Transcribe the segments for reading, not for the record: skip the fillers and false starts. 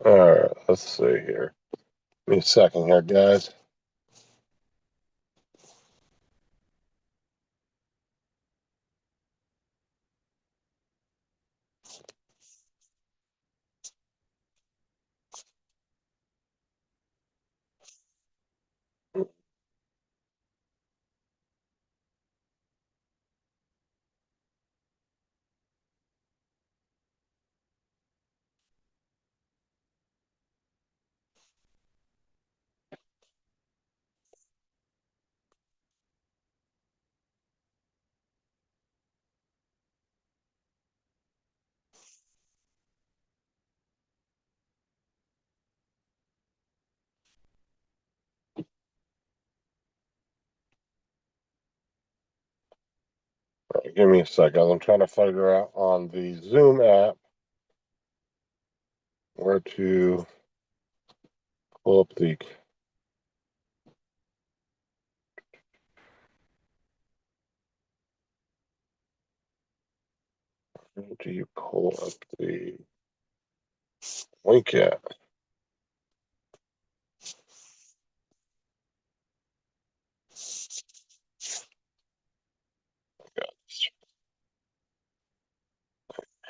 All right, let's see here. Give me a second here, guys. All right, give me a second. I'm trying to figure out on the Zoom app where to pull up the. Where do you pull up the link at?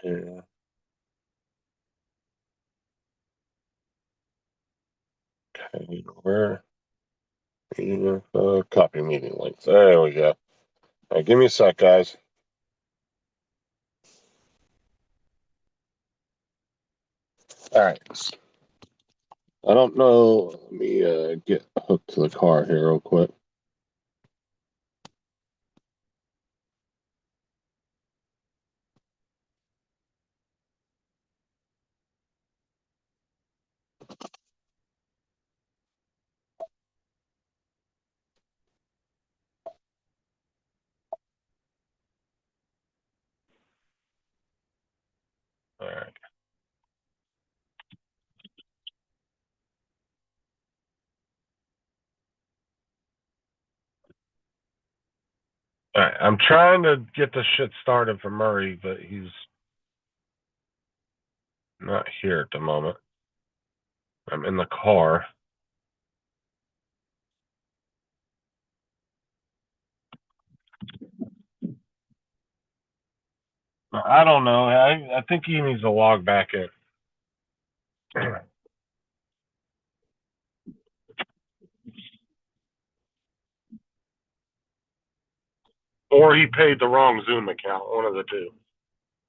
Here. Okay, where? Copy meeting links. There we go. All right, give me a sec, guys. All right. I don't know. Let me get hooked to the car here real quick. All right. All right. I'm trying to get the shit started for Murray, but he's not here at the moment. I'm in the car. I don't know. I think he needs to log back in. Or he paid the wrong Zoom account, one of the two.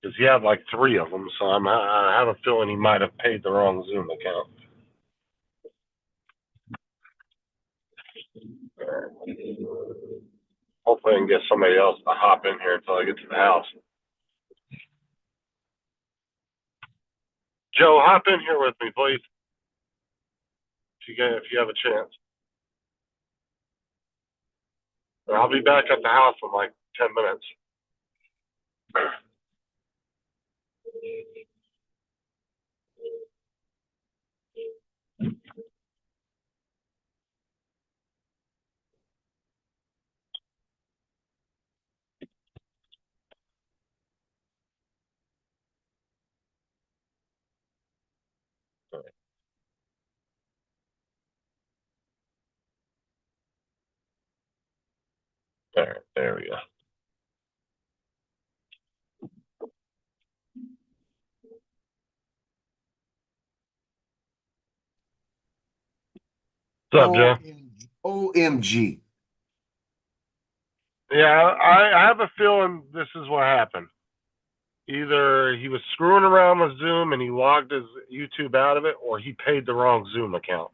Because he had like 3 of them, so I have a feeling he might have paid the wrong Zoom account. Hopefully I can get somebody else to hop in here until I get to the house. Joe, hop in here with me, please. If you have a chance. I'll be back at the house in like 10 minutes. All right, there we go. What's up, Joe? OMG. Yeah, I have a feeling this is what happened. Either he was screwing around with Zoom and he logged his YouTube out of it, or he paid the wrong Zoom account.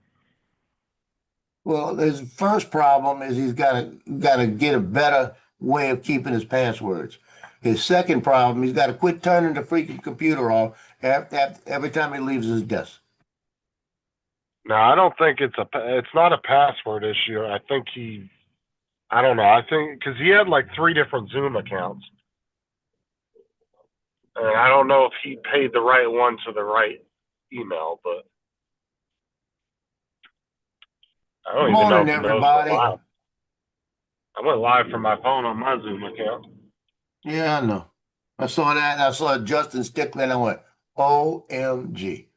Well, his first problem is he's got to get a better way of keeping his passwords. His second problem, he's got to quit turning the freaking computer off every time he leaves his desk. No, I don't think it's not a password issue. I don't know. I think because he had like 3 different Zoom accounts, and I don't know if he paid the right one to the right email, but I don't Good even know morning, if he knows everybody. live. I went live from my phone on my Zoom account. Yeah, I know. I saw that, and I saw Justin Stickley, and I went, OMG.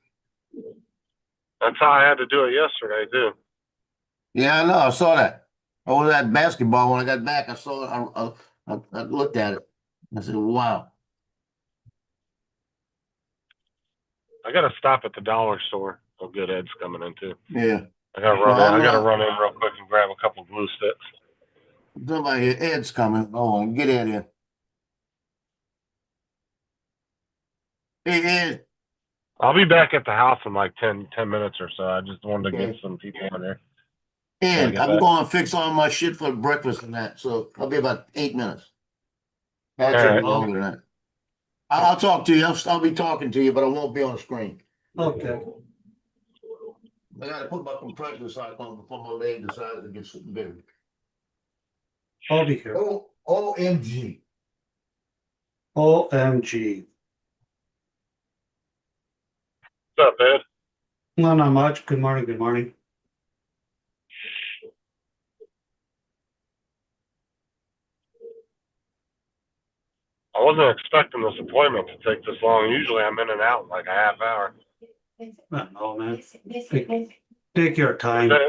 That's how I had to do it yesterday too. Yeah, I know. I saw that. Over that basketball, when I got back, I saw it. I looked at it. I said, wow. I gotta stop at the dollar store. Oh, good, Ed's coming in too. Yeah. I gotta run Well, in. I'm I gotta gonna, run in real quick and grab a couple glue sticks. somebody here, Ed's coming. Oh, get Ed in. Hey, Ed. I'll be back at the house in like 10 minutes or so. I just wanted to get Okay. some people in there when I Ed, get I'm back. going to fix all my shit for breakfast and that. So I'll be about 8 minutes. All Actually, it'll right. be longer than that. I'll talk to you. I'll be talking to you, but I won't be on the screen. Okay. I got to put my compressor cycle on before my leg decides to get something big. I'll be here. Oh, OMG. OMG. What's up, Ed? No, not much. Good morning. Good morning. I wasn't expecting this appointment to take this long. Usually I'm in and out in like a half hour. No, man. Take your But time. then,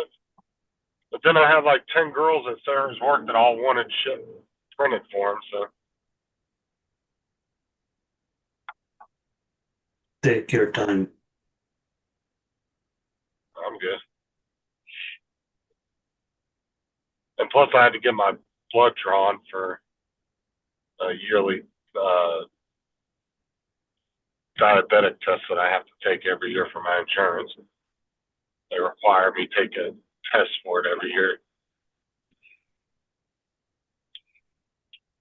but then I had like 10 girls at Sarah's work that all wanted shit printed for them. So Take your time. I'm good. And plus I had to get my blood drawn for a yearly diabetic test that I have to take every year for my insurance. They require me to take a test for it every year.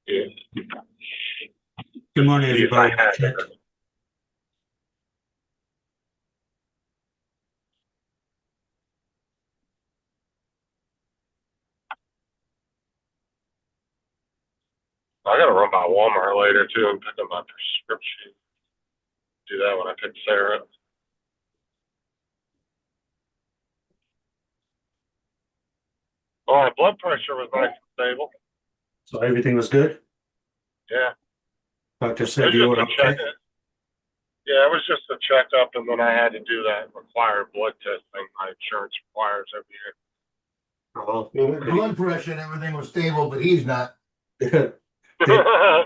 Yeah. Good morning, See if everybody. I had Chat. it. I gotta run by Walmart later too and pick up my prescription. Do that when I pick Sarah up. Oh, my blood pressure was nice and stable. So everything was good? Yeah. Doctor It said was you just were a check. okay? Yeah, it was just a checkup, and then I had to do that required blood test thing my insurance requires every Oh, Blood pressure and everything was stable, but he's not. did, year.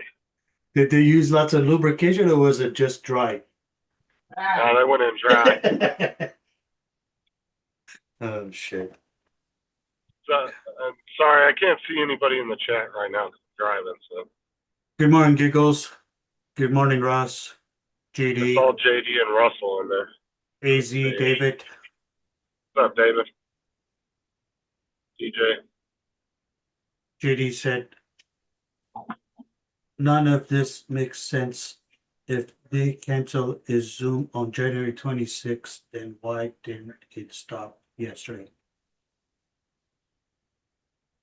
did they use lots of lubrication or was it just dry? They went in dry. Oh, shit. So, I'm sorry, I can't see anybody in the chat right now 'cause I'm driving. So Good morning, Giggles. Good morning, Ross. it's JD, all JD and Russell in there. AZ, David. What's up, David? DJ. JD said, none of this makes sense. If they cancel his Zoom on January 26th, then why didn't it stop yesterday?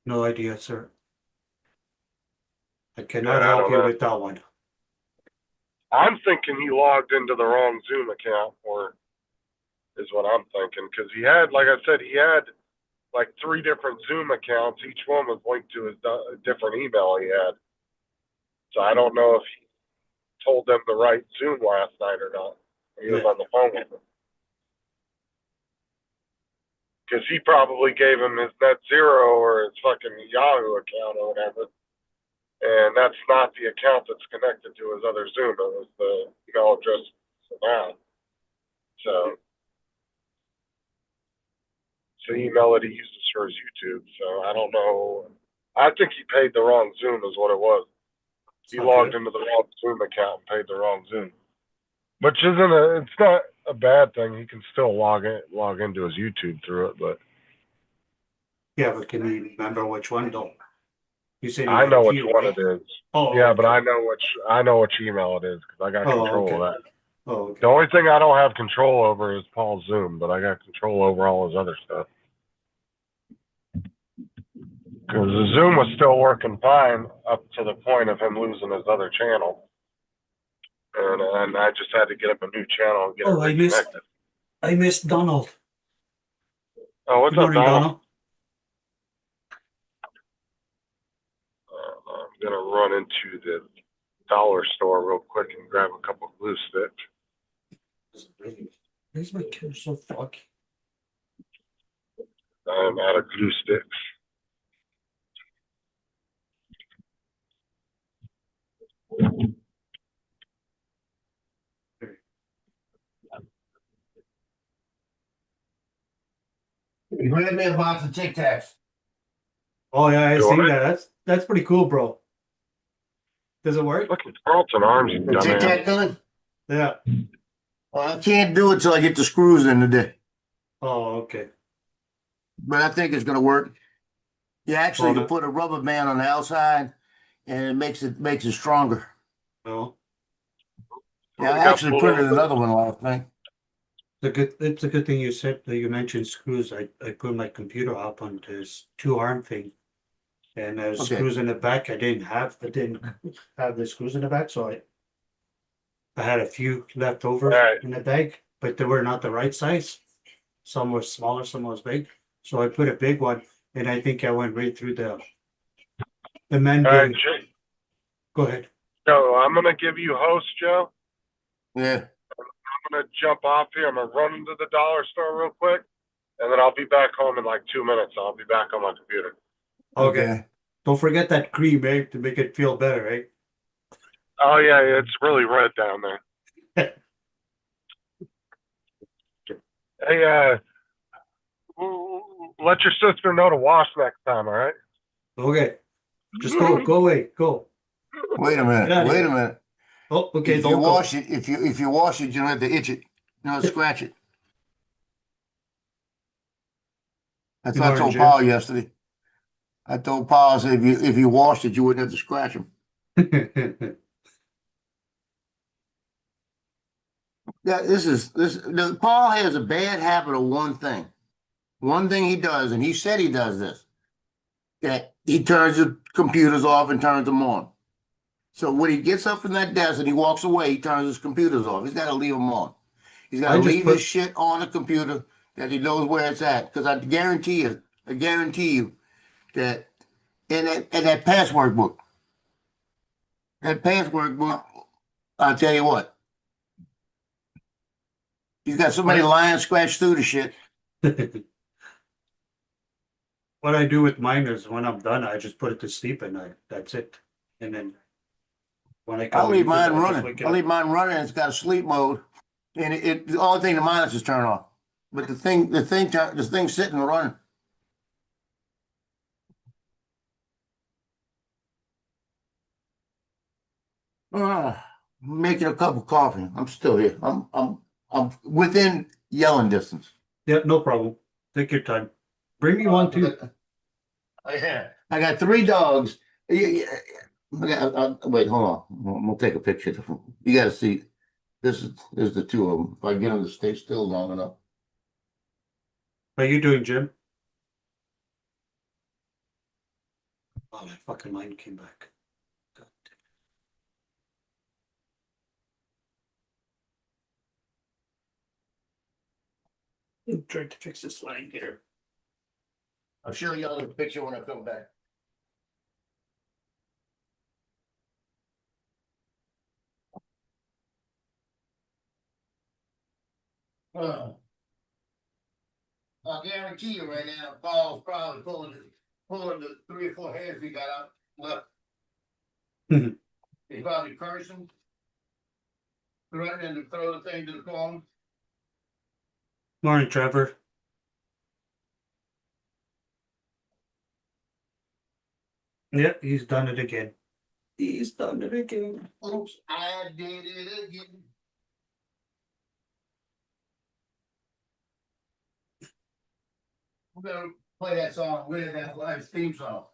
No idea, sir. I cannot Yeah, I help don't you know. with that one. I'm thinking he logged into the wrong Zoom account, or is what I'm thinking, because he had, like I said, he had like 3 different Zoom accounts. Each one was linked to his different email he had. So I don't know if he told them the right Zoom last night or not. He was Yeah. on the phone with them. Because he probably gave him his Net Zero or his fucking Yahoo account or whatever. And that's not the account that's connected to his other Zoom. It was the email address for now. So it's the email that he uses for his YouTube. So I don't know. I think he paid the wrong Zoom is what it was. He logged Okay. into the wrong Zoom account and paid the wrong Zoom. Which it's not a bad thing. He can still log into his YouTube through it, but Yeah, but can you remember which one though? You said you I had a know which few, one right? it is. Oh, Yeah, but okay. I know which email it is because I got Oh, control okay. of that. Oh, okay. The only thing I don't have control over is Paul's Zoom, but I got control over all his other stuff. Because the Zoom was still working fine up to the point of him losing his other channel, and I just had to get him a new channel and get it Oh, reconnected. I missed Donald. Oh, what's Good up, morning, Donald? Donald. I'm gonna run into the dollar store real quick and grab a couple glue sticks. Why is my camera so foggy? I'm out of glue sticks. Grab me a box of Tic Tacs. Oh yeah, I You seen want that. That's pretty cool, bro. Does it work? Fucking Carlton Arms, you The Tic dumbass. Tac gun? Yeah. Well, I can't do it till I get the screws in today, Oh, okay. but I think it's gonna work. You actually Oh, can no. put a rubber band on the outside, and it makes it stronger. No. Yeah, I We got actually printed blue. another one last night. It's a good thing you said that you mentioned screws. I put my computer up on this 2 arm thing. And there's Okay. screws in the back. I didn't have the screws in the back, so I had a few left over Alright. in the bag, but they were not the right size. Some were smaller, some was big. So I put a big one, and I think I went right through the men Alright, building. Go ahead. Joe, I'm gonna give you host, Joe. Yeah. I'm gonna jump off here. I'm gonna run into the dollar store real quick, and then I'll be back home in like 2 minutes. I'll be back on my computer. Okay. Don't forget that cream, eh, to make it feel better, eh? Oh yeah, it's really red down there. Hey, let your sister know to wash next time, all right? Okay. Just go away, go. Wait a Get minute. out of Wait a here. minute. Oh, okay, If you don't go. wash it, if you wash it, you don't have to itch it. You don't scratch it. That's Good what I morning, told Jim. Paul yesterday. I told Paul, I said, if you washed it, you wouldn't have to scratch them. Yeah, Paul has a bad habit of one thing. One thing he does, and he said he does this, that he turns the computers off and turns them on. So when he gets up from that desk and he walks away, he turns his computers off. He's got to leave them on. He's got I to just leave his put shit on the computer that he knows where it's at. Because I guarantee you that in that password book, I'll tell you what, he's got so many what lines scratched through the shit. what I do with mine is when I'm done, I just put it to sleep at night. That's it. And then when I I'll go leave use it, mine I'll just running. wake it I'll up. leave mine running. It's got a sleep mode, and the only thing the monitors turn off, but the thing's sitting and running. Making a cup of coffee. I'm still here. I'm within yelling distance. Yeah, no problem. Take your time. Bring me one too. Yeah, I got 3 dogs. Wait, hold on. I'm gonna take a picture. You got to see. This is the 2 of them. If I get them to stay still long enough. How you doing, Jim? Oh, my fucking line came back. God damn. I'm trying to fix this line here. I'll show you all the picture when I come back. Uh, I guarantee you right now, Paul's probably pulling the 3 or 4 hairs he got out left. He's probably cursing, threatening to throw the thing to the phone. Morning, Trevor. Yeah, he's done it again. He's done it again. Oops, I did it again. We're gonna play that song with that live theme song.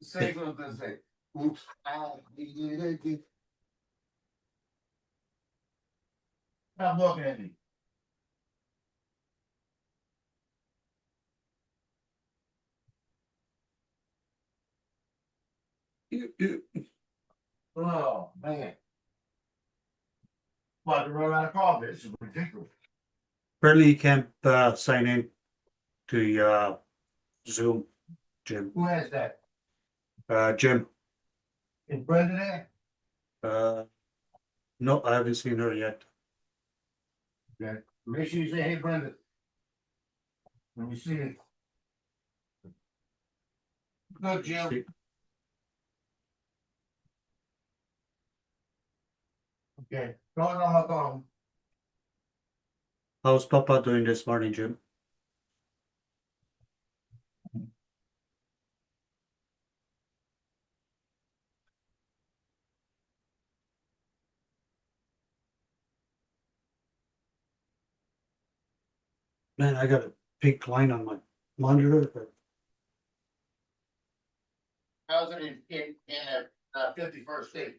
Same little thing say, oops, I did it again. Stop looking at me. Oh, man. About to run out of coffee. This is ridiculous. Apparently, you can't sign in to Zoom, Jim. Who has that? Jim. Is Brenda there? No, I haven't seen her yet. Okay. Make sure you say, hey, Brenda. Let me see it. Good, Jim. Okay, going on my phone. How's Papa doing this morning, Jim? Man, I got a pink line on my monitor, but How's it in a 51st state?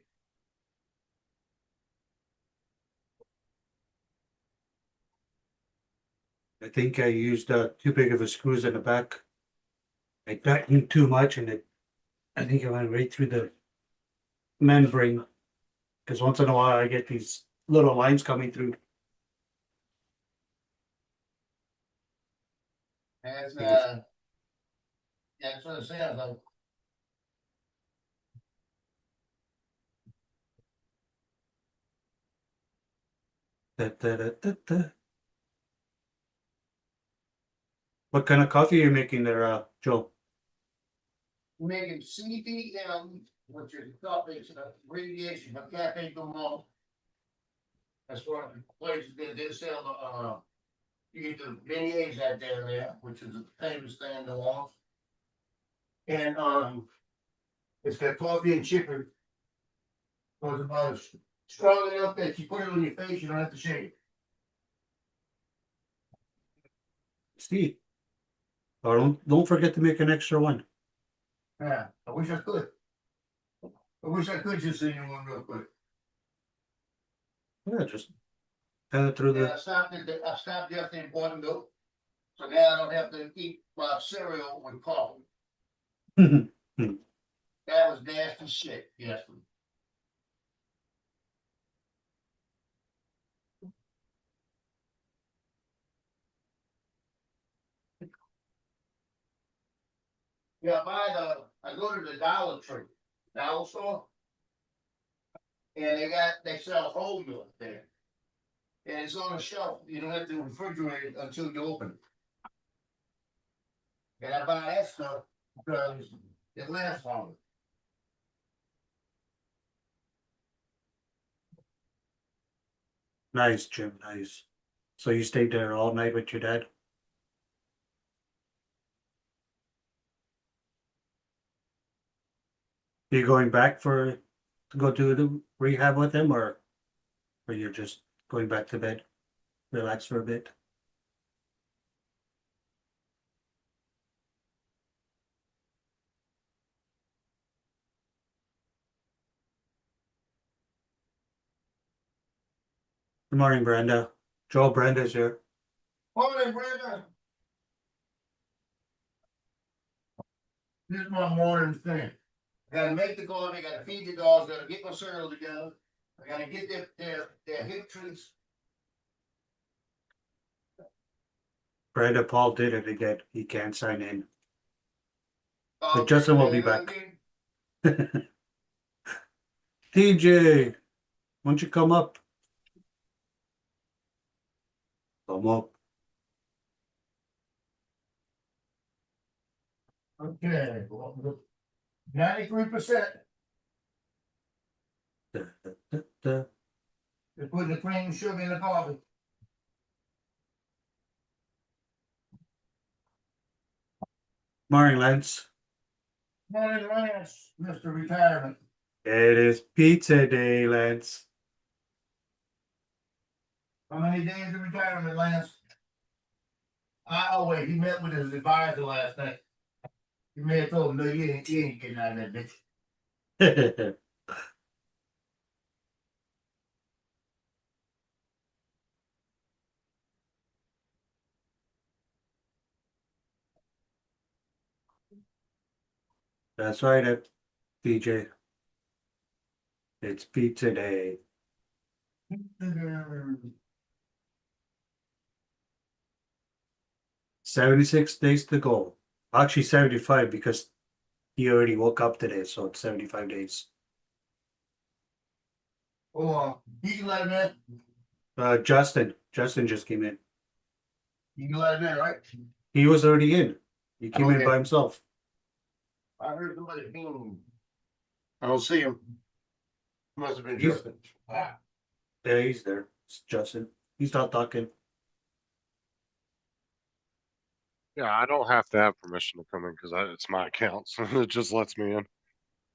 I think I used too big of a screws in the back. I tightened too much and I think it went right through the membrane. Because once in a while I get these little lines coming through. That's that's what it sounds like. Da, da, da, da, da. What kind of coffee are you making there, Joe? Making CDM, which is topics of radiation of cafe go. That's one of the places that they sell you get the beignets out there, which is a famous thing in the walls. And it's got coffee and chicken. So it's about strong enough that you put it on your face, you don't have to shave. Steve. Or don't forget to make an extra one. Yeah, I wish I could. I wish I could just send you one real quick. Yeah, just kind of through Yeah, I stopped yesterday and bought milk. So now I don't have to eat my cereal with coffee. the. That was nasty shit, yes. Yeah, I go to the Dollar Tree, Dollar Store. And they sell whole milk there. And it's on a shelf, you don't have to refrigerate it until you open it. And I buy that stuff because it lasts longer. Nice, Jim, nice. So you stayed there all night with your dad? You going back to go do the rehab with him, or you're just going back to bed, relax for a bit? Good morning, Brenda. Joel, Brenda's here. Morning, Brenda. This is my morning thing. I gotta make the coffee, I gotta feed the dogs, gotta get my cereal together. I gotta get their hip treats. Brenda, Paul did it again. He can't sign in. Oh, Justin will be back. TJ, why don't you come up? Come up. Okay, 93%. Da, da, da, da. Just put the cream and sugar in the coffee. Morning, Lance. Morning, Lance, Mr. Retirement. It is pizza day, Lance. How many days of retirement, Lance? Oh wait, he met with his advisor last night. You may have told him, no, you ain't getting out of that bitch. That's right, DJ. It's pizza day. 76 days to go. Actually, 75 because he already woke up today, so it's 75 days. Oh, you can let him in. Justin just came in. You can let him in, right? He was already in. He came in by himself. I heard somebody boom. I don't see him. Must have been He's- Justin. Ah. Yeah, he's there. It's Justin. He's not talking. Yeah, I don't have to have permission to come in because it's my account, so it just lets me in.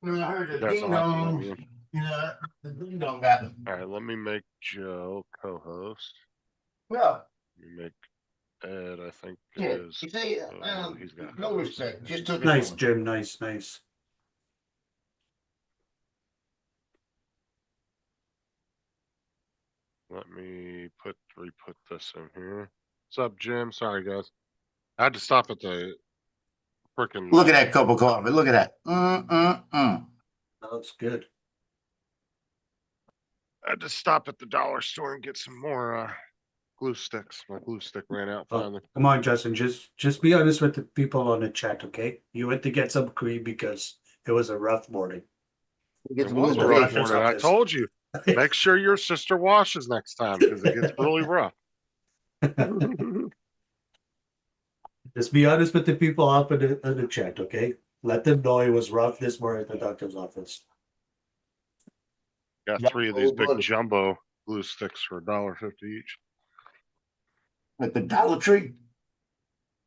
No, I heard You the guys ding don't have to let me dong. in. You know, the ding dong got him. All right, let me make Joe co-host. Yeah, Let me make Ed, I think, yeah. is. You see, He's got no co-host. respect. Just took it Nice, from him. Jim. Nice, nice. Let me re-put this in here. What's up, Jim? Sorry, guys. I had to stop at the freaking. Look at that cup of coffee. Look at that. That looks good. I had to stop at the dollar store and get some more glue sticks. My glue stick ran out Oh, finally. come on, Justin. Just be honest with the people on the chat, okay? You went to get some cream because it was a rough morning. Get It some was a the rough doctor's morning. I office. told you. Make sure your sister washes next time because it gets really rough. Just be honest with the people up in the chat, okay? Let them know it was rough this morning at the doctor's office. Got Yeah, 3 of these oh, big buddy. jumbo glue sticks for $1.50 each. At the Dollar Tree.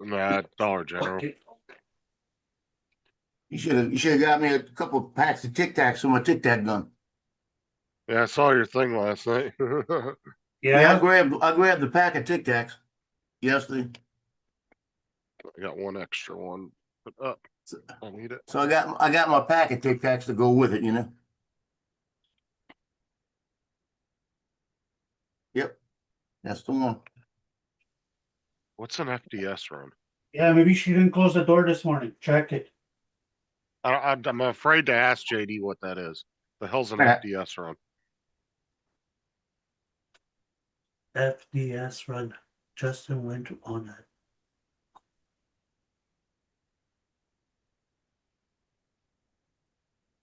Nah, Dollar General. Okay. You should have got me a couple packs of Tic Tacs for my Tic Tac gun. Yeah, I saw your thing last night. Yeah, Yeah. I grabbed the pack of Tic Tacs yesterday. I got one extra one. Put up. I need it. So I got my pack of Tic Tacs to go with it, you know. Yep. That's the one. What's an FDS run? Yeah, maybe she didn't close the door this morning. Check it. I'm afraid to ask JD what that is. The hell's an Yeah. FDS run? FDS run. Justin went on it.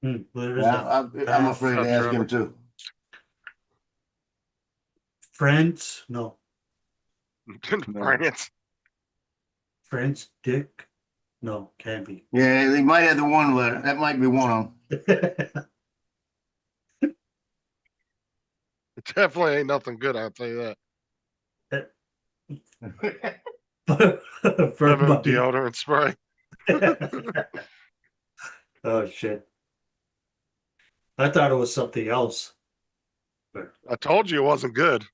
What is Yeah, that? I'm afraid Up, to ask Trevor. him too. Friends? No. France. Friends Dick? No, can't be. Yeah, they might have the one letter. That might be one of It definitely ain't nothing good, I'll tell you that. them. For Lemon money. deodorant spray. Oh shit. I thought it was something else. I told you it wasn't good.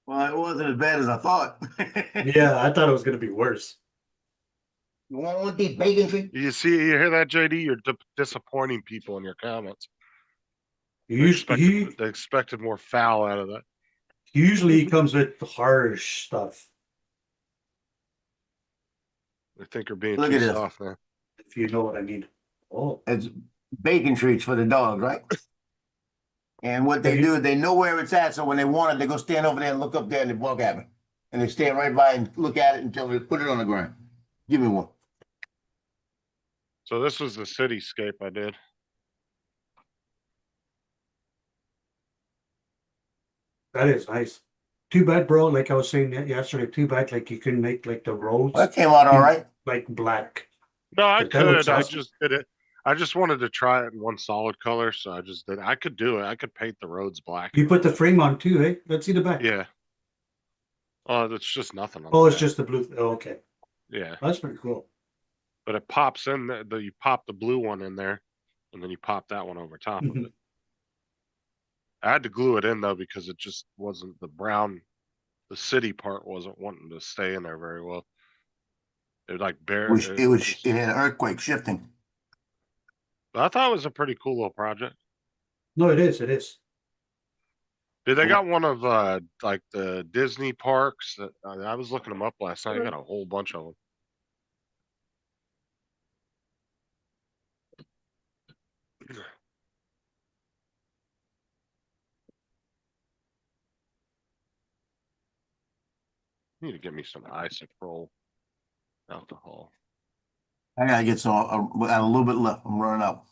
Well, it wasn't as bad as I thought. Yeah, I thought it was gonna be worse. You want one of these bacon treats? You hear that, JD? You're disappointing people in your comments. Usually, They expected more foul out of that. usually he comes with harsh stuff, They think you're being Look too at this. soft now. if you know what I mean. Oh, It's bacon treats for the dogs, right? And what they Have you- do is they know where it's at, so when they want it, they go stand over there and look up there and they walk at me. And they stand right by and look at it until they put it on the ground. Give me one. So this was the cityscape I did. that is nice. Too bad, bro. Like I was saying yesterday, too bad. Like you couldn't make like the roads Well, that came out all right. like black. No, I But that looks could. I awesome. just did it. I just wanted to try it in one solid color, so I just did. I could do it. I could paint the roads black. You put the frame on too, eh? Let's see the back. Yeah. Oh, that's just nothing on Oh, the it's back. just the blue. Oh, okay, Yeah, that's pretty cool. but it pops in. You pop the blue one in there, and then you pop that one over top of it. I had to glue it in though because it just wasn't the brown. The city part wasn't wanting to stay in there very well. It like bare. It had an earthquake shifting. I thought it was a pretty cool little project. No, it is. It is. Dude, they Yeah. got one of like the Disney parks. That, I was looking them up last night. I got a whole bunch of them. Need to get me some isopropyl alcohol. I gotta get some. I got a little bit left. I'm running out.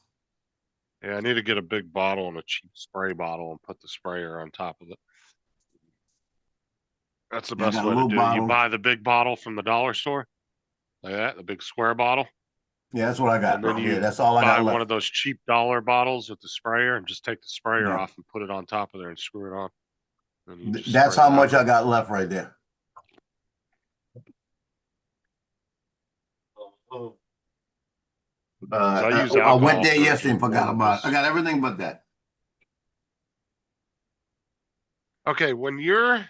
Yeah, I need to get a big bottle and a cheap spray bottle and put the sprayer on top of it. That's the I best got a way to little do it. You bottle. buy the big bottle from the dollar store. like that, the big square bottle. Yeah, that's what I got. And then Yeah, you that's all I buy got one left. of those cheap dollar bottles with the sprayer and just take the sprayer Yeah, off and put it on top of there and screw it on. And you just That's spray how that. much I got left right there. Oh, Because I use I went alcohol there surgeon. yesterday and forgot about it. I got everything but that. Okay, when you're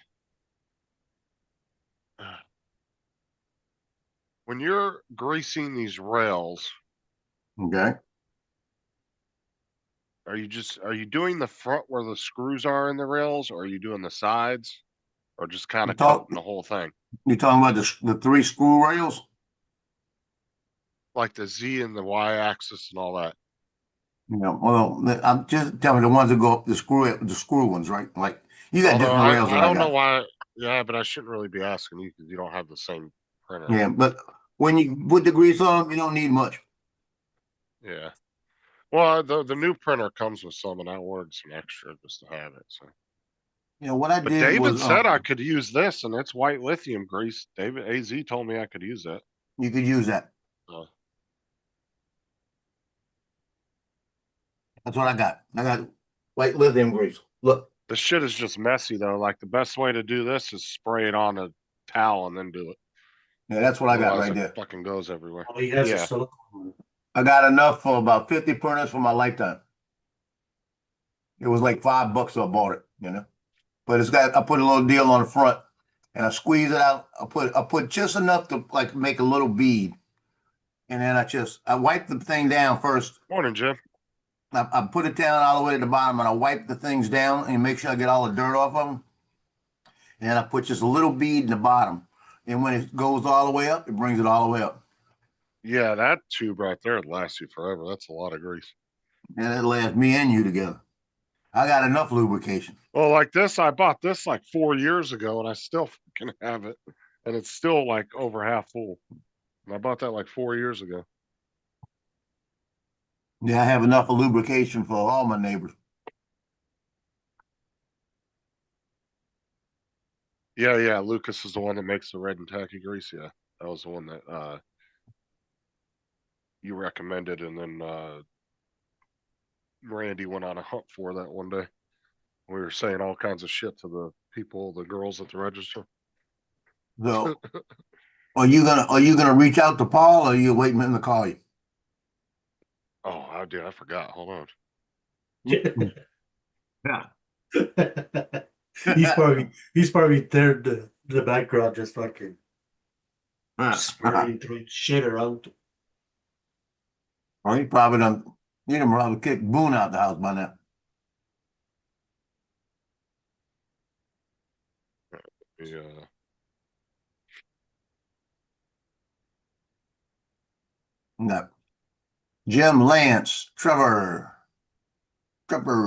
greasing these rails, Okay. are you doing the front where the screws are in the rails, or are you doing the sides, or just kind You of talk. coating the whole thing, You talking about the three screw rails? like the Z and the Y axis and all that? Yeah. Well, I'm just telling you the ones that go up the screw ones, right? Like you got Although different rails I than I don't know got. why. Yeah, but I shouldn't really be asking you because you don't have the same printer. Yeah, but when you put the grease on them, you don't need much. Yeah. Well, the new printer comes with some, and I ordered some extra just to have it. So, You know what I but did David was said I could use this, and it's white lithium grease. David AZ told me I could use that. you could use that. Uh, That's what I got. I got white lithium grease. Look, this shit is just messy though. Like the best way to do this is spray it on a towel and then do it. yeah, that's what I got Otherwise, right it there. fucking goes everywhere. all he has is Yeah. silicone. I got enough for about 50 printers for my lifetime. It was like $5 so I bought it, you know. But I put a little deal on the front and I squeeze it out. I put just enough to like make a little bead. And then I wipe the thing down first. Morning, Jim. I put it down all the way to the bottom and I wipe the things down and make sure I get all the dirt off of them. And then I put just a little bead in the bottom. And when it goes all the way up, it brings it all the way up. Yeah, that tube right there would last you forever. That's a lot of grease. And it lasts me and you together. I got enough lubrication. Well, like this, I bought this like 4 years ago, and I still fucking have it, and it's still like over half full. And I bought that like 4 years ago. Yeah, I have enough of lubrication for all my neighbors. Yeah, yeah. Lucas is the one that makes the red and tacky grease. Yeah, that was the one that you recommended, and then Randy went on a hunt for that one day. We were saying all kinds of shit to the people, the girls at the register. So are you gonna reach out to Paul or are you waiting for him to call you? Oh, I did. I forgot. Hold on. Yeah. he's probably there in the background just fucking spraying throwing shit around. Or he probably done you done probably kick Boone out the house by now. Yeah. No. Jim Lance, Trevor, JD,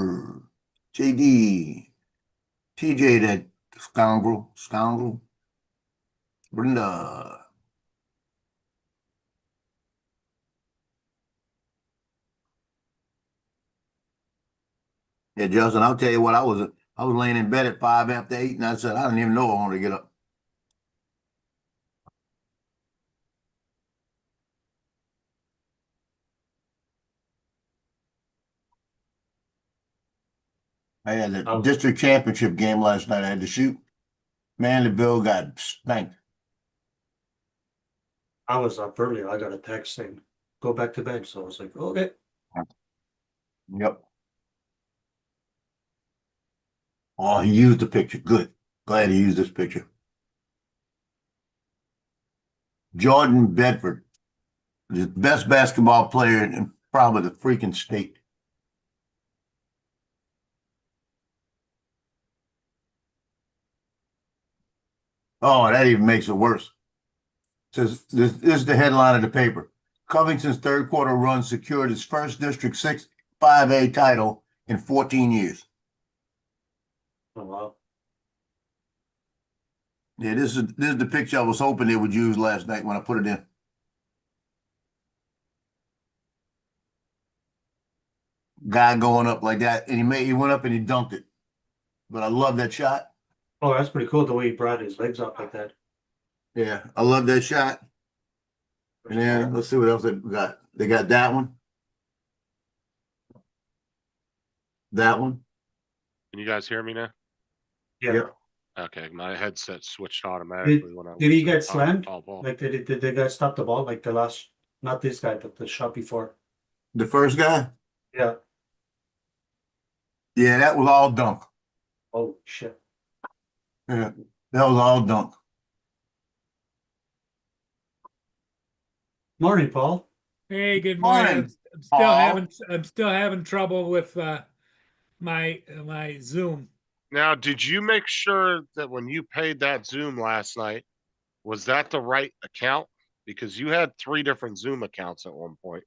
TJ, that scoundrel, Brenda. Yeah, Justin, I'll tell you what, I was laying in bed at 5 after 8, and I said I didn't even know I wanted to get up. I had a I was district championship game last night. I had to shoot. Mandeville got spanked. I was up early. I got a text saying go back to bed. So I was like, okay. Yep. Oh, he used the picture. Good. Glad he used this picture. Jordan Bedford, the best basketball player in probably the freaking state. Oh, that even makes it worse. Says this is the headline of the paper. Covington's third quarter run secured his first District 6 5A title in 14 years. Oh wow. Yeah, this is the picture I was hoping they would use last night when I put it in. Guy going up like that, and he went up and he dunked it. But I love that shot. Oh, that's pretty cool the way he brought his legs up like that. Yeah, I love that shot. And then let's see what else they got. They got that one. That one. Can you guys hear me now? Yeah. Yep. Okay, my headset switched automatically when I Did he was get slammed? foul ball. Like, did the guy stop the ball? Like the last, not this guy, but the shot before. The first guy. Yeah. Yeah, that was all dunk. Oh shit. Yeah, that was all dunk. Morning, Paul. Hey, good morning. Morning, I'm still Paul. having trouble with my Zoom. Now, did you make sure that when you paid that Zoom last night, was that the right account? Because you had 3 different Zoom accounts at one point.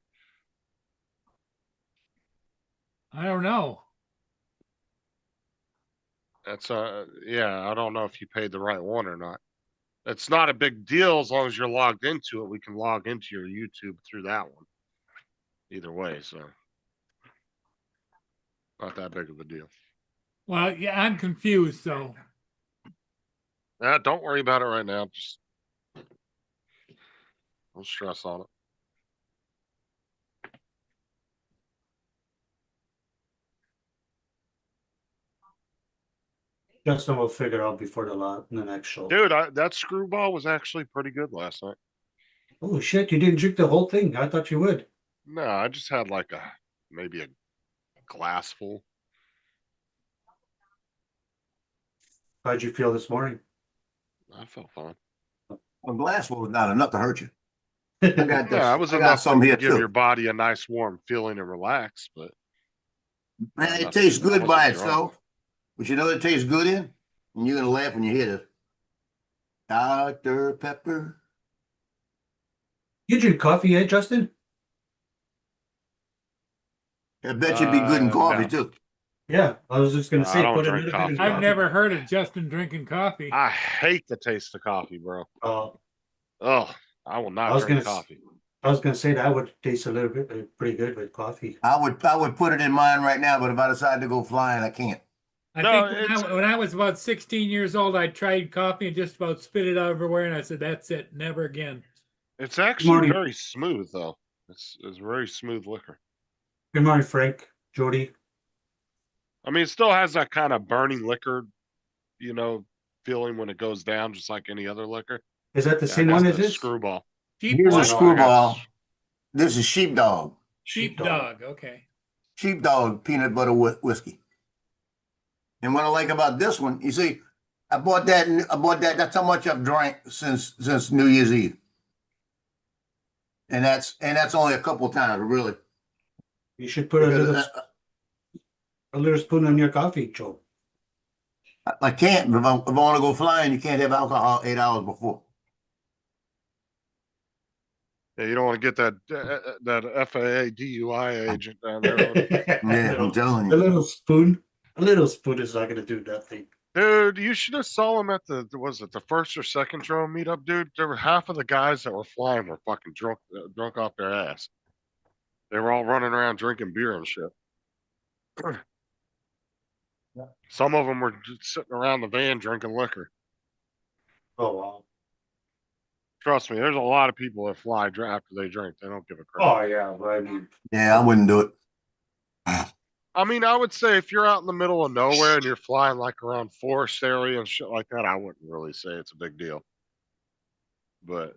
I don't know. That's yeah, I don't know if you paid the right one or not. It's not a big deal as long as you're logged into it. We can log into your YouTube through that one. Either way, so not that big of a deal. Well, yeah, I'm confused. So Don't worry about it right now. Just don't stress on it. Justin will figure out before the next show. Dude, that screwball was actually pretty good last night. Oh shit! You didn't drink the whole thing. I thought you would. No, I just had like maybe a glass full. How'd you feel this morning? I felt fine. A glass was not enough to hurt you. I got this. Yeah, it was I got enough some to here give too. your body a nice warm feeling and relax, but Man, it nothing- tastes I good by wasn't drunk. itself. But you know what it tastes good in? And you're gonna laugh when you hear this. Dr. Pepper. You drink coffee, eh, Justin? I bet you'd be good in coffee No. too. Yeah, I was just gonna No, say I don't put a drink little bit in coffee. I've never heard of Justin drinking coffee. I hate the taste of coffee, bro. Oh, Oh, I will I not was drink gonna s- coffee. I was gonna say that would taste a little bit pretty good with coffee. I would put it in mine right now, but if I decide to go flying, I can't. I No, think when I was about 16 years old, I tried coffee and just about spit it out everywhere, and I said, "That's it, never again." It's actually Morning. very smooth though. It's very smooth liquor. Good morning, Frank, Jody. I mean, it still has that kind of burning liquor, feeling when it goes down, just like any other liquor. Is that the Yeah, I same got one as the this? screwball. Here's a Sheepdog. screwball. This is sheepdog. Sheepdog. Okay. Sheepdog peanut butter whiskey. And what I like about this one, you see, I bought that. That's how much I've drank since New Year's Eve. And that's only a couple of times, really. You should put Because a little spoon on your coffee, Joe. I can't. If I want to go flying, you can't have alcohol 8 hours before. Yeah, you don't want to get that FAA DUI agent down there. Yeah, I'm telling A you. little spoon. A little spoon is not gonna do nothing. Dude, you should have saw him at the first or second drone meetup, dude. There were half of the guys that were flying were fucking drunk off their ass. They were all running around drinking beer and shit. Some of them were just sitting around the van drinking liquor. Oh wow. Trust me, there's a lot of people that fly after they drink. They don't give a crap. Oh yeah, but I mean, Yeah, I wouldn't do it. I mean, I would say if you're out in the middle of nowhere and you're flying like around forest area and shit like that, I wouldn't really say it's a big deal. But as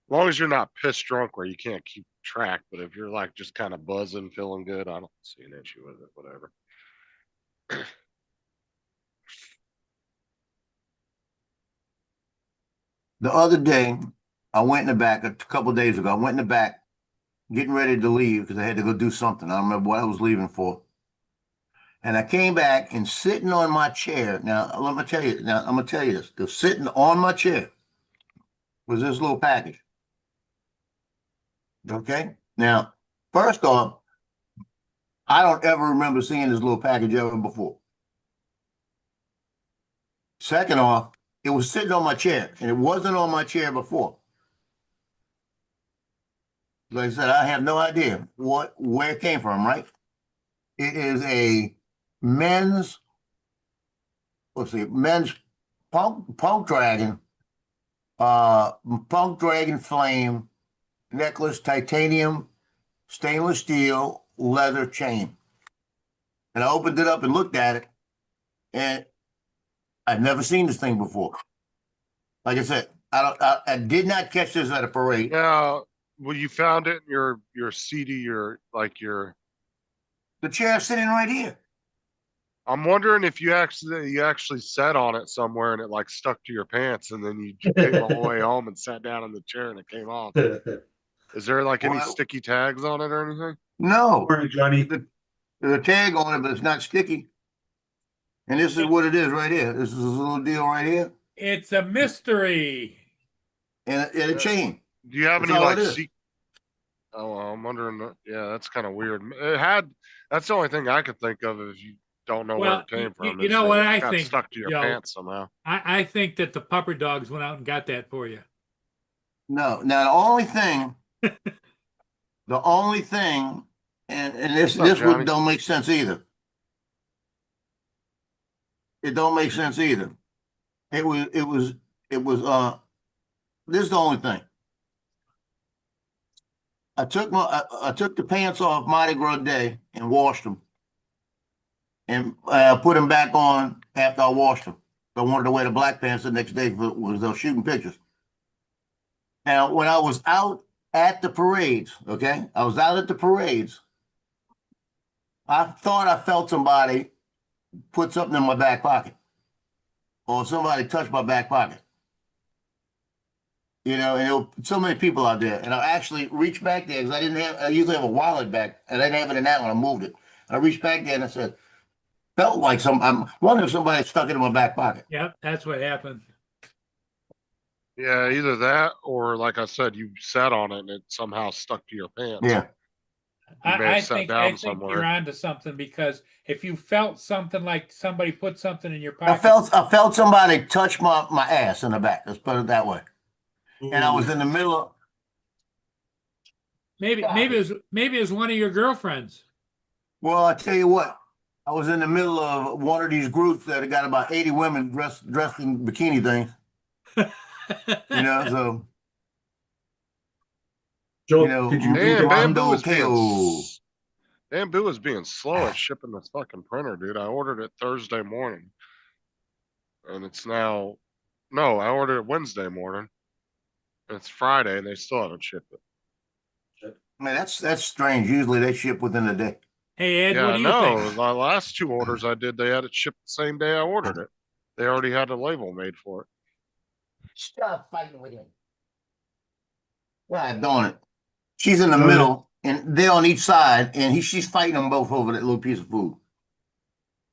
long as you're not pissed drunk where you can't keep track, but if you're like just kind of buzzing, feeling good, I don't see an issue with it. Whatever. The other day, I went in the back a couple of days ago. I went in the back, getting ready to leave because I had to go do something. I don't remember what I was leaving for. And I came back and sitting on my chair. Now, let me tell you. Now, I'm gonna tell you this. The sitting on my chair was this little package. Okay. Now, first off, I don't ever remember seeing this little package ever before. Second off, it was sitting on my chair, and it wasn't on my chair before. Like I said, I have no idea where it came from, right? It is a men's, men's punk dragon Punk Dragon Flame necklace, titanium, stainless steel, leather chain. And I opened it up and looked at it, and I've never seen this thing before. Like I said, I did not catch this at a parade. Yeah, well, you found it in your CD, your like your. The chair sitting right here. I'm wondering if you actually sat on it somewhere and it like stuck to your pants, and then you came all the way home and sat down in the chair and it came off. Is there like any Well, sticky tags on it or anything? no, Morning, Johnny. there's a tag on it, but it's not sticky. And this is what it is right here. This is a little deal right here, It's a mystery. and a Yeah. chain. Do you have That's any all like it is. Oh, well, I'm wondering. Yeah, that's kind of weird. That's the only thing I could think of if you don't know where Well, it came from. you Is know that what it I got think, stuck to your Joe? pants somehow. I think that the pupper dogs went out and got that for you. No, now the only thing, and this What's up, this would Johnny? don't make sense either. It don't make sense either. It was. This is the only thing. I took the pants off Mardi Gras Day and washed them, and put them back on after I washed them. I wanted to wear the black pants the next day was shooting pictures. Now, when I was out at the parades, okay, I was out at the parades. I thought I felt somebody put something in my back pocket, or somebody touched my back pocket. You know, and there were so many people out there, and I actually reached back there because I usually have a wallet back, and I didn't have it in that one. I moved it. I reached back there and I said, felt like I'm wondering if somebody stuck it in my back pocket. Yep, that's what happened. Yeah, either that or like I said, you sat on it and it somehow stuck to your pants. Yeah. You may I have sat think down you're somewhere. onto something, because if you felt something like somebody put something in your I pocket, felt somebody touch my ass in the back. Let's put it that way. And I was in the middle of maybe it was one of your girlfriends. well, I tell you what, I was in the middle of one of these groups that got about 80 women dressed in bikini things. You know, so Joe, you know, did you read Damn, the Mondo KO. Bamboo was being slow at shipping this fucking printer, dude. I ordered it Thursday morning, and it's now. No, I ordered it Wednesday morning. And it's Friday, and they still haven't shipped it. Man, that's strange. Usually they ship within a day. Hey Ed, Yeah, what I do you know. think? The last two orders I did, they had it shipped the same day I ordered it. They already had a label made for it. Stop fighting with him. God darn it. She's in the Joe, middle, and they're on each side, and she's fighting them both over that little piece of food.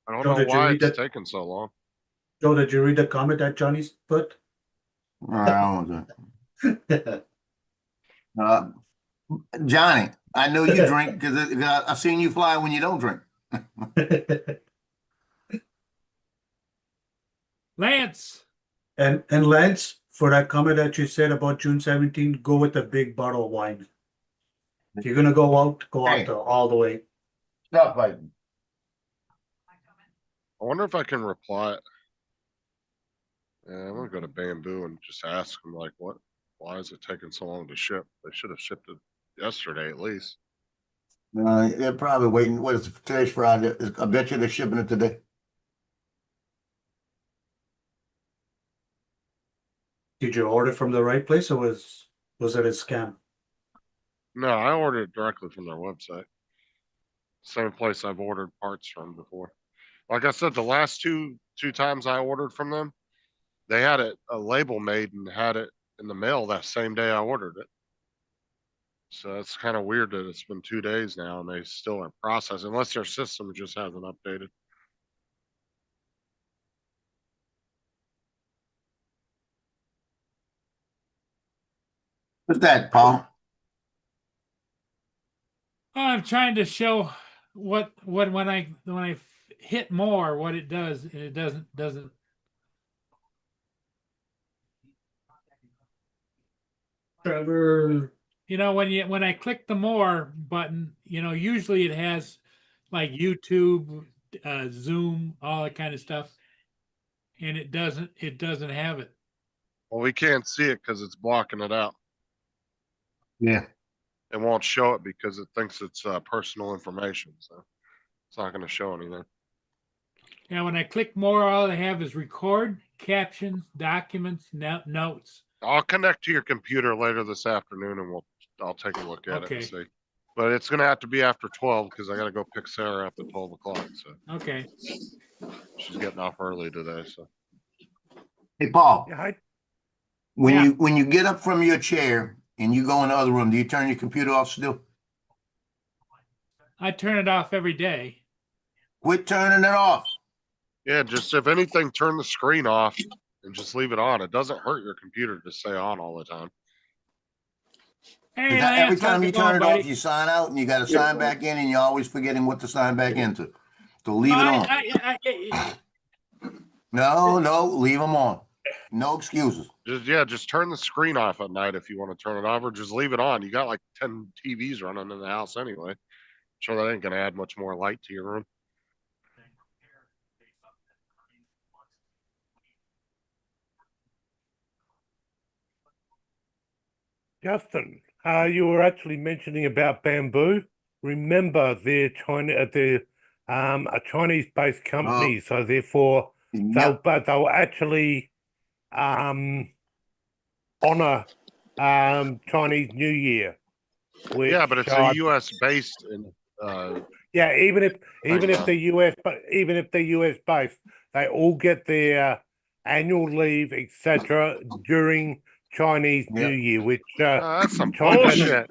I don't Joe, know did you why read it's that? taking so long. Joe, did you read the comment that Johnny's put? I don't know. Uh, Johnny, I know you drink because I've seen you fly when you don't drink. Lance, And Lance, for that comment that you said about June 17th, go with a big bottle of wine. If you're gonna go out, go out Hey. all the way. Stop fighting. I wonder if I can reply it. Yeah, I'm gonna go to Bamboo and just ask them like, why is it taking so long to ship? They should have shipped it yesterday at least. They're probably waiting. What is it? Today's Friday. I bet you they're shipping it today. Did you order from the right place or was it a scam? No, I ordered it directly from their website. Same place I've ordered parts from before. Like I said, the last two times I ordered from them, they had a label made and had it in the mail that same day I ordered it. So it's kind of weird that it's been 2 days now and they still are processing, unless their system just hasn't updated. What's that, Paul? I'm trying to show what when I hit more, what it does, and it doesn't. Trevor. You know, when I click the more button, usually it has like YouTube, Zoom, all that kind of stuff, and it doesn't have it. Well, we can't see it because it's blocking it out. Yeah. It won't show it because it thinks it's personal information, so it's not going to show anything. Yeah, when I click more, all I have is record, captions, documents, notes. I'll connect to your computer later this afternoon, and I'll take a look at it and Okay. see. But it's going to have to be after 12 because I got to go pick Sarah up at 12 o'clock. So Okay. she's getting off early today. So Hey, Paul, Yeah, I, Yeah. when you get up from your chair and you go in the other room, do you turn your computer off still? I turn it off every day. Quit turning it off. yeah, just if anything, turn the screen off and just leave it on. It doesn't hurt your computer to stay on all the time. Hey, Every Lance, how's time you it going, turn it off, buddy? you sign out and you got to sign back in, and you're always forgetting what to sign back into. So leave it on. No, leave them on. No excuses. Just turn the screen off at night if you want to turn it off, or just leave it on. You got like 10 TVs running in the house anyway. Sure, that ain't gonna add much more light to your room. Justin, you were actually mentioning about Bamboo. Remember, they're a Chinese-based company, so therefore Yep. they'll actually honor Chinese New Year, which Yeah, but it's a US based and yeah, even if know. they're US based, they all get their annual leave, etc., during Chinese New Yep. Year, which that's some China doesn't. bullshit.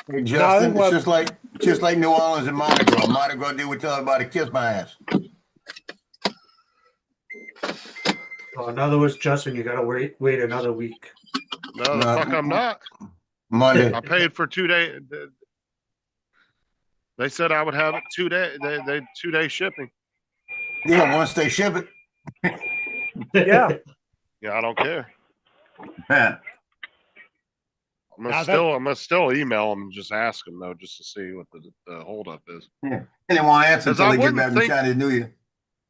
Hey, Justin, No, it's just like New Orleans and Mardi Gras. Mardi Gras did what tell everybody to kiss my ass. So in other words, Justin, you gotta wait another week. No, the fuck I'm not. Monday. I paid for 2 days. They said I would have it 2 day. They 2 day shipping. Yeah, once they ship it. yeah. Yeah, I don't care. Yeah. I'm Now gonna still email them and just ask them though, just to see what the holdup is. And they won't answer 'Cause until I they get wouldn't back from think- Chinese New Year.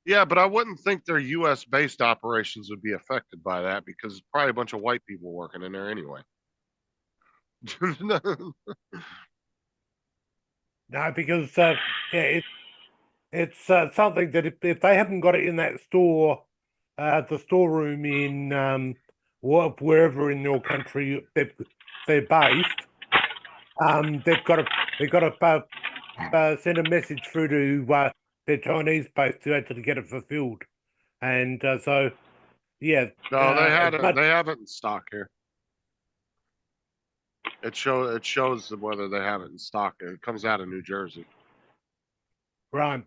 Yeah, but I wouldn't think their US based operations would be affected by that because it's probably a bunch of white people working in there anyway. No, because yeah, it's something that if they haven't got it in that store, the storeroom in wherever in your country they're based, they've got to send a message through to their Chinese base to actually get it fulfilled, and so yeah. No, they had but- it. They have it in stock here. It shows whether they have it in stock. It comes out of New Jersey. Right.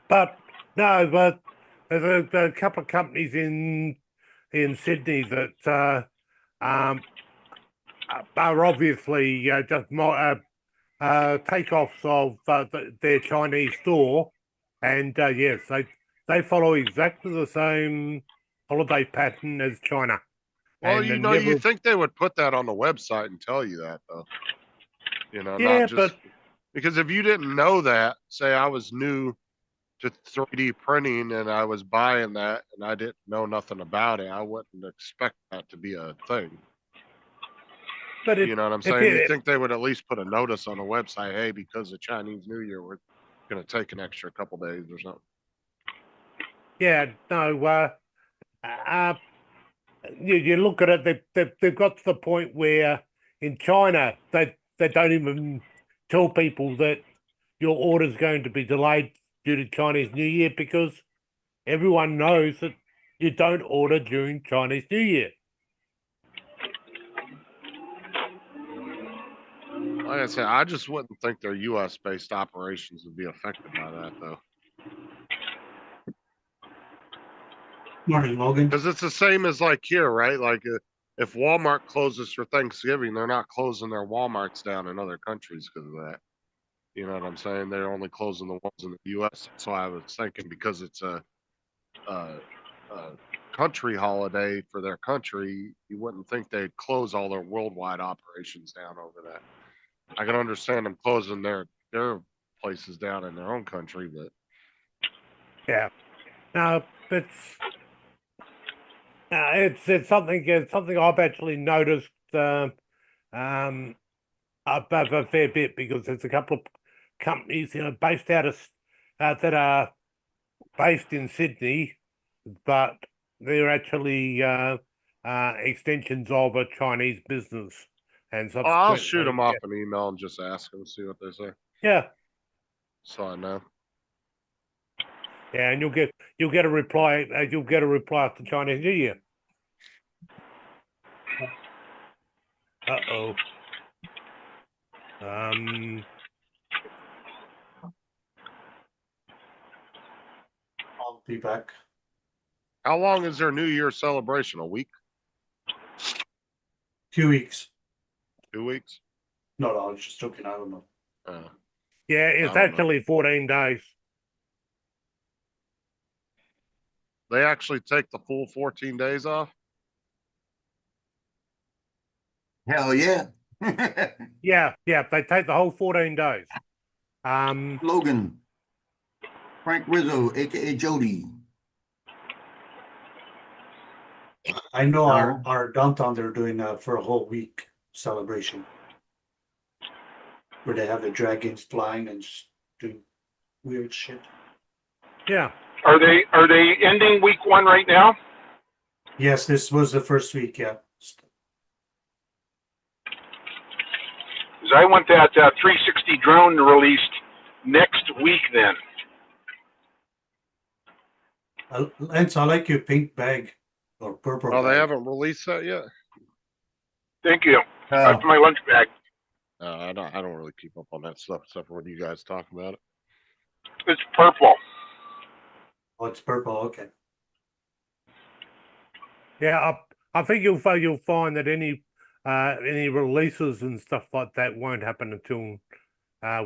But no, but there's a couple of companies in Sydney that are obviously just takeoffs of their Chinese store, and yes, they follow exactly the same holiday pattern as China. Well, And you know, you think they would put that on the website and tell you that, though. You know, Yeah, not just because if you didn't know that, say I was new to 3D printing and I was buying that and I didn't know nothing about it, I wouldn't expect that to be a thing. but You know what I'm saying? You think they would at least put a notice on the website, hey, because of Chinese New Year, we're going to take an extra couple days or something. yeah, no, you look at it, they've got to the point where in China they don't even tell people that your order's going to be delayed due to Chinese New Year because everyone knows that you don't order during Chinese New Year. Like I said, I just wouldn't think their US based operations would be affected by that, though. Morning, Logan. Because it's the same as like here, right? Like if Walmart closes for Thanksgiving, they're not closing their Walmarts down in other countries because of that. You know what I'm saying? They're only closing the ones in the U.S. That's why I was thinking because it's a country holiday for their country, you wouldn't think they'd close all their worldwide operations down over that. I can understand them closing their places down in their own country, but Yeah. No, it's It's something I've actually noticed above a fair bit, because there's a couple of companies, based out of that are based in Sydney, but they're actually extensions of a Chinese business, and Oh, I'll shoot subsequently, them off an email and just ask them, see what they say. yeah, So I know. yeah, and you'll get a reply. You'll get a reply after Chinese New Year. Uh-oh. I'll be back. How long is their New Year celebration? A week? 2 weeks. 2 weeks? No, I was just joking. I don't know. Yeah, I it's don't know. actually 14 days. They actually take the full 14 days off? Hell yeah. Yeah, they take the whole 14 days. Logan. Frank Rizzo, aka Jody. I know No. our downtown they're doing for a whole week celebration where they have the dragons flying and just doing weird shit. Yeah, Are they ending week 1 right now? Yes, this was the first week. Yeah. 'Cause I want that 360 drone released next week. Then Lance, I like your pink bag or purple. Oh, they bag. haven't released that yet? thank you. Oh, That's my lunch bag. I don't really keep up on that stuff except for when you guys talk about it. It's purple. Oh, it's purple. Okay. yeah. I think you'll find that any releases and stuff like that won't happen until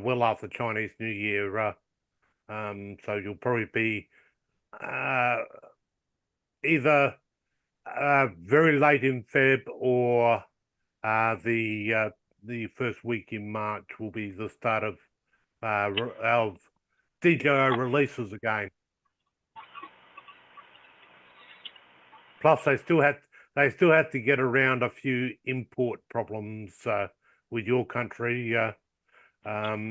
well after Chinese New Year. So you'll probably be either very late in Feb, or the first week in March will be the start of DJI releases again. Plus, they still have to get around a few import problems with your country. They're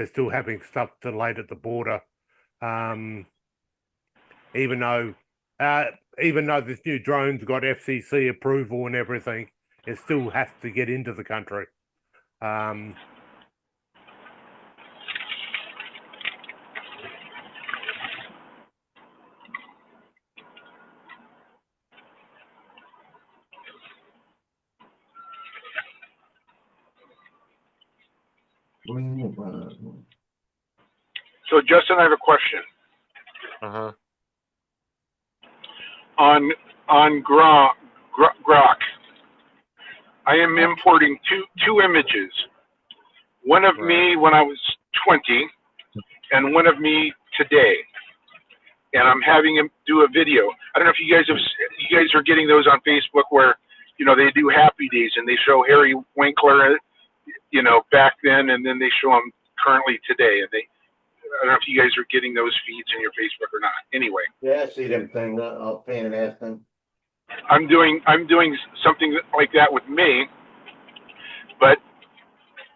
still having stuff delayed at the border, even though this new drone's got FCC approval and everything, it still has to get into the country. So Justin, I have a question Uh-huh. on Grok. I am importing two images. One of me when I was 20, and one of me today. And I'm having him do a video. I don't know if you guys are getting those on Facebook where, they do Happy Days and they show Harry Winkler, back then, and then they show him currently today. And I don't know if you guys are getting those feeds in your Facebook or not. Anyway, yeah, I see them things. I'll pain in the ass thing. I'm doing something like that with me, but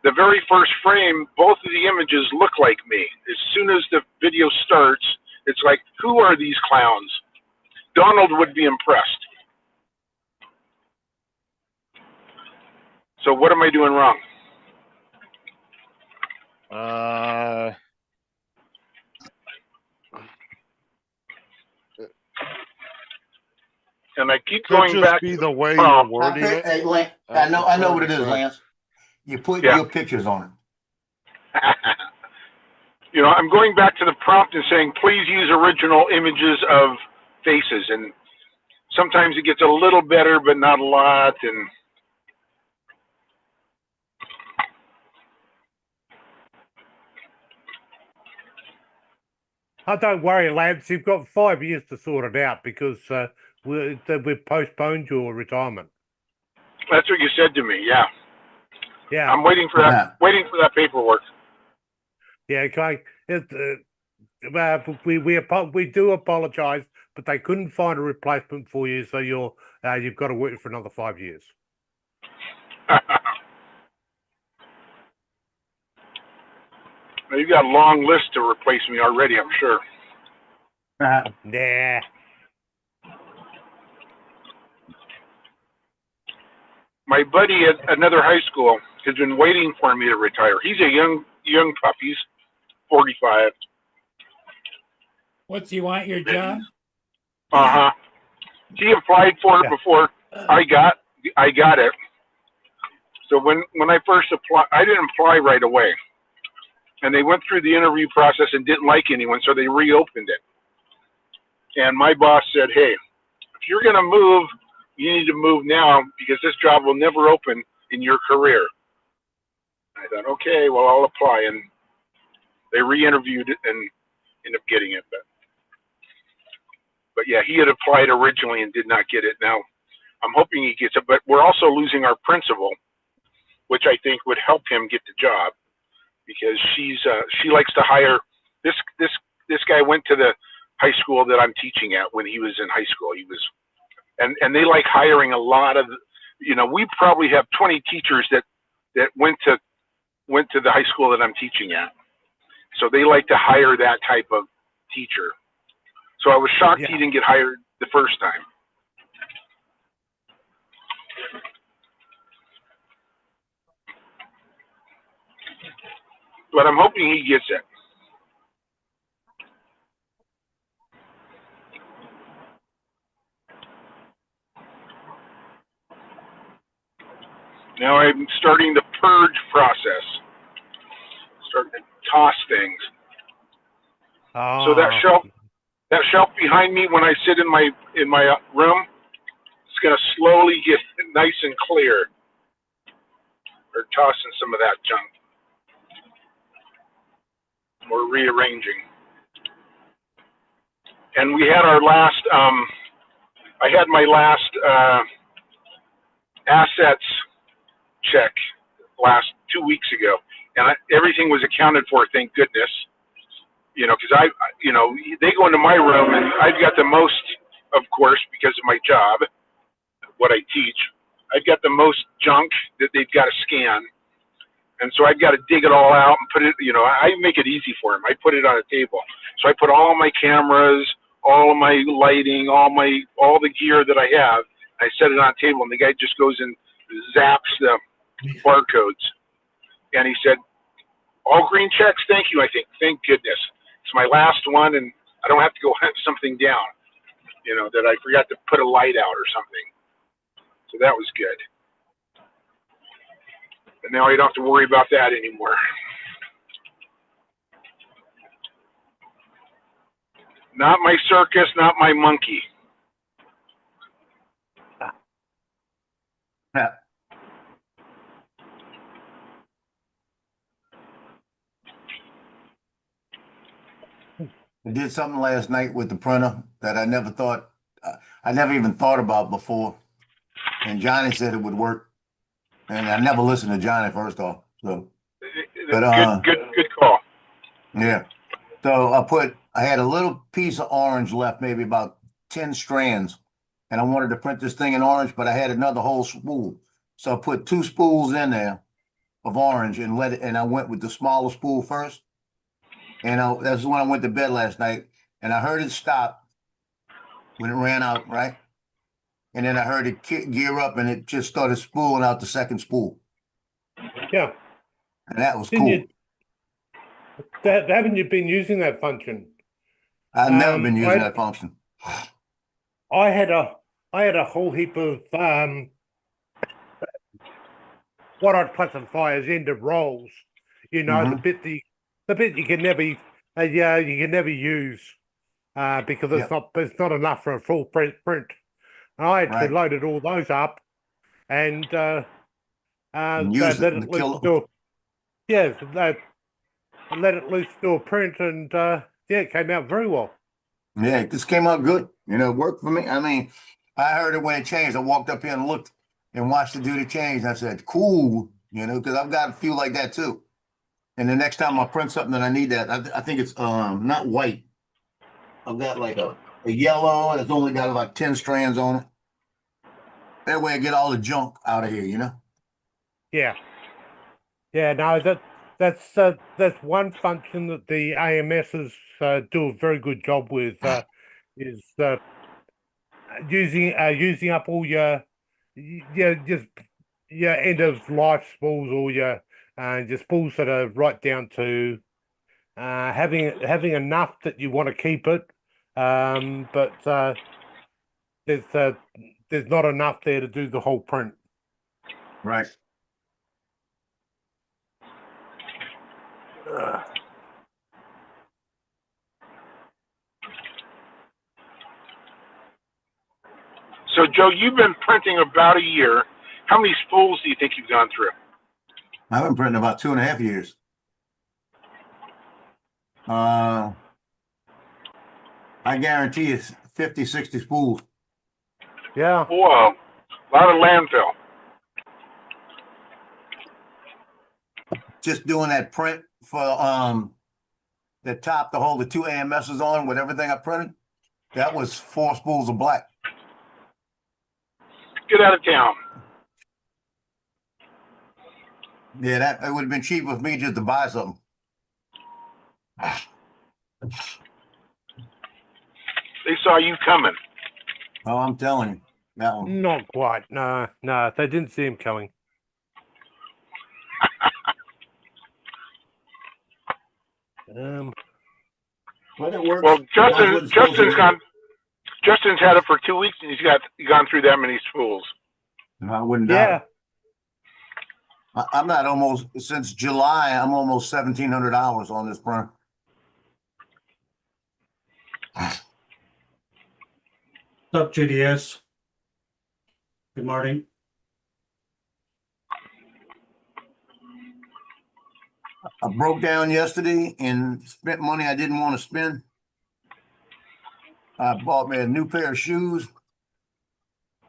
the very first frame, both of the images look like me. As soon as the video starts, it's like, who are these clowns? Donald would be impressed. So what am I doing wrong? And I keep Could going just back be to the way you're wording it. Hey, Lance, I know what it is, Sorry. Lance. You put Yeah. your pictures on it. I'm going back to the prompt and saying, please use original images of faces. And sometimes it gets a little better, but not a lot. And Oh, don't worry, Lance. You've got 5 years to sort it out, because we've postponed your retirement. that's what you said to me. Yeah. Yeah, I'm waiting for that. Yeah. Waiting for that paperwork. yeah. Okay. we do apologize, but they couldn't find a replacement for you, so you've got to work for another 5 years. You've got a long list to replace me already, I'm sure. Nah. My buddy at another high school has been waiting for me to retire. He's a young pup. He's 45. What's he want your job? Uh-huh. He applied for it before I got it. So when I first applied, I didn't apply right away. And they went through the interview process and didn't like anyone, so they reopened it. And my boss said, hey, if you're going to move, you need to move now because this job will never open in your career. I thought, okay, well, I'll apply. And they re-interviewed it and ended up getting it. But yeah, he had applied originally and did not get it. Now, I'm hoping he gets it, but we're also losing our principal, which I think would help him get the job because she likes to hire. This guy went to the high school that I'm teaching at when he was in high school. And they like hiring a lot of, we probably have 20 teachers that went to the high school that I'm teaching at. So they like to hire that type of teacher. So I was shocked he didn't get hired the first time. But I'm hoping he gets it. Now I'm starting the purge process. Starting to toss things. So that shelf behind me, when I sit in my room, it's going to slowly get nice and clear. Or tossing some of that junk. We're rearranging. And we had our last, I had my last assets check last 2 weeks ago. And everything was accounted for, thank goodness. Because they go into my room and I've got the most, of course, because of my job, what I teach, I've got the most junk that they've got to scan. And so I've got to dig it all out and put it, I make it easy for them. I put it on a table. So I put all my cameras, all of my lighting, all the gear that I have, I set it on a table and the guy just goes and zaps the barcodes. And he said, all green checks, thank you, I think. Thank goodness. It's my last one and I don't have to go hunt something down, that I forgot to put a light out or something. So that was good. And now I don't have to worry about that anymore. Not my circus, not my monkey. Yeah. I did something last night with the printer that I never even thought about before. And Johnny said it would work. And I never listened to Johnny first off. So, but good call. Yeah. So I had a little piece of orange left, maybe about 10 strands. And I wanted to print this thing in orange, but I had another whole spool. So I put 2 spools in there of orange and I went with the smaller spool first. And that's when I went to bed last night and I heard it stop when it ran out, right? And then I heard it gear up and it just started spooling out the second spool. Yeah. And that was cool. Haven't you been using that function? I've never been using that function. I had a whole heap of what I'd classify as end of rolls. The bit you can never use because it's not enough for a full print. And I actually loaded all those up and let it loose do a print and it came out very well. Yeah, it just came out good. It worked for me. I mean, I heard it when it changed. I walked up here and looked and watched it do the change. I said, cool, because I've got a few like that too. And the next time I print something that I need that, I think it's not white. I've got like a yellow, and it's only got about 10 strands on it. That way I get all the junk out of here, you know? Yeah. Yeah, no, that's one function that the AMSs do a very good job with, is using up all just your end of life spools, or your spools that are right down to having enough that you want to keep it, but there's not enough there to do the whole print. Right. So, Joe, you've been printing about a year. How many spools do you think you've gone through? I've been printing about 2.5 years. I guarantee it's 50, 60 spools. Yeah. Whoa, a lot of landfill. Just doing that print for the top to hold the 2 AMSs on with everything I printed. That was 4 spools of black. Get out of town. Yeah, that it would have been cheaper for me just to buy something. They saw you coming. Oh, I'm telling you, that one. Not quite. No, they didn't see him coming. But it works. Well, That's what it's supposed to do. Justin's had it for 2 weeks, and he's gone through that many spools. I wouldn't doubt Yeah. it. I'm not almost since July. I'm almost 1,700 hours on this print. What's up, GDS? Good morning. I broke down yesterday and spent money I didn't want to spend. I bought me a new pair of shoes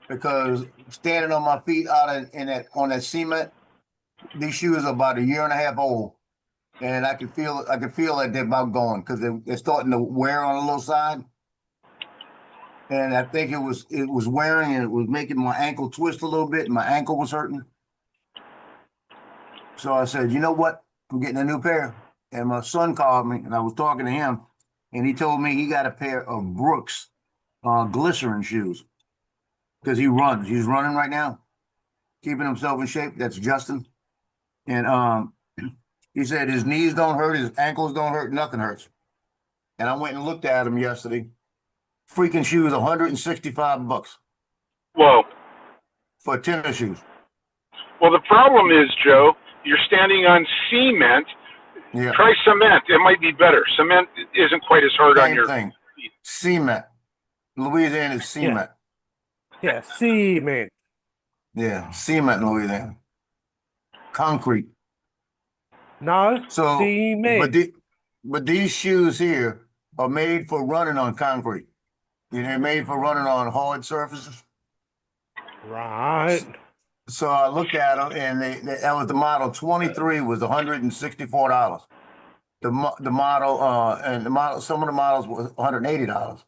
because standing on my feet on that cement, these shoes are about 1.5 years old, and I could feel that they're about gone because they're starting to wear on the little side. And I think it was wearing, and it was making my ankle twist a little bit, and my ankle was hurting. So I said, you know what? I'm getting a new pair. And my son called me, and I was talking to him, and he told me he got a pair of Brooks glycerin shoes because he runs. He's running right now, keeping himself in shape. That's Justin. And he said his knees don't hurt, his ankles don't hurt, nothing hurts. And I went and looked at him yesterday. Freaking shoes, $165 Whoa. for tennis shoes. Well, the problem is, Joe, you're standing on cement. Yeah. Try cement. It might be better. Cement isn't quite as hard on Same your thing. feet. Cement. Louisiana is cement. Yeah. Cement. Yeah, cement in Louisiana. Concrete. No. So, Cement. but these shoes here are made for running on concrete. They're made for running on hard surfaces. Right. So I looked at them, and that was the model 23 was $164. The model and the model, some of the models were $180.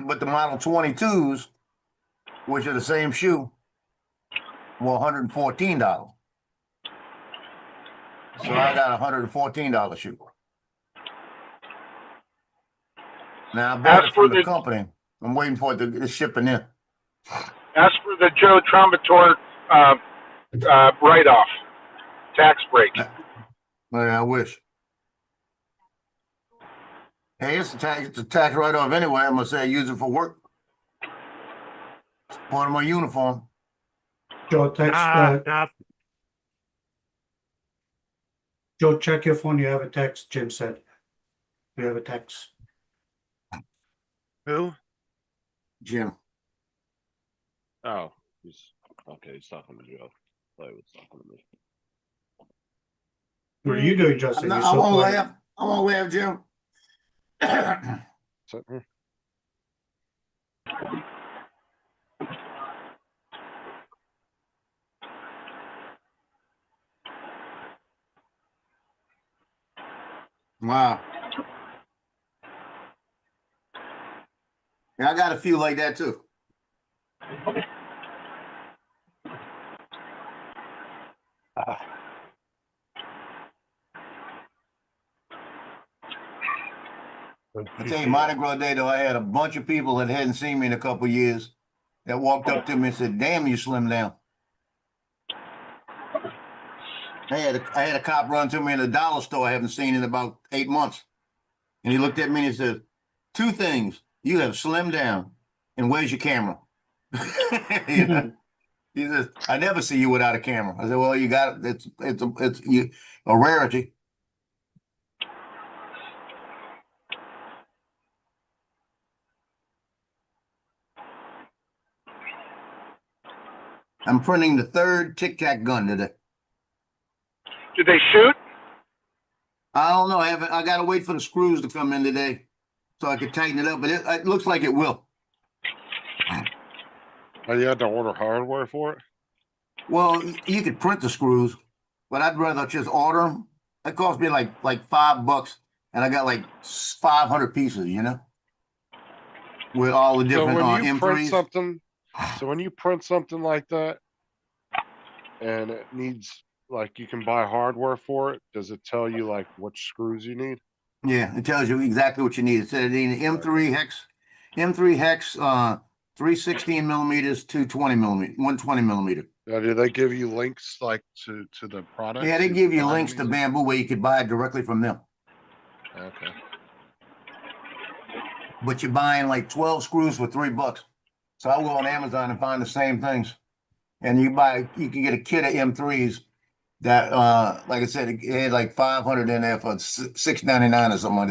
But the model 22s, which are the same shoe, were $114. So I got a $114 shoe. Now I bought it from the company. I'm waiting for it to shipping in. Ask for the Joe Trombator write-off, tax break. I wish. Hey, it's a tax write-off anyway. I'm gonna say I use it for work. It's part of my uniform. Joe, text. Nah. Joe, check your phone. You have a text. Jim said. You have a text. Who? Jim. Oh, he's okay. He's talking to Joe. I thought he was talking to me. What are you doing, Justin? I won't laugh. I won't laugh, Jim. Sitting here. Wow. Yeah, I got a few like that too. I tell you, Mardi Gras Day though, I had a bunch of people that hadn't seen me in a couple of years that walked up to me and said, "Damn, you slimmed down." I had a cop run to me in a dollar store I haven't seen in about 8 months, and he looked at me and he said, "Two things: you have slimmed down, and where's your camera?" You know? He says, "I never see you without a camera." I said, "Well, you got it. It's a rarity." I'm printing the third Tic Tac gun today. Did they shoot? I don't know. I got to wait for the screws to come in today so I could tighten it up. But it looks like it will. Oh, you had to order hardware for it? Well, you could print the screws, but I'd rather just order them. It cost me like $5, and I got like 500 pieces. You know, with all the So different when you print M3s. something, like that, and it needs like you can buy hardware for it, does it tell you like which screws you need? Yeah, it tells you exactly what you need. It said in M3 hex, 316 millimeters, 220 millimeter, 120 millimeter. Now, do they give you links like to the products? Yeah, they you give can you buy links them to easy? Bamboo where you could buy it directly from them. Okay. But you're buying like 12 screws for $3. So I'll go on Amazon and find the same things. And you can get a kit of M3s that, like I said, it had like 500 in there for $6.99 or something like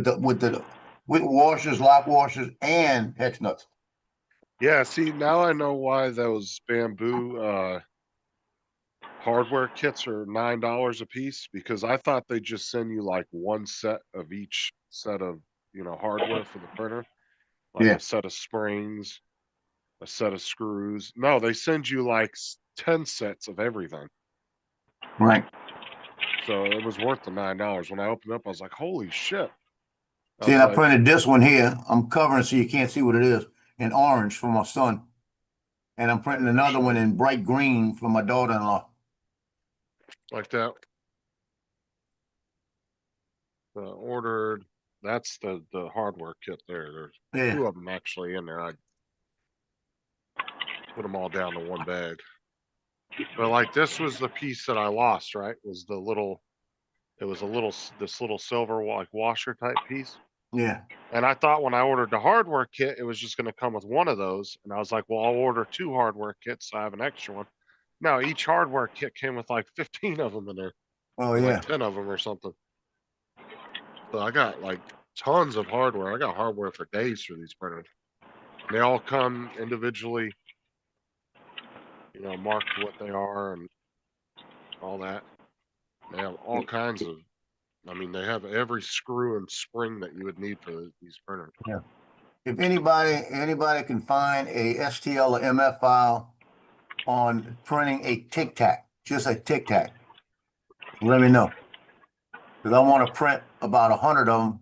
that, with washers, lock washers, and hex nuts. Yeah, see, now I know why those bamboo hardware kits are $9 a piece, because I thought they just send you like one set of each set of, hardware for the printer, like Yeah, a set of springs, a set of screws. No, they send you like 10 sets of everything. right. So it was worth the $9. When I opened up, I was like, holy shit. I See, was and I like, printed this one here. I'm covering so you can't see what it is in orange for my son. And I'm printing another one in bright green for my daughter-in-law. like that. Ordered. That's the hardware kit there. There's Yeah, two of them actually in there. I put them all down to one bag. But like this was the piece that I lost, right? Was the little, it was this little silver like washer type piece. yeah. And I thought when I ordered the hardware kit, it was just going to come with one of those. And I was like, well, I'll order 2 hardware kits, so I have an extra one. No, each hardware kit came with like 15 of them in there, Oh, or yeah. like 10 of them or something. So I got like tons of hardware. I got hardware for days for these printers. They all come individually, marked what they are and all that. They have all kinds of, they have every screw and spring that you would need for these printers. Yeah. If anybody can find a STL or MF file on printing a Tic Tac, just a Tic Tac, let me know. Because I want to print about 100 of them.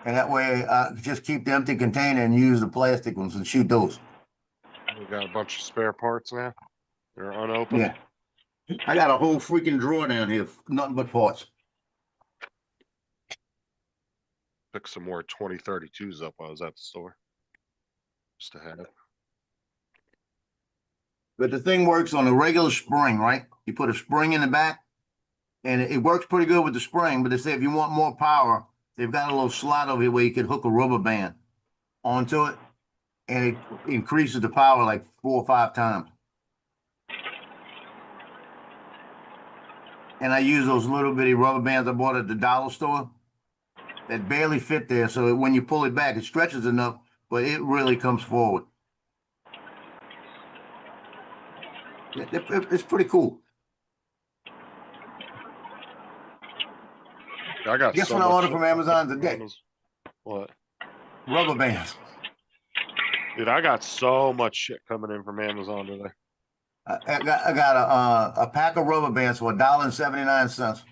And that way I just keep the empty container and use the plastic ones and shoot those. We got a bunch of spare parts now. They're unopened. Yeah. I got a whole freaking drawer down here, nothing but parts. Picked some more 2032s up while I was at the store. Just to have. But the thing works on a regular spring, right? You put a spring in the back, and it works pretty good with the spring. But they say if you want more power, they've got a little slot over here where you can hook a rubber band onto it, and it increases the power like 4 or 5 times. And I use those little bitty rubber bands I bought at the dollar store that barely fit there. So when you pull it back, it stretches enough, but it really comes forward. It's pretty cool. I got Guess so what I much ordered shit from Amazon today? What? Rubber bands. Dude, I got so much shit coming in from Amazon today. I got a pack of rubber bands for $1.79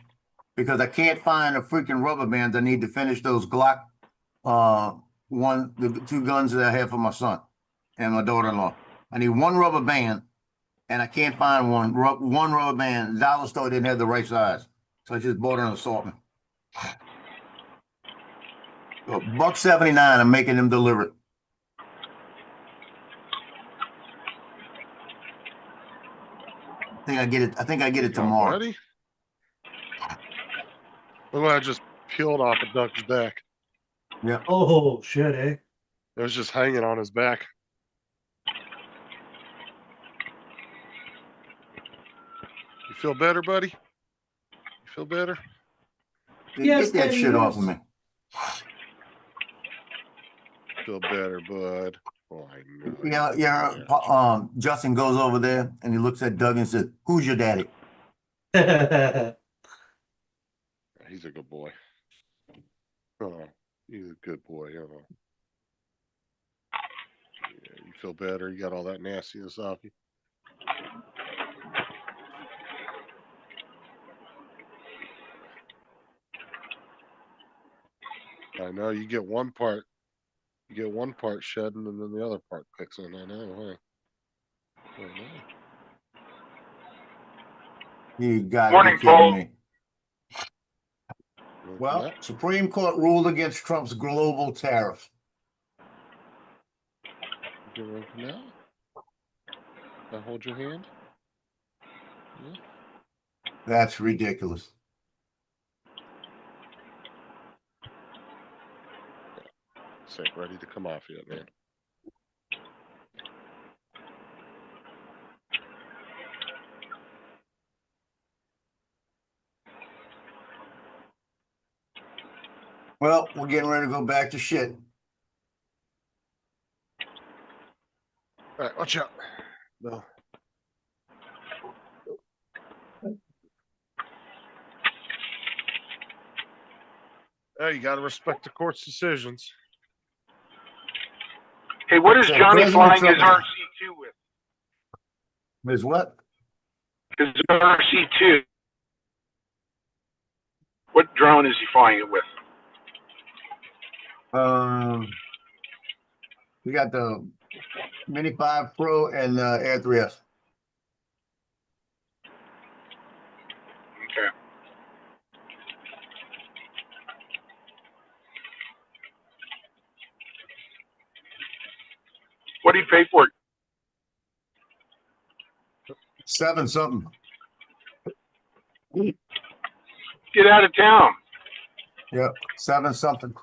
because I can't find the freaking rubber bands I need to finish those Glock, the 2 guns that I have for my son and my daughter-in-law. I need one rubber band, and I can't find one rubber band. The dollar store didn't have the right size, so I just bought an assortment. So $1.79. I'm making them deliver it. I think I get it tomorrow. Already? Look what I just peeled off a duck's back. Yeah. Oh, shit, eh? It was just hanging on his back. You feel better, buddy? You feel better? Yes, Get that Daddy, shit off of yes. me. Feel better, bud. Oh, I know. Yeah, you yeah. feel better. Justin goes over there and he looks at Doug and says, "Who's your daddy?" He's a good boy. Oh, he's a good boy. Yeah, you feel better? You got all that nastiness off you? I know you get one part shedding and then the other part picks in. I know, huh? I know. You gotta Morning, be kidding Paul. me. You want Well, that? Supreme Court ruled against Trump's global tariff. You get one for now? I hold your hand? Yeah. That's ridiculous. Sick, ready to come off yet, man. Well, we're getting ready to go back to shit. All right, watch out. No. Hey, you gotta respect the court's decisions. Hey, what is So Johnny President flying his Trump- RC2 with? Is what? His RC2. What drone is he flying it with? We got the Mini 5 Pro and Air 3S. Okay. What do you pay for it? 7 something. Get out of town. Yep, 7 something.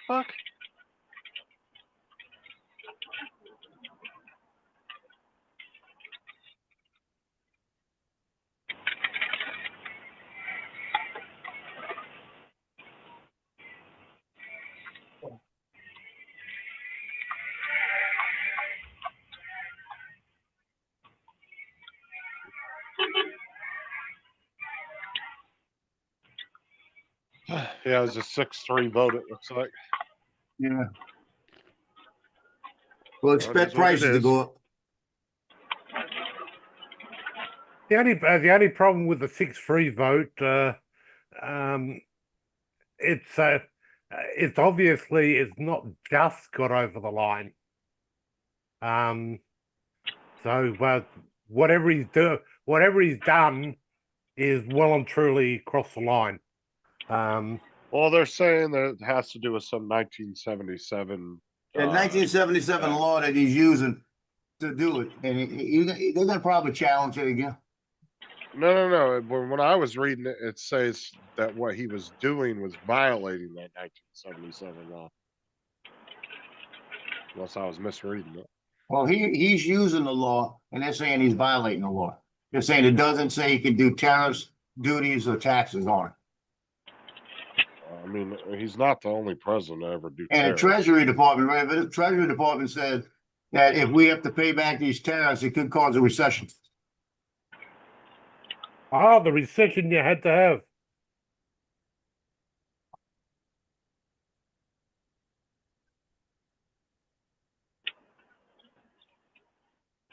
Fuck. Yeah, it was a 6-3 vote, it looks like. Yeah. Well, is expect what it prices to is. go up. The only problem with the 6-3 vote, it's obviously it's not just got over the line. So whatever he's done is well and truly across the line. Well, they're saying that it has to do with some 1977. The 1977 law that he's using to do it, and they're gonna probably challenge it again. No. When I was reading it, it says that what he was doing was violating that 1977 law. Unless I was misreading it. Well, he's using the law, and they're saying he's violating the law. They're saying it doesn't say he can do tariffs, duties, or taxes on it. I mean, he's not the only president to ever do And the tariffs. Treasury Department, right? But the Treasury Department said that if we have to pay back these tariffs, it could cause a recession. The recession you had to have.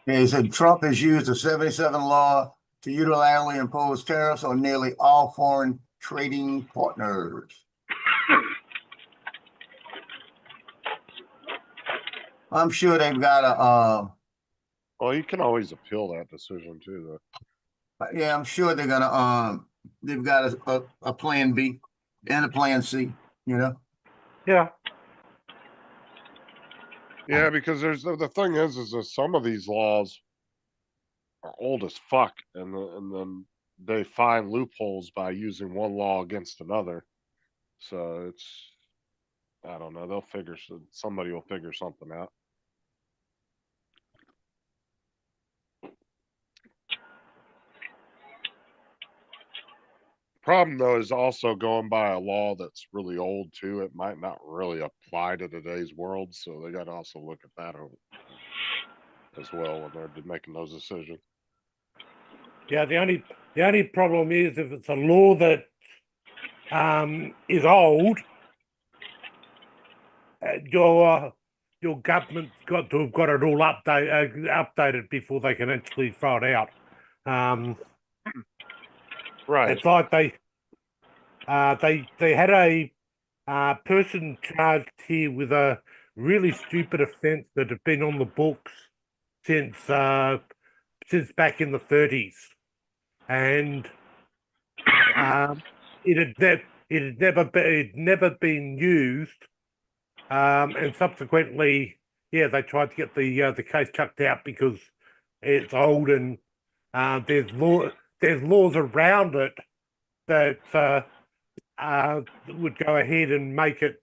He said Trump has used the 77 law to unilaterally impose tariffs on nearly all foreign trading partners. I'm sure they've got Well, you can always appeal that decision too, yeah, I'm sure they're gonna they've got a plan B and a plan C, you know. Yeah. Yeah, because the thing is that some of these laws are old as fuck, and then they find loopholes by using one law against another. So it's, I don't know. Somebody will figure something out. Problem though is also going by a law that's really old too. It might not really apply to today's world, so they got to also look at that over as well when they're making those decisions. Yeah, the only problem is if it's a law that is old, your government's got to have got it all updated before they can actually throw it out. Right. It's like they had a person charged here with a really stupid offence that had been on the books since back in the 30s, and it had never been used, and subsequently, yeah, they tried to get the case chucked out because it's old and there's laws around it that would go ahead and make it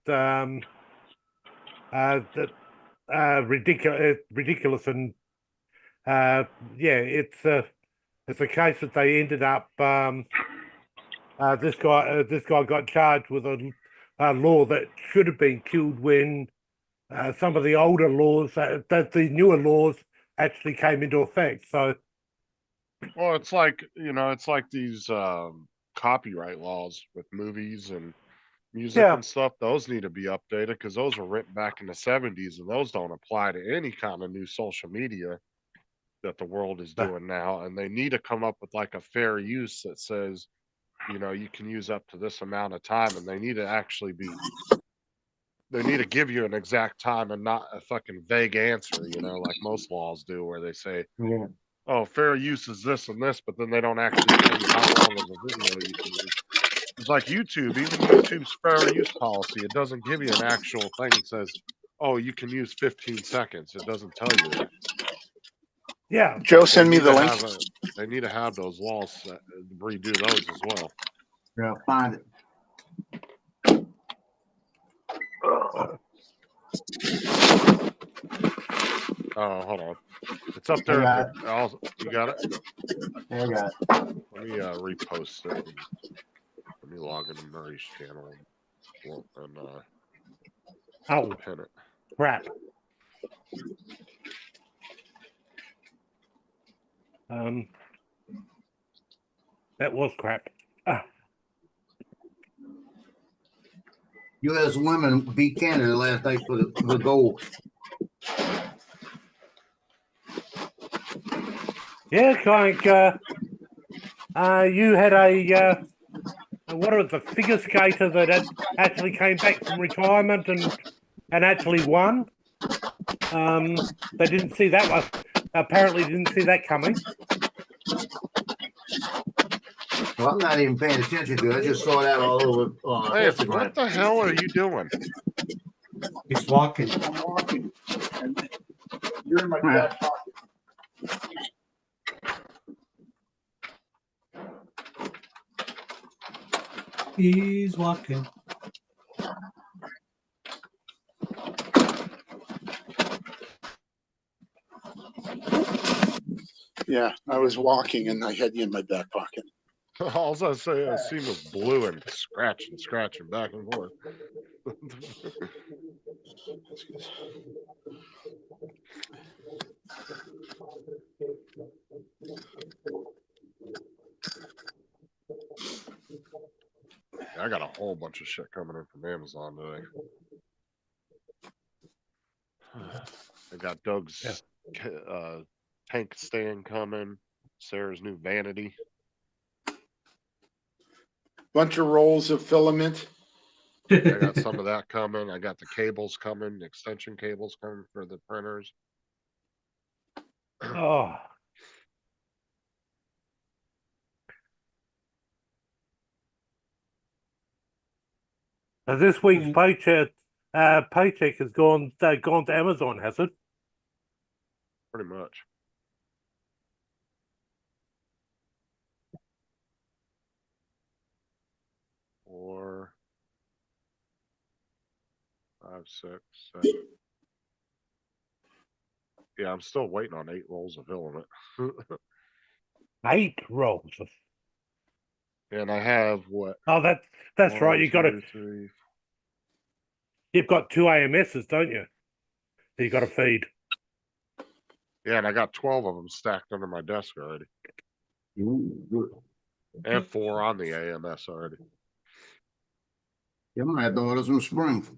ridiculous, and yeah, it's a case that they ended up. This guy got charged with a law that should have been killed when some of the older laws, that the newer laws, actually came into effect. So, Well, it's like, it's like these copyright laws with movies and music yeah, and stuff. Those need to be updated because those were written back in the 70s, and those don't apply to any kind of new social media that the world is doing now. And they need to come up with like a fair use that says, you can use up to this amount of time, and they need to give you an exact time and not a fucking vague answer, like most laws do, where they say, Yeah. oh, fair use is this and this, but then they don't actually tell you how long of a video you can use. It's like YouTube, even YouTube's fair use policy, it doesn't give you an actual thing that says, oh, you can use 15 seconds. It doesn't tell you that. yeah. Joe, They send me need the to link. have those laws, redo those as well. Yeah, find it. Oh, hold on. It's up I there. got You got it? Yeah, I got it. Let me repost it. Let me log into Murray's channel and Oh, pin it. crap. That was crap. U.S. women beat Canada last night for the gold. Yeah, like you had what was the figure skater that had actually came back from retirement and actually won. They didn't see that one. Apparently, didn't see that coming. Well, I'm not even paying attention to it. I just saw that all over Hey, Instagram. what the hell are you doing? He's walking. I'm walking, and you're in my back pocket. He's walking. Yeah, I was walking and I had you in my back pocket. All I seen was blue and scratching back and forth. I got a whole bunch of shit coming in from Amazon today. I got Doug's tank stand coming. Sarah's new vanity. Bunch of rolls of filament. I got some of that coming. I got the cables coming, extension cables coming for the printers. Oh, so this week's paycheck has gone to Amazon, has it? Pretty much. Four, five, six, seven. Yeah, I'm still waiting on 8 rolls of filament. 8 rolls. And I have what? Oh, that's right. You got Two, three. You've got 2 AMSs, don't you? So you got to feed. Yeah, and I got 12 of them stacked under my desk already. And 4 on the AMS already. You might have to order some springs.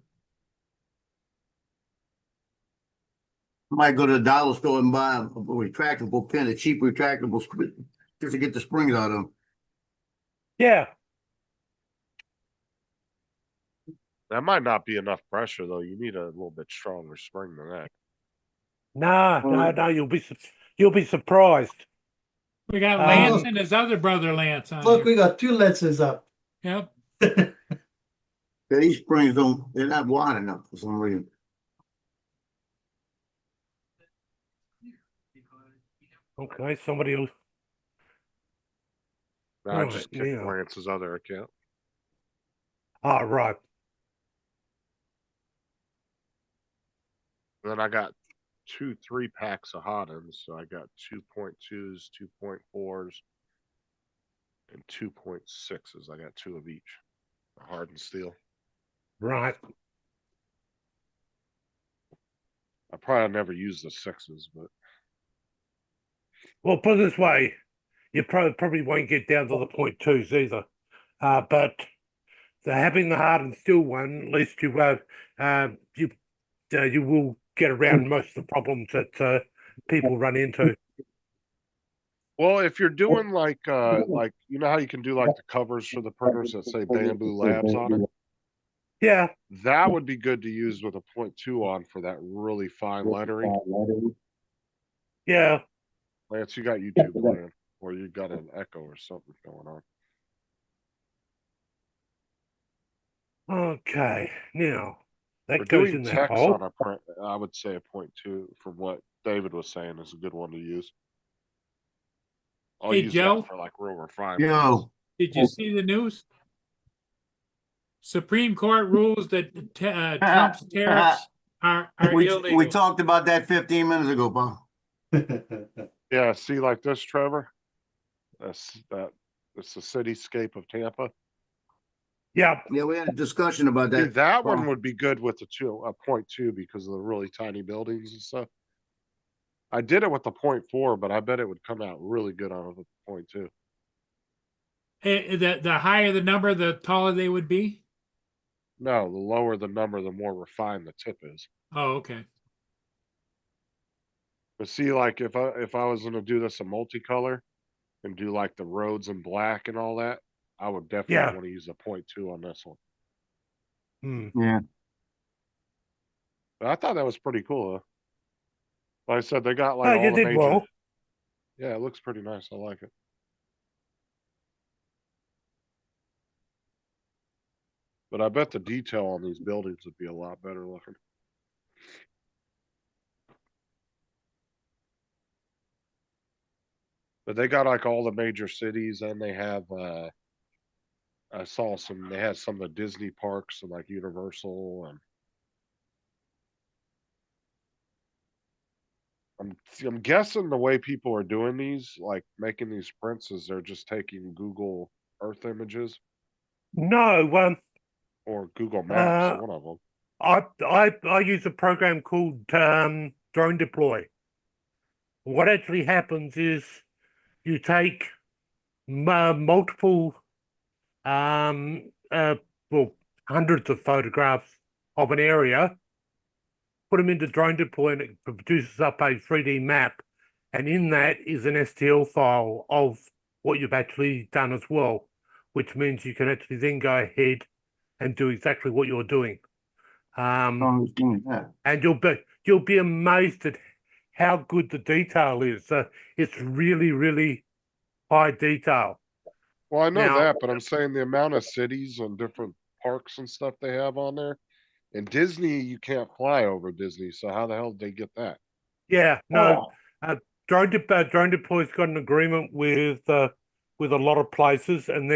Might go to the dollar store and buy a retractable pin, a cheap retractable just to get the springs out of them. Yeah. That might not be enough pressure though. You need a little bit stronger spring than that. No. You'll be surprised. We got Um, Lance and his other brother Lance on Look, here. we got 2 lenses up. Yep. These springs they're not wide enough for some reason. Okay, somebody else. I Right, just kicked now. Lance's other account. Oh, right. Then I got 2 3-packs of hot ends. So I got 2.2s, 2.4s, and 2.6s. I got 2 of each. Hardened steel. Right. I probably never use the 6s, but Well, put it this way, you probably won't get down to the 0.2s either. But having the hardened steel one, at least you will get around most of the problems that people run into. well, if you're doing like you know how you can do like the covers for the printers that say Bamboo Labs on it? Yeah. That would be good to use with a 0.2 on for that really fine lettering. Yeah. Lance, you got YouTube playing, or you got an echo or something going on. Okay. Now For that goes doing in that text hole. on a print, I would say a 0.2 from what David was saying is a good one to use. I'll Hey, use Joe. that for like real refinement. Yo, Did you see the news? Supreme Court rules that Trump's tariffs are we illegal. talked about that 15 minutes ago, Bob. Yeah, see like this, Trevor? That's the cityscape of Tampa. Yeah. Yeah, we had a discussion about See, that. that Paul. one would be good with the 0.2 because of the really tiny buildings and stuff. I did it with the 0.4, but I bet it would come out really good on the 0.2. The higher the number, the taller they would be. No, the lower the number, the more refined the tip is. Oh, okay. But see, like if I was gonna do this a multicolor and do like the roads in black and all that, I would definitely want to use a 0.2 on this one. Yeah. But I thought that was pretty cool though. Like I said, they got like all you the did major. well. Yeah, it looks pretty nice. I like it. But I bet the detail on these buildings would be a lot better looking. But they got like all the major cities and they have I saw they had some of the Disney parks and like Universal and I'm guessing the way people are doing these, like making these prints, is they're just taking Google Earth images No, or Google Maps, one of them. I use a program called Drone Deploy. What actually happens is you take multiple well, hundreds of photographs of an area, put them into Drone Deploy, and it produces up a 3D map. and in that is an STL file of what you've actually done as well, which means you can actually then go ahead and do exactly what you're doing. And you'll be amazed at how good the detail is. It's really, really high detail. Well, I know Now, that, but I'm saying the amount of cities and different parks and stuff they have on there. In Disney, you can't fly over Disney, so how the hell did they get that? yeah, no, Drone Deploy's got an agreement with a lot of places, and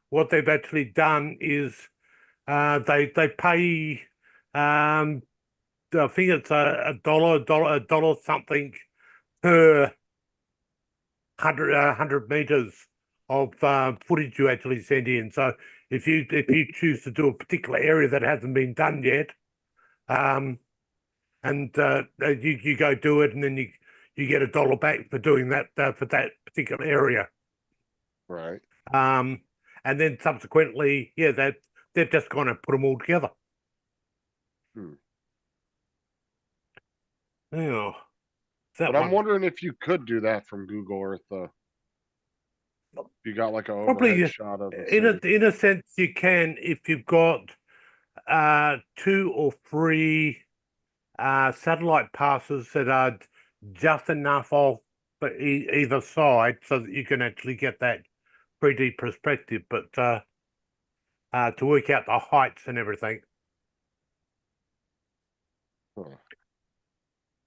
what they've actually done is they pay I think it's a dollar something per 100 meters of footage you actually send in. So if you choose to do a particular area that hasn't been done yet, and you go do it, and then you get $1 back for doing that for that particular area. Right. And then subsequently, yeah, they've just gone and put them all together. Yeah. But I'm wondering if you could do that from Google Earth, though. You got like an overhead shot of the city. In a sense, you can if you've got 2 or 3 satellite passes that are just enough off either side, so that you can actually get that 3D perspective. But to work out the heights and everything. Huh.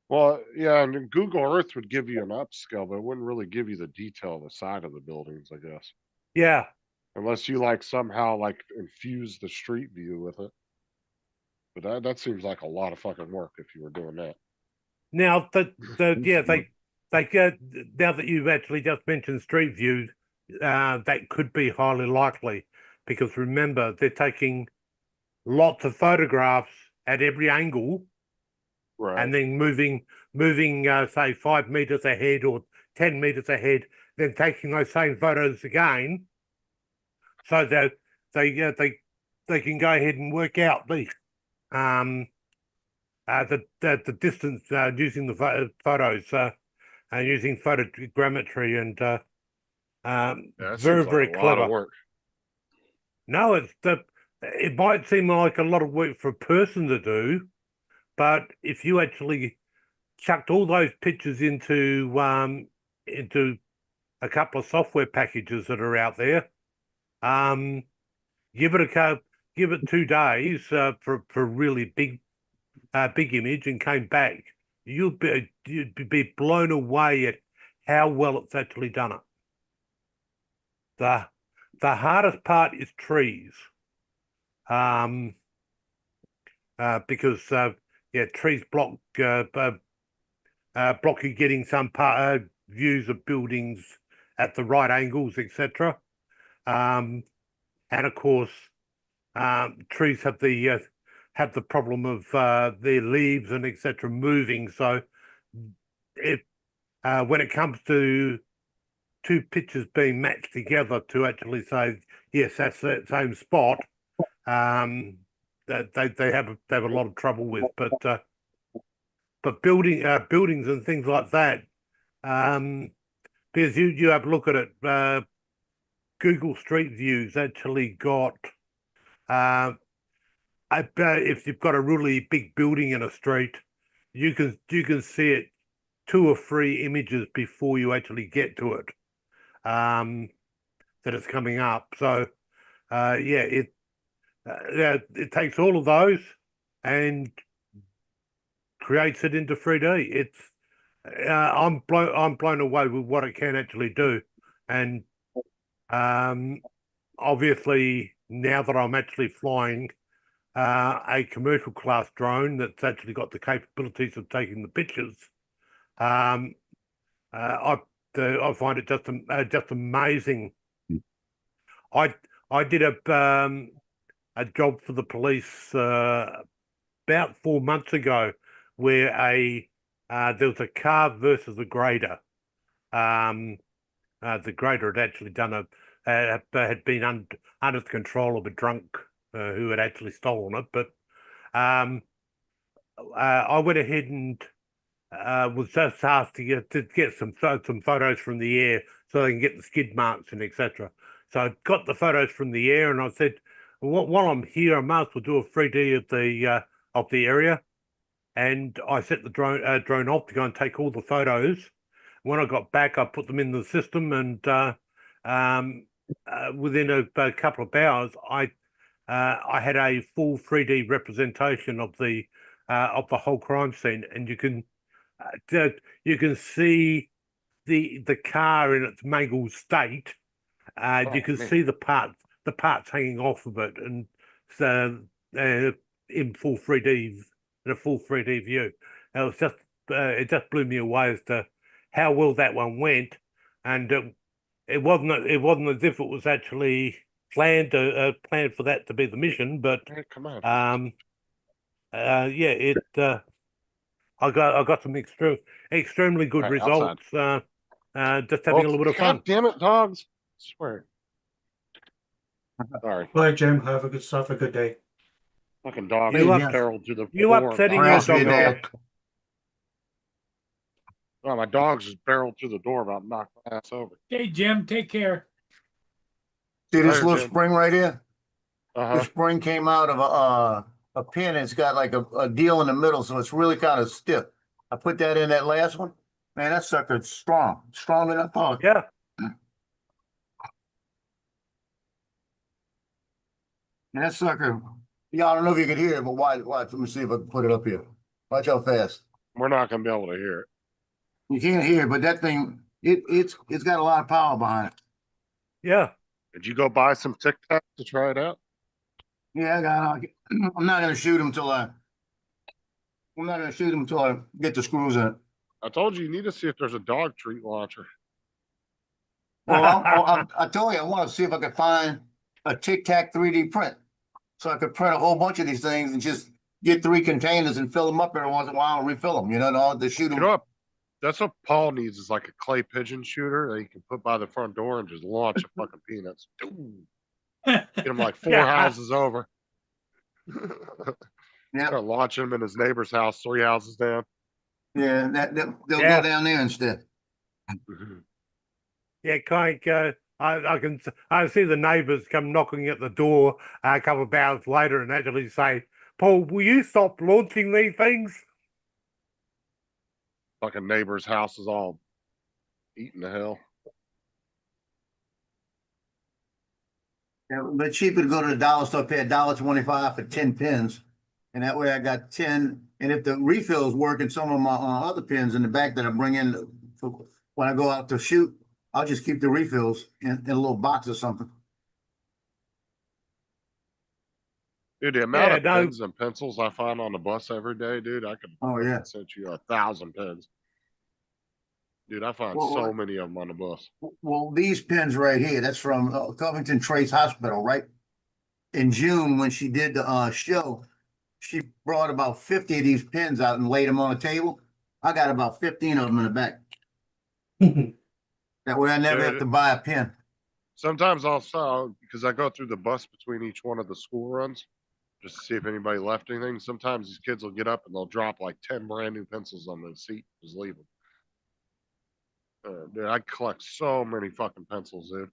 Well, yeah, and Google Earth would give you an upscale, but it wouldn't really give you the detail of the side of the buildings, I guess. Yeah. Unless you like somehow like infuse the street view with it. But that seems like a lot of fucking work if you were doing that. Now they go now that you've actually just mentioned street view, that could be highly likely, because remember they're taking lots of photographs at every angle. Right. And then moving, say 5 meters ahead or 10 meters ahead, then taking those same photos again, so that they can go ahead and work out the distance using the photos and using photogrammetry, and Yeah, very, seems like very a lot of clever. work. No, it might seem like a lot of work for a person to do, but if you actually chucked all those pictures into a couple of software packages that are out there, give it 2 days for a really big image, and came back, you'd be blown away at how well it's actually done it. The hardest part is trees, because trees block you getting some views of buildings at the right angles, etc. And of course, trees have the problem of their leaves and etc. moving. So when it comes to 2 pictures being matched together to actually say yes, that's that same spot, that they have a lot of trouble with. But buildings and things like that, because you have a look at it, Google Street View's actually got, if you've got a really big building in a street, you can see it 2 or 3 images before you actually get to it, that it's coming up. So it takes all of those and creates it into 3D. It's I'm blown away with what it can actually do, and obviously now that I'm actually flying a commercial class drone that's actually got the capabilities of taking the pictures, I find it just amazing. I did a job for the police about 4 months ago, where there was a car versus a grader. The grader had actually done had been under the control of a drunk who had actually stolen it. But I went ahead and was just asked to get some photos from the air so they can get the skid marks and etc. So I got the photos from the air, and I said, while I'm here, I might as well do a 3D of the area. And I set the drone off to go and take all the photos. When I got back, I put them in the system, and within a couple of hours, I had a full 3D representation of the whole crime scene, and you can see the car in its mangled state. You can see the parts hanging off of it, and so in full 3D, in a full 3D view. It just blew me away as to how well that one went, and it wasn't as if it was actually planned for that to be the mission, but Hey, come on. yeah, I got some extremely good All right, results. Just having a little bit of fun. God damn it, dogs! I swear. Sorry, Bye, Jim. Have a good day. fucking dog You just up- barreled through the you door. upsetting about your Press me knocking me dog. there. over. Oh, my dog's just barreled through the door about knocking my ass over. Okay, Jim, take care. See this Later, little Jim. spring right here? Uh The spring came out of a pin. It's got like a deal in the middle, so it's really kind of stiff. I put that in that last one. Man, that sucker's strong. Stronger than I thought. Yeah, And that sucker, yeah, I don't know if you could hear it, but watch. Let me see if I can put it up here. Watch how fast. We're not gonna be able to hear it. You can't hear it, but that thing, it's got a lot of power behind it. yeah. Did you go buy some Tic Tac to try it out? Yeah, I'm not gonna shoot him till I'm not gonna shoot him until I get the screws in it. I told you need to see if there's a dog treat launcher. Well, I told you I want to see if I could find a Tic Tac 3D print, so I could print a whole bunch of these things and just get 3 containers and fill them up every once in a while and refill them. You know, to shoot You them. know what? That's what Paul needs is like a clay pigeon shooter that you can put by the front door and just launch a fucking peanuts. Boom. Get him like 4 houses over. Yeah, Start launching him in his neighbor's house, 3 houses down. yeah, they'll Yeah. go down there instead. Yeah, kind of, I see the neighbours come knocking at the door a couple of hours later and actually say, "Paul, will you stop launching these things?" Fucking neighbor's house is all eating the hell. Yeah, but cheaper to go to the dollar store, pay $1.25 for 10 pins. And that way I got 10. And if the refills work in some of my other pins in the back that I bring in for when I go out to shoot, I'll just keep the refills in a little box or something. Dude, the amount Yeah, of no. pens and pencils I find on the bus every day, dude, I could Oh, yeah. send you 1,000 pens. Dude, I find Well, so many of them on the bus. Well, these pins right here, that's from Covington Trace Hospital, right? In June, when she did the show, she brought about 50 of these pins out and laid them on the table. I got about 15 of them in the back. That way I never have Dude. to buy a pin. Sometimes also, because I go through the bus between each one of the school runs, just to see if anybody left anything. Sometimes these kids will get up and they'll drop like 10 brand new pencils on the seat, just leave them. Dude, I collect so many fucking pencils, dude.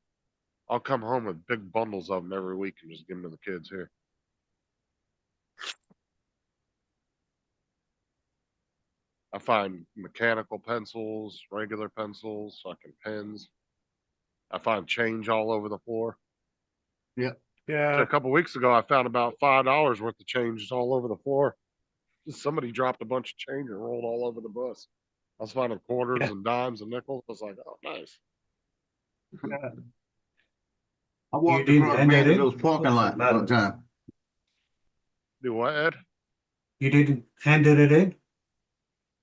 I'll come home with big bundles of them every week and just give them to the kids here. I find mechanical pencils, regular pencils, fucking pens. I find change all over the floor. So Yeah, a couple weeks ago, I found about $5 worth of change all over the floor. Somebody dropped a bunch of change and rolled all over the bus. I was finding quarters Yeah. and dimes and nickels. I was like, oh, nice. I walked didn't across hand that in? Vanderbilt's parking lot one time. Do what, Ed? You didn't hand it in?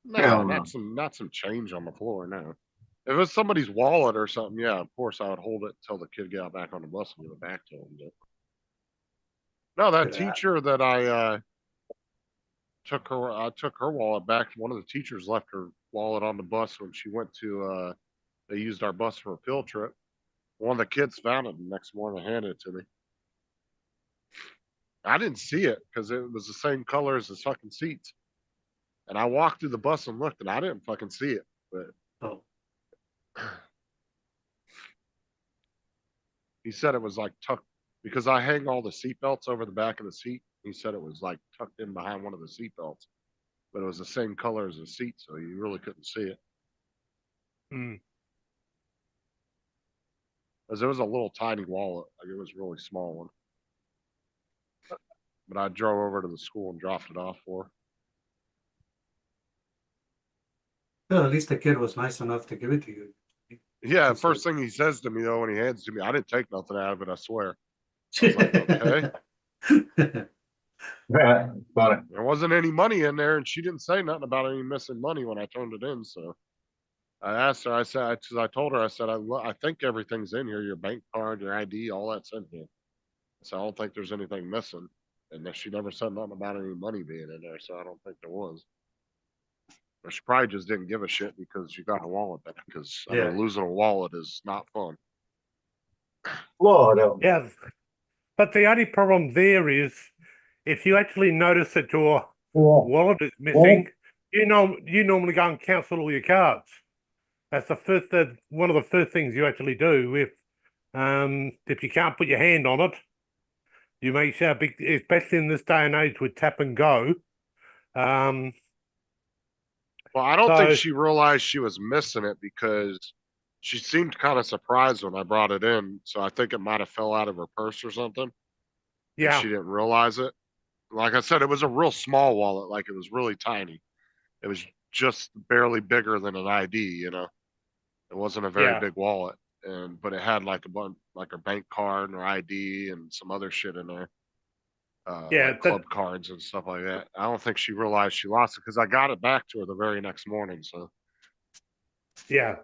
No, Hell no. not some change on the floor. No. If it was somebody's wallet or something, yeah, of course I would hold it until the kid got back on the bus and give it back to him. But no, that teacher that I took her wallet back. One of the teachers left her wallet on the bus when she went to they used our bus for a field trip. One of the kids found it the next morning and handed it to me. I didn't see it because it was the same color as the fucking seats. And I walked through the bus and looked, and I didn't fucking see it. But Oh, he said it was like tucked because I hang all the seat belts over the back of the seat. He said it was like tucked in behind one of the seat belts, but it was the same color as the seat, so you really couldn't see it. Mm. Because it was a little tiny wallet, like it was a really small one. But I drove over to the school and dropped it off for her. well, at least the kid was nice enough to give it to you. Yeah, That's first thing he says to me though when he hands it to me, I didn't take nothing out of it, I swear. I was like, okay. Funny. There wasn't any money in there, and she didn't say nothing about any missing money when I turned it in. So I asked her, I said, because I told her, I said, I think everything's in here, your bank card, your ID, all that's in here. So I don't think there's anything missing. And then she never said nothing about any money being in there, so I don't think there was. Or she probably just didn't give a shit because you got her wallet back. Because I Yeah. mean, losing a wallet is not fun. Lord help me. Yeah, but the only problem there is if you actually notice that your wallet is missing, you normally go and cancel all your cards. That's one of the first things you actually do. If you can't put your hand on it, you make sure, especially in this day and age with tap and go. Well, I don't think So- she realized she was missing it because she seemed kind of surprised when I brought it in. So I think it might have fell out of her purse or something. And Yeah, she didn't realize it. Like I said, it was a real small wallet. Like it was really tiny. It was just barely bigger than an ID, you know. It wasn't a very Yeah. big wallet. But it had like a bunch, like her bank card and her ID and some other shit in there. Yeah, Like club cards and stuff like that. I don't think she realized she lost it because I got it back to her the very next morning. So yeah.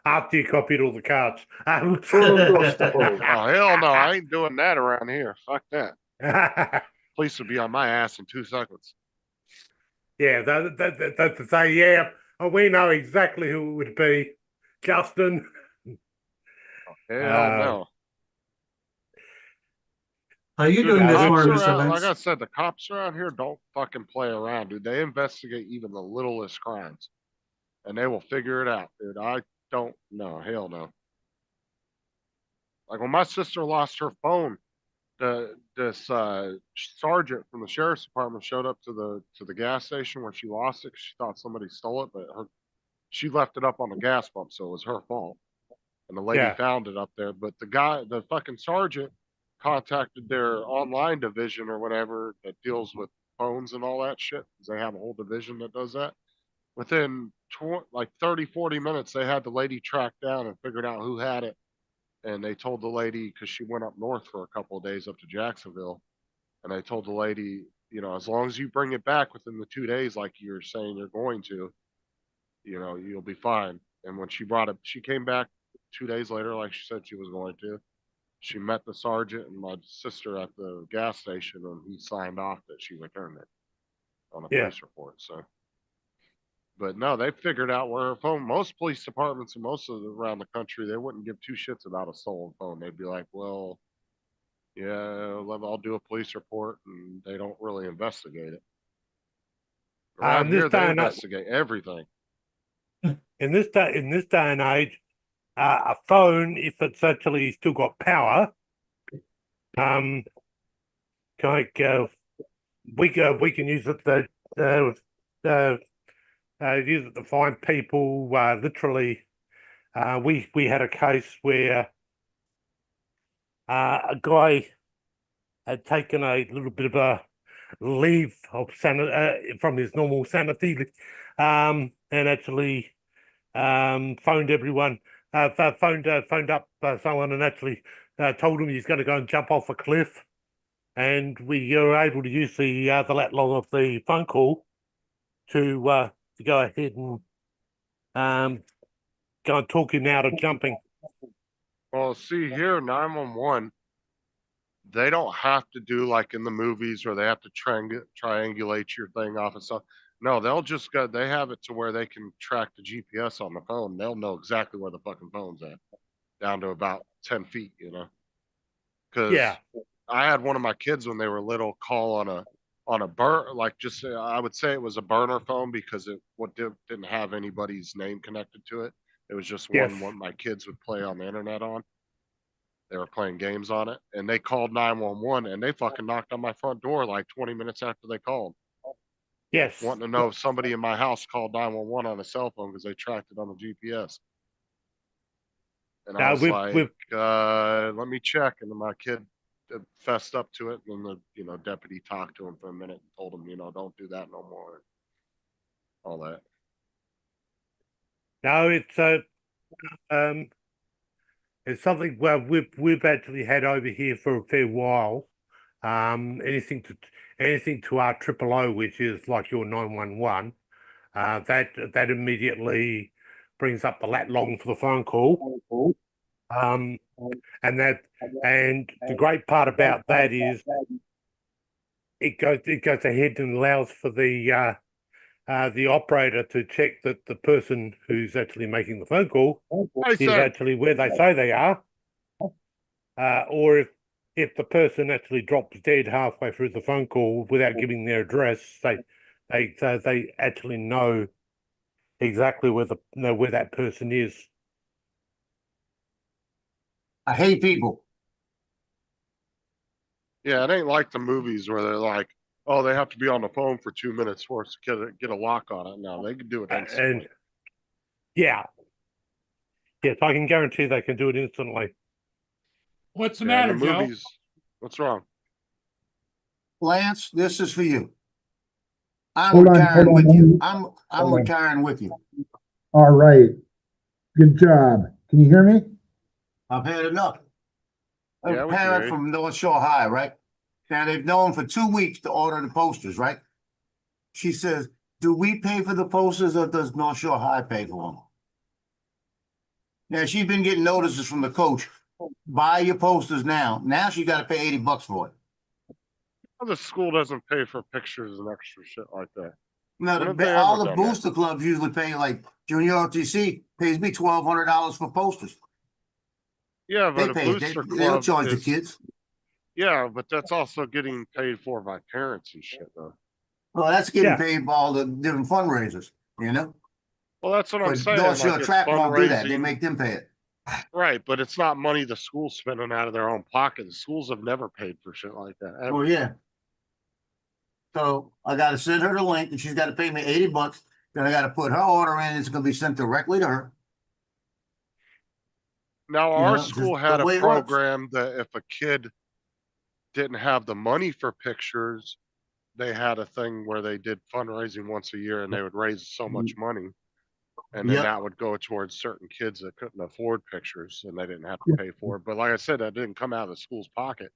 After you copied all the cards. oh hell no, I ain't doing that around here. Fuck that. Police would be on my ass in 2 seconds. Yeah, that's to say, yeah, we know exactly who it would be. Justin. Hell no. How are you Dude, doing the this cops morning, Mr. around, like I Lance? said, the cops around here don't fucking play around, dude. They investigate even the littlest crimes, and they will figure it out, dude. I don't know. Hell no. Like when my sister lost her phone, this sergeant from the sheriff's department showed up to the gas station where she lost it 'cause she thought somebody stole it, but she left it up on the gas pump, so it was her fault. And the lady Yeah. found it up there. But the fucking sergeant contacted their online division or whatever that deals with phones and all that shit. 'Cause they have a whole division that does that. Within like 30, 40 minutes, they had the lady tracked down and figured out who had it. And they told the lady, because she went up north for a couple of days up to Jacksonville, and they told the lady, you know, as long as you bring it back within the 2 days, like you're saying you're going to, you know, you'll be fine. And when she brought it, she came back 2 days later, like she said she was going to. She met the sergeant and my sister at the gas station, and he signed off that she returned it on a Yeah. police report. So, but no, they figured out where her phone. Most police departments and most of around the country, they wouldn't give two shits about a stolen phone. They'd be like, "Well, yeah, I'll do a police report," and they don't really investigate it. Around this here, they day and age, investigate everything. in this day and age, a phone, if it's actually still got power, like we can use it use it to find people. Literally, we had a case where a guy had taken a little bit of a leave of from his normal sanity, and actually phoned everyone, phoned up someone, and actually told him he's going to go and jump off a cliff. And we were able to use the lat long of the phone call to go ahead and go and talk him out of jumping. Well, see here, 911, they don't have to do like in the movies where they have to triangulate your thing off and stuff. No, they'll just go, they have it to where they can track the GPS on the phone. They'll know exactly where the fucking phone's at, down to about 10 feet, you know? Because Yeah. I had one of my kids when they were little call on a burn, like just I would say it was a burner phone because didn't have anybody's name connected to it. It was just Yes. one my kids would play on the internet on. They were playing games on it, and they called 911, and they fucking knocked on my front door like 20 minutes after they called, Yes. wanting to know if somebody in my house called 911 on a cell phone because they tracked it on the GPS. And I Now was we've like, let me check. And then my kid fessed up to it, and the deputy talked to him for a minute and told him, don't do that no more. All that. no, it's something well we've actually had over here for a fair while. Anything to our triple O, which is like your 911, that immediately brings up the lat long for the phone call. And the great part about that is it goes ahead and allows for the operator to check that the person who's actually making the phone call Hey, is sir. actually where they say they are, or if the person actually drops dead halfway through the phone call without giving their address, they actually know exactly where that person is. I hate people. Yeah, it ain't like the movies where they're like, oh, they have to be on the phone for 2 minutes for us to get a lock on it. No, they can do it instantly. And yes, I can guarantee they can do it instantly. What's the Yeah, in matter, the Joe? movies, what's wrong? Lance, this is for you. I'm Hold on, retiring hold on, with you. hold on. I'm Hold on. retiring with you. All right. Good job. Can you hear me? I've had enough. A Yeah, we can parent hear you. from North Shore High, right? Now they've known for 2 weeks to order the posters, right? She says, do we pay for the posters or does North Shore High pay for them? Now she's been getting notices from the coach. Buy your posters now. Now she got to pay $80 for it. Well, the school doesn't pay for pictures and extra shit like that. Now When have they all ever the done that? booster clubs usually pay, like Junior RTC pays me $1,200 for posters. Yeah, They but a pay. booster They don't club charge the is kids. yeah, but that's also getting paid for by parents and shit though. Well, that's getting Yeah. paid by all the different fundraisers, you know. Well, that's what I'm But saying. North Shore Like it's Track won't do that. They fundraising, make them pay it. right? But it's not money the school's spending out of their own pocket. The schools have never paid for shit like that. Ever. Well, yeah. So I got to send her the link, and she's got to pay me $80. Then I got to put her order in. It's going to be sent directly to her. Now, You our know, school just had the a way it works. program that if a kid didn't have the money for pictures, they had a thing where they did fundraising once a year and they would raise so much money. And then Yep. that would go towards certain kids that couldn't afford pictures and they didn't have to pay for it. But like I said, that didn't come out of the school's pocket.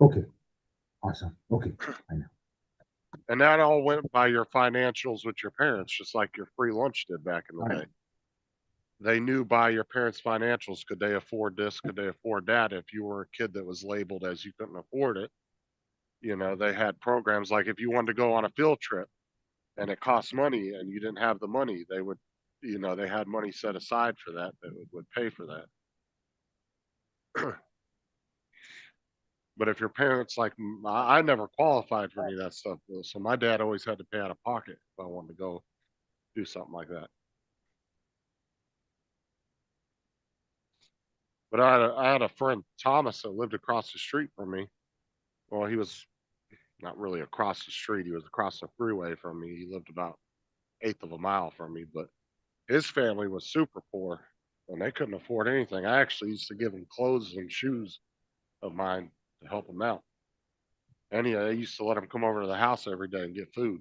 Okay. Awesome. Okay. I know. And that all went by your financials with your parents, just like your free lunch did back in the Right. day. They knew by your parents' financials, could they afford this? Could they afford that? If you were a kid that was labeled as you couldn't afford it, they had programs like if you wanted to go on a field trip and it cost money and you didn't have the money, they would, they had money set aside for that would pay for that. But if your parents, like, I never qualified for any of that stuff, so my dad always had to pay out of pocket if I wanted to go do something like that. But I had a friend, Thomas, that lived across the street from me. Well, he was not really across the street. He was across the freeway from me. He lived about 1/8 of a mile from me, but his family was super poor and they couldn't afford anything. I actually used to give him clothes and shoes of mine to help him out. And I used to let him come over to the house every day and get food.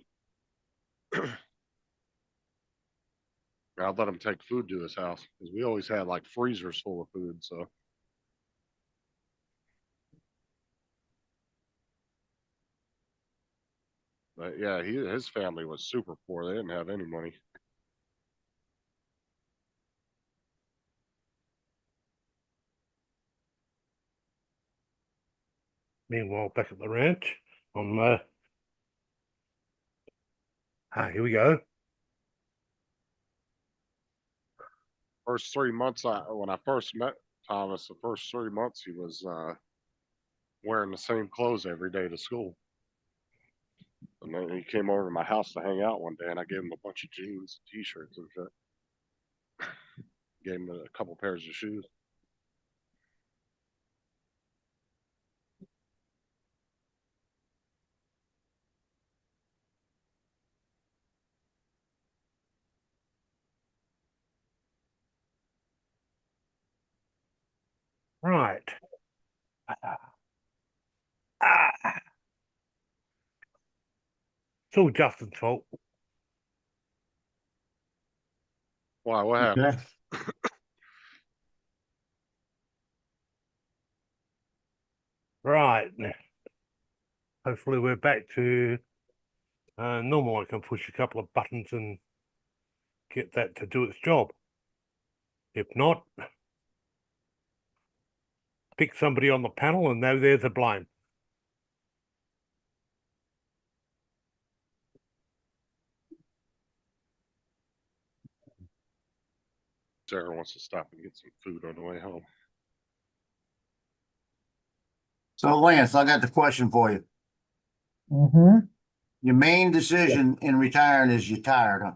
I'd let him take food to his house because we always had like freezers full of food. So, but yeah, his family was super poor. They didn't have any money. Meanwhile, back at the ranch, here we go. First 3 months, when I first met Thomas, the first 3 months he was wearing the same clothes every day to school. And then he came over to my house to hang out one day, and I gave him a bunch of jeans, t-shirts, and shit. Gave him a couple pairs of shoes. Right. It's all Justin's fault. Why? What happened? Okay. Right. Hopefully we're back to normal. I can push a couple of buttons and get that to do its job. If not, pick somebody on the panel and now there's a blame. Sarah wants to stop and get some food on the way home. So Lance, I got the question for you. Mm-hmm. Your main decision in retiring is you're tired, huh?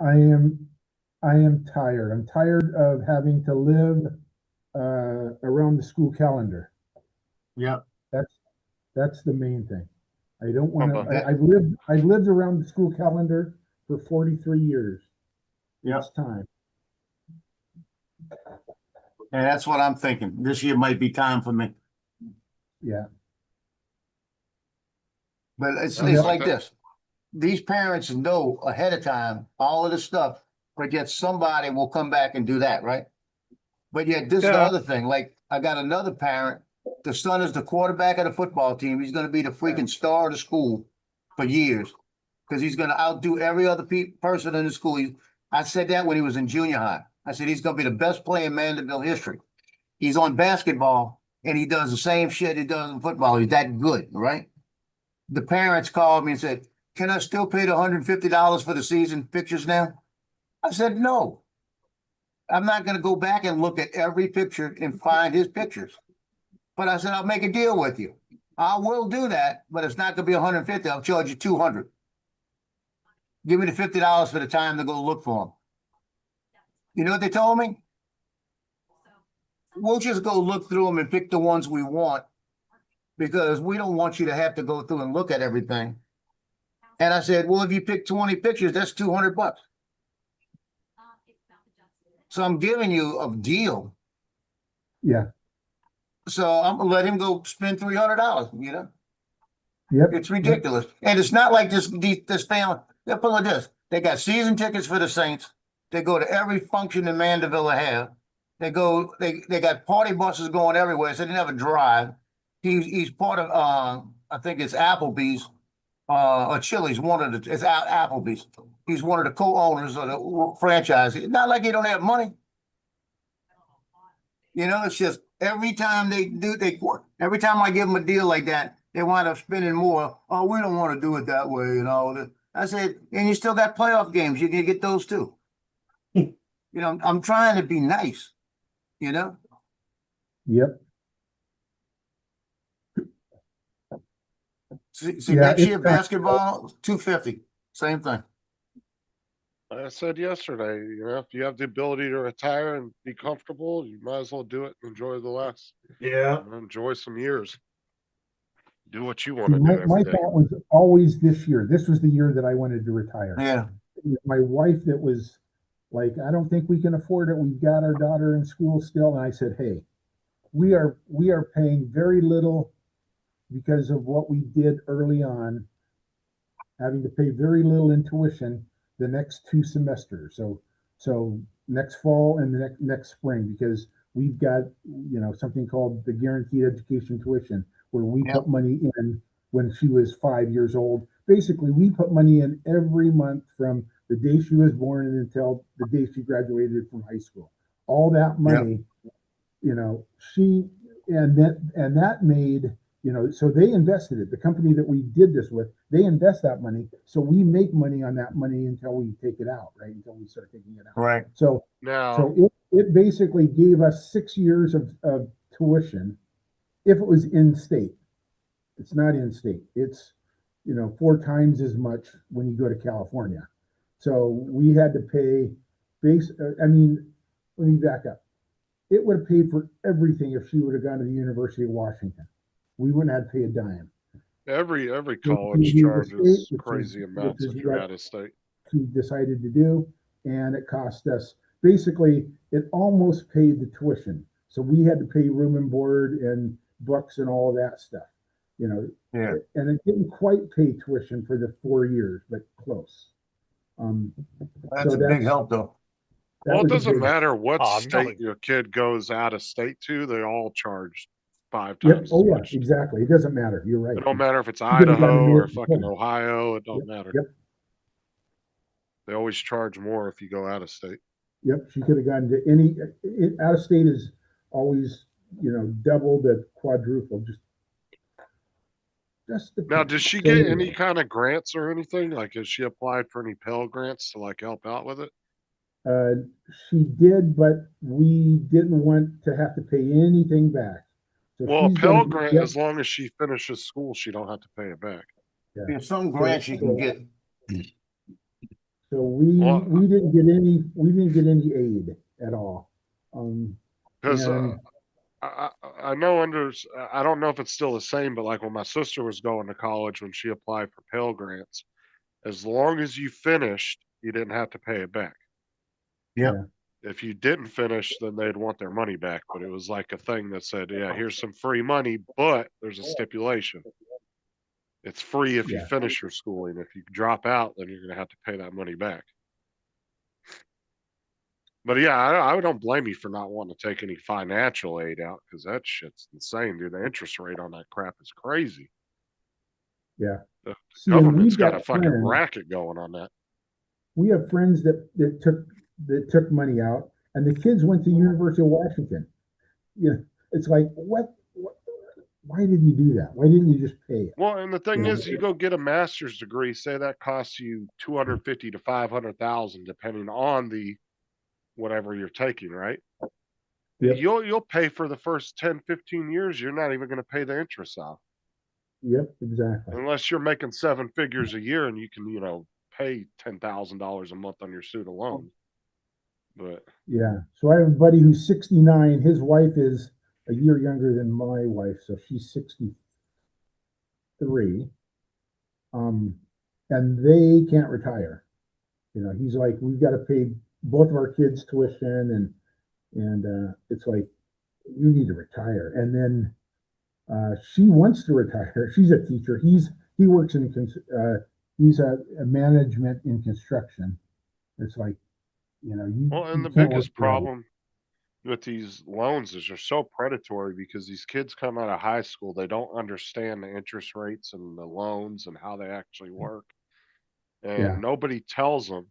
I am tired. I'm tired of having to live around the school calendar. Yep. That's the main thing. I don't want Bumba. to. I've lived around the school calendar for 43 years. Yep. It's time. And that's what I'm thinking. This year might be time for me. Yeah. But it's I like like that. this. These parents know ahead of time all of this stuff, but yet somebody will come back and do that, right? But yet this is the Yeah. other thing. Like I got another parent. The son is the quarterback of the football team. He's going to be the freaking star of the school for years because he's going to outdo every other person in the school. I said that when he was in junior high. I said he's going to be the best player in Mandeville history. He's on basketball and he does the same shit he does in football. He's that good, right? The parents called me and said, "Can I still pay the $150 for the season pictures now?" I said, "No. I'm not going to go back and look at every picture and find his pictures." But I said, "I'll make a deal with you. I will do that, but it's not going to be 150. I'll charge you 200. Give me the $50 for the time to go look for them." You know what they told me? "We'll just go look through them and pick the ones we want because we don't want you to have to go through and look at everything." And I said, "Well, if you pick 20 pictures, that's $200. So I'm giving you a deal. Yeah. So I'm gonna let him go spend $300. You know, Yep. it's ridiculous, and it's not like this family. They're pulling this. They got season tickets for the Saints. They go to every function in Mandeville they have. They got party buses going everywhere, so they never drive. He's part of I think it's Applebee's or Chili's. It's Applebee's. He's one of the co-owners of the franchise. It's not like he don't have money. You know, it's just every time every time I give them a deal like that, they wind up spending more. "Oh, we don't want to do it that way," you know. I said, "And you still got playoff games. You can get those too." You know, I'm trying to be nice, you know. Yep. See, Yeah, next it's year time. basketball, 250, same thing. Like I said yesterday, if you have the ability to retire and be comfortable, you might as well do it and enjoy the last. Yeah. Enjoy some years. Do what you See, want to do my every day. thought was always this year. This was the year that I wanted to retire. Yeah, My wife that was like, "I don't think we can afford it. We've got our daughter in school still." And I said, "Hey, we are paying very little because of what we did early on, having to pay very little in tuition the next 2 semesters. So next fall and the next spring, because we've got something called the guaranteed education tuition, where we Yep. put money in when she was 5 years old. Basically, we put money in every month from the day she was born and until the day she graduated from high school. All that money, she and that made, so they invested it. The company that we did this with, they invest that money, so we make money on that money until we take it out, right? Until we start taking it out. right. So Now, it basically gave us 6 years of tuition if it was in state. It's not in-state. It's, 4 times as much when you go to California. So we had to pay let me back up. It would have paid for everything if she would have gone to the University of Washington. We wouldn't have to pay a dime. Every She college was charges state, crazy which amounts is if you're what out of state. she decided to do, and it cost us, basically, it almost paid the tuition. So we had to pay room and board and books and all of that stuff, Yeah. and it didn't quite pay tuition for the 4 years, but close. That's So a big help though. that Well, it was a doesn't big, matter what Oh, state your kid goes out of state to, they all charge 5 yep, times as oh yeah, much. exactly. It doesn't matter. You're right. It don't matter if it's You could have gone to Idaho or North fucking Dakota. Ohio, it don't Yep, matter. yep, They always charge more if you go out of state. yep. She could have gone to any, out of state is always, double to quadruple, just Now, does she so get anyway. any kind of grants or anything? Like, has she applied for any Pell grants to like help out with it? She did, but we didn't want to have to pay anything back. So Well, a she's Pell gonna grant, get, as long as she finishes school, she don't have to pay it back. There's some grants you can get. so we Well, didn't get any aid at all. because And I know I don't know if it's still the same, but like when my sister was going to college, when she applied for Pell grants, as long as you finished, you didn't have to pay it back. Yep. Yeah. If you didn't finish, then they'd want their money back. But it was like a thing that said, yeah, here's some free money, but there's a stipulation. It's free if you Yeah. finish your schooling. If you drop out, then you're going to have to pay that money back. But yeah, I don't blame you for not wanting to take any financial aid out because that shit's insane, dude. The interest rate on that crap is crazy. Yeah. The See, and government's we've got a got fucking friends, racket going on that. we have friends that took money out, and the kids went to University of Washington. It's like, what why did you do that? Why didn't you just pay it? Well, and the thing Yeah. is, you go get a master's degree, say that costs you 250 to 500,000, depending on the whatever you're taking, right? Yep. You'll pay for the first 10, 15 years. You're not even going to pay the interest off. Yep, exactly. Unless you're making 7 figures a year and you can, pay $10,000 a month on your student loan. But Yeah. So I have a buddy who's 69. His wife is a year younger than my wife, so she's 63. And they can't retire. He's like, we've got to pay both of our kids' tuition, and it's like, you need to retire. And then she wants to retire. She's a teacher. He works he's a management in construction. It's like, well, and you the can't biggest work forever. problem with these loans is they're so predatory because these kids come out of high school, they don't understand the interest rates and the loans and how they actually work. And Yeah. nobody tells them,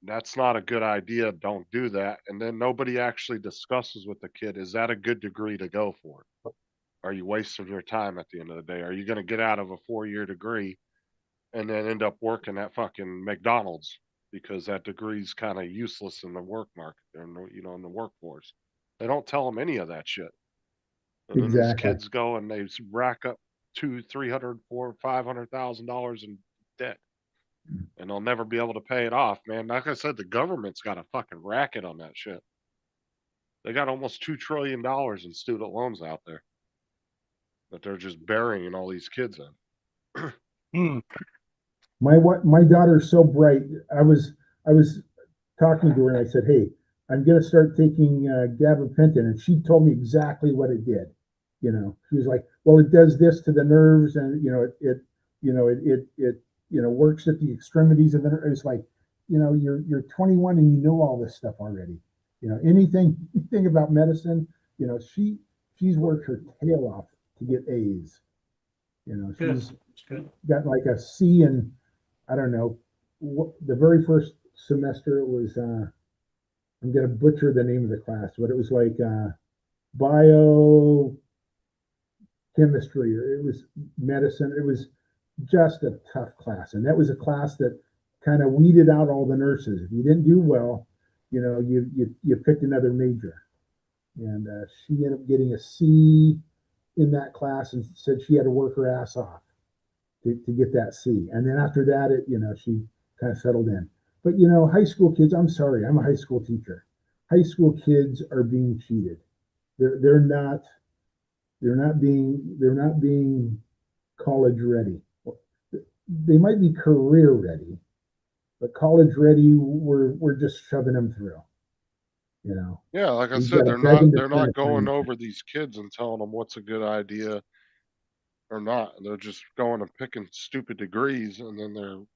that's not a good idea. Don't do that. And then nobody actually discusses with the kid, is that a good degree to go for? Are you wasting your time at the end of the day? Are you going to get out of a 4-year degree and then end up working at fucking McDonald's because that degree's kind of useless in the work market and in the workforce? They don't tell them any of that shit. And then these Exactly. kids go and they rack up $200,000, $300,000, $400,000, $500,000 in debt, and they'll never be able to pay it off, man. Like I said, the government's got a fucking racket on that shit. They got almost $2 trillion in student loans out there that they're just burying all these kids in. My daughter's so bright. I was talking to her and I said, "Hey, I'm gonna start taking gabapentin," and she told me exactly what it did. She was like, "Well, it does this to the nerves, and it works at the extremities of the nerve." It's like, you're 21 and you know all this stuff already. Anything about medicine. She's worked her tail off to get A's. She's got like a C in, I don't know, the very first semester it was, I'm going to butcher the name of the class, but it was like biochemistry, or it was medicine. It was just a tough class. And that was a class that kind of weeded out all the nurses. If you didn't do well, you picked another major. And she ended up getting a C in that class and said she had to work her ass off to get that C. And then after that, she kind of settled in. But high school kids, I'm sorry, I'm a high school teacher. High school kids are being cheated. They're not being college ready. They might be career ready, but college ready, we're just shoving them through. Yeah, like I We've said, got to beg them to they're try not to find going it. over these kids and telling them what's a good idea or not. They're just going and picking stupid degrees, and then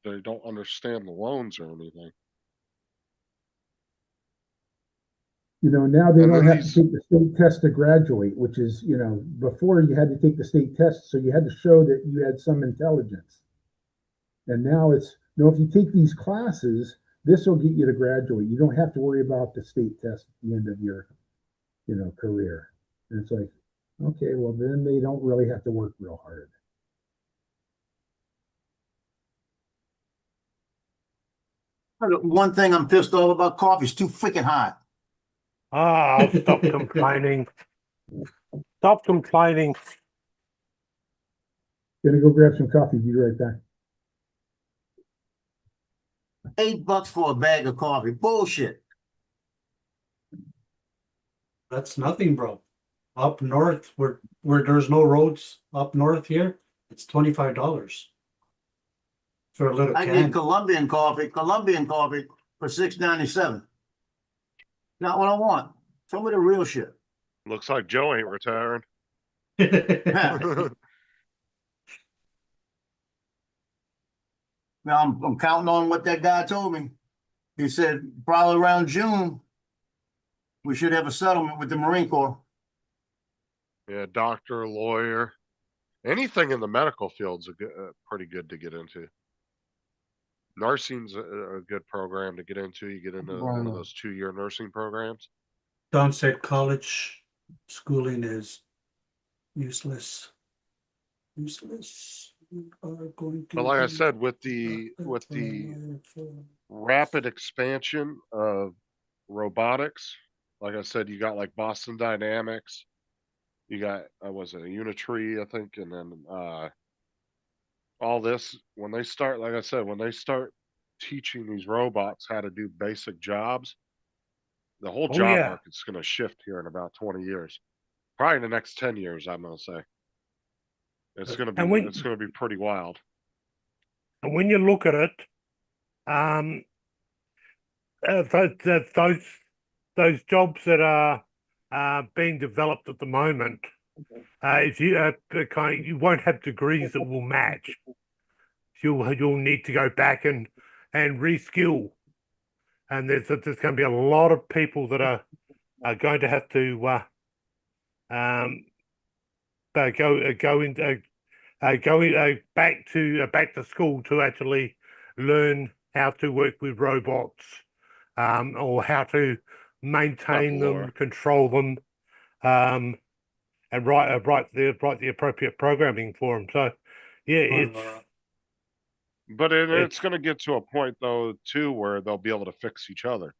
they don't understand the loans or anything. Now they And don't then have to these, take the state test to graduate, which is, before you had to take the state test, so you had to show that you had some intelligence. And now it's, no, if you take these classes, this will get you to graduate. You don't have to worry about the state test at the end of your, career. And it's like, okay, well, then they don't really have to work real hard. One thing I'm pissed off about coffee is too freaking hot. Ah, I'll stop complaining. Stop complaining. Gonna go grab some coffee. Be right back. $8 for a bag of coffee. Bullshit. That's nothing, bro. Up north, where there's no roads up north here, it's $25 for a little I can. get Colombian coffee for $6.97. Not what I want. Show me the real shit. looks like Joe ain't retiring. Now I'm counting on what that guy told me. He said probably around June we should have a settlement with the Marine Corps. Yeah, doctor, lawyer, anything in the medical field's pretty good to get into. Nursing's a good program to get into. You get into one of those 2-year nursing programs. Don said college schooling is useless. Useless. We are going to But like I be said, with the rapid expansion of robotics, like I said, you got like Boston Dynamics, you got was it a Unitree, I think, and then all this when they start, like I said, when they start teaching these robots how to do basic jobs, the whole Oh, job yeah. market's going to shift here in about 20 years, probably in the next 10 years. I'm going to say it's going to And be when- it's going to be pretty wild. And when you look at it, those jobs that are being developed at the moment, if you you won't have degrees that will match. You'll need to go back and reskill, and there's going to be a lot of people that are going to have to go back to school to actually learn how to work with robots, or how to maintain them, control them, and write the appropriate programming for them. So, yeah, But it's it's going to get to a point though too where they'll be able to fix each other.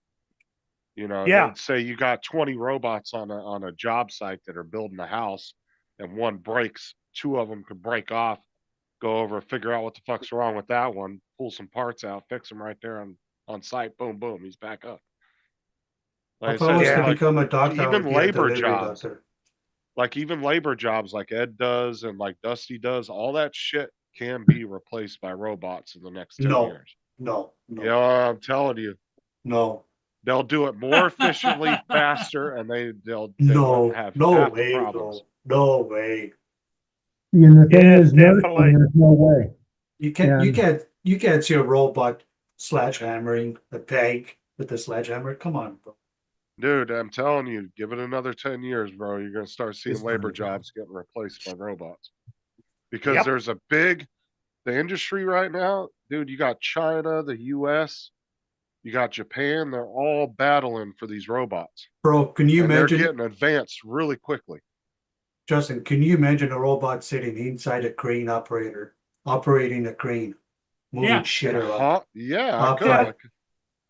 Yeah. They'd say you got 20 robots on a job site that are building a house, and one breaks. 2 of them could break off, go over, figure out what the fuck's wrong with that one, pull some parts out, fix them right there on site. Boom, boom, he's back up. Like If I I said, was Yeah. to like become a doctor, I even would be a labor delivery jobs, doctor. like even labor jobs, like Ed does and like Dusty does, all that shit can be replaced by robots in the next 10 No, years. no, Yeah, I'm telling you. no, They'll do it more efficiently, faster, and they won't no, have no half the way, problems. bro. No way. See, and the thing Yes, is, nursing, definitely. there's no way. You can't And- you can't see a robot sledgehammering a peg with a sledgehammer. Come on, bro. Dude, I'm telling you, give it another 10 years, bro. You're going to start seeing It's labor funny, bro. jobs getting replaced by robots. Because Yep. there's the industry right now, dude, you got China, the US, you got Japan, they're all battling for these robots. Bro, can you And they're imagine, getting advanced really quickly. Justin, can you imagine a robot sitting inside a crane operator, operating a crane, moving Yeah. shit around? Yeah, I Up could. high.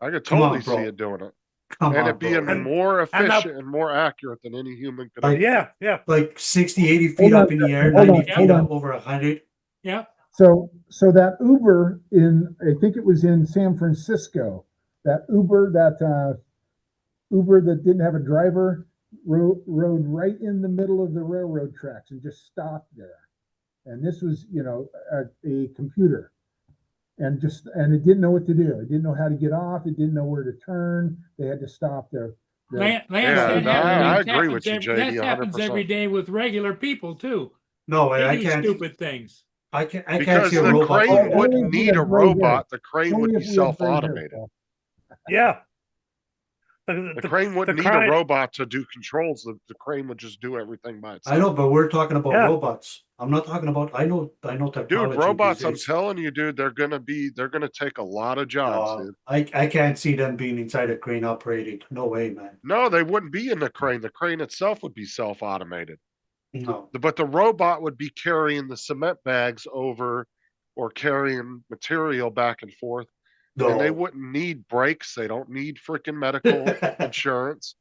I could Come on, totally see bro. it doing it. Come And on, it being bro. more And efficient and more accurate than any human could Like- ever. yeah, yeah. Like 60, 80 feet Hold on, up in the air, hold 90 on, feet hold up, on. over 100. Yep. So that Uber I think it was in San Francisco, that Uber that didn't have a driver rode right in the middle of the railroad tracks and just stopped there. And this was, a computer, and it didn't know what to do. It didn't know how to get off. It didn't know where to turn. They had to stop there. Lance, Yeah, no, I agree with you, that JD, happens every 100%. day with regular people too. No way, They I do can't. stupid things. I can't Because see a the robot. crane doing that. wouldn't Only if we need have a gray hair. robot. The crane Only would if be we have gray hair, self-automated. Paul. Yeah. The crane wouldn't need a robot to do controls. The crane would just do everything by itself. I know, but we're talking about Yeah. robots. I'm not talking about. I know technology. Dude, robots, these I'm days. telling you, dude, they're gonna take a lot of jobs, dude. I can't see them being inside a crane operating. No way, man. No, they wouldn't be in the crane. The crane itself would be self-automated. No. But the robot would be carrying the cement bags over or carrying material back and forth. And they No. wouldn't need brakes. They don't need freaking medical insurance.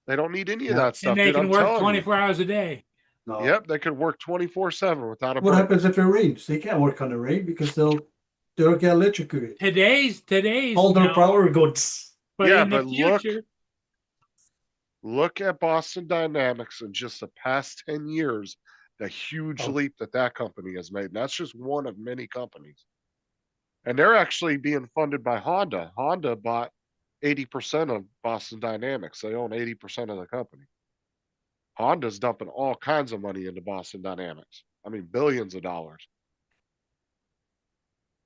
They don't need any of that stuff, And they dude. can I'm work telling 24 hours a day. No. you. Yep, they could work 24/7 without a What break. happens if it rains? They can't work on the rain because they'll get electrocuted. Today's All their no, power goes. but Yeah, in the but future, look at Boston Dynamics in just the past 10 years, the huge Oh. leap that company has made. And that's just one of many companies. And they're actually being funded by Honda. Honda bought 80% of Boston Dynamics. They own 80% of the company. Honda's dumping all kinds of money into Boston Dynamics. I mean, billions of dollars.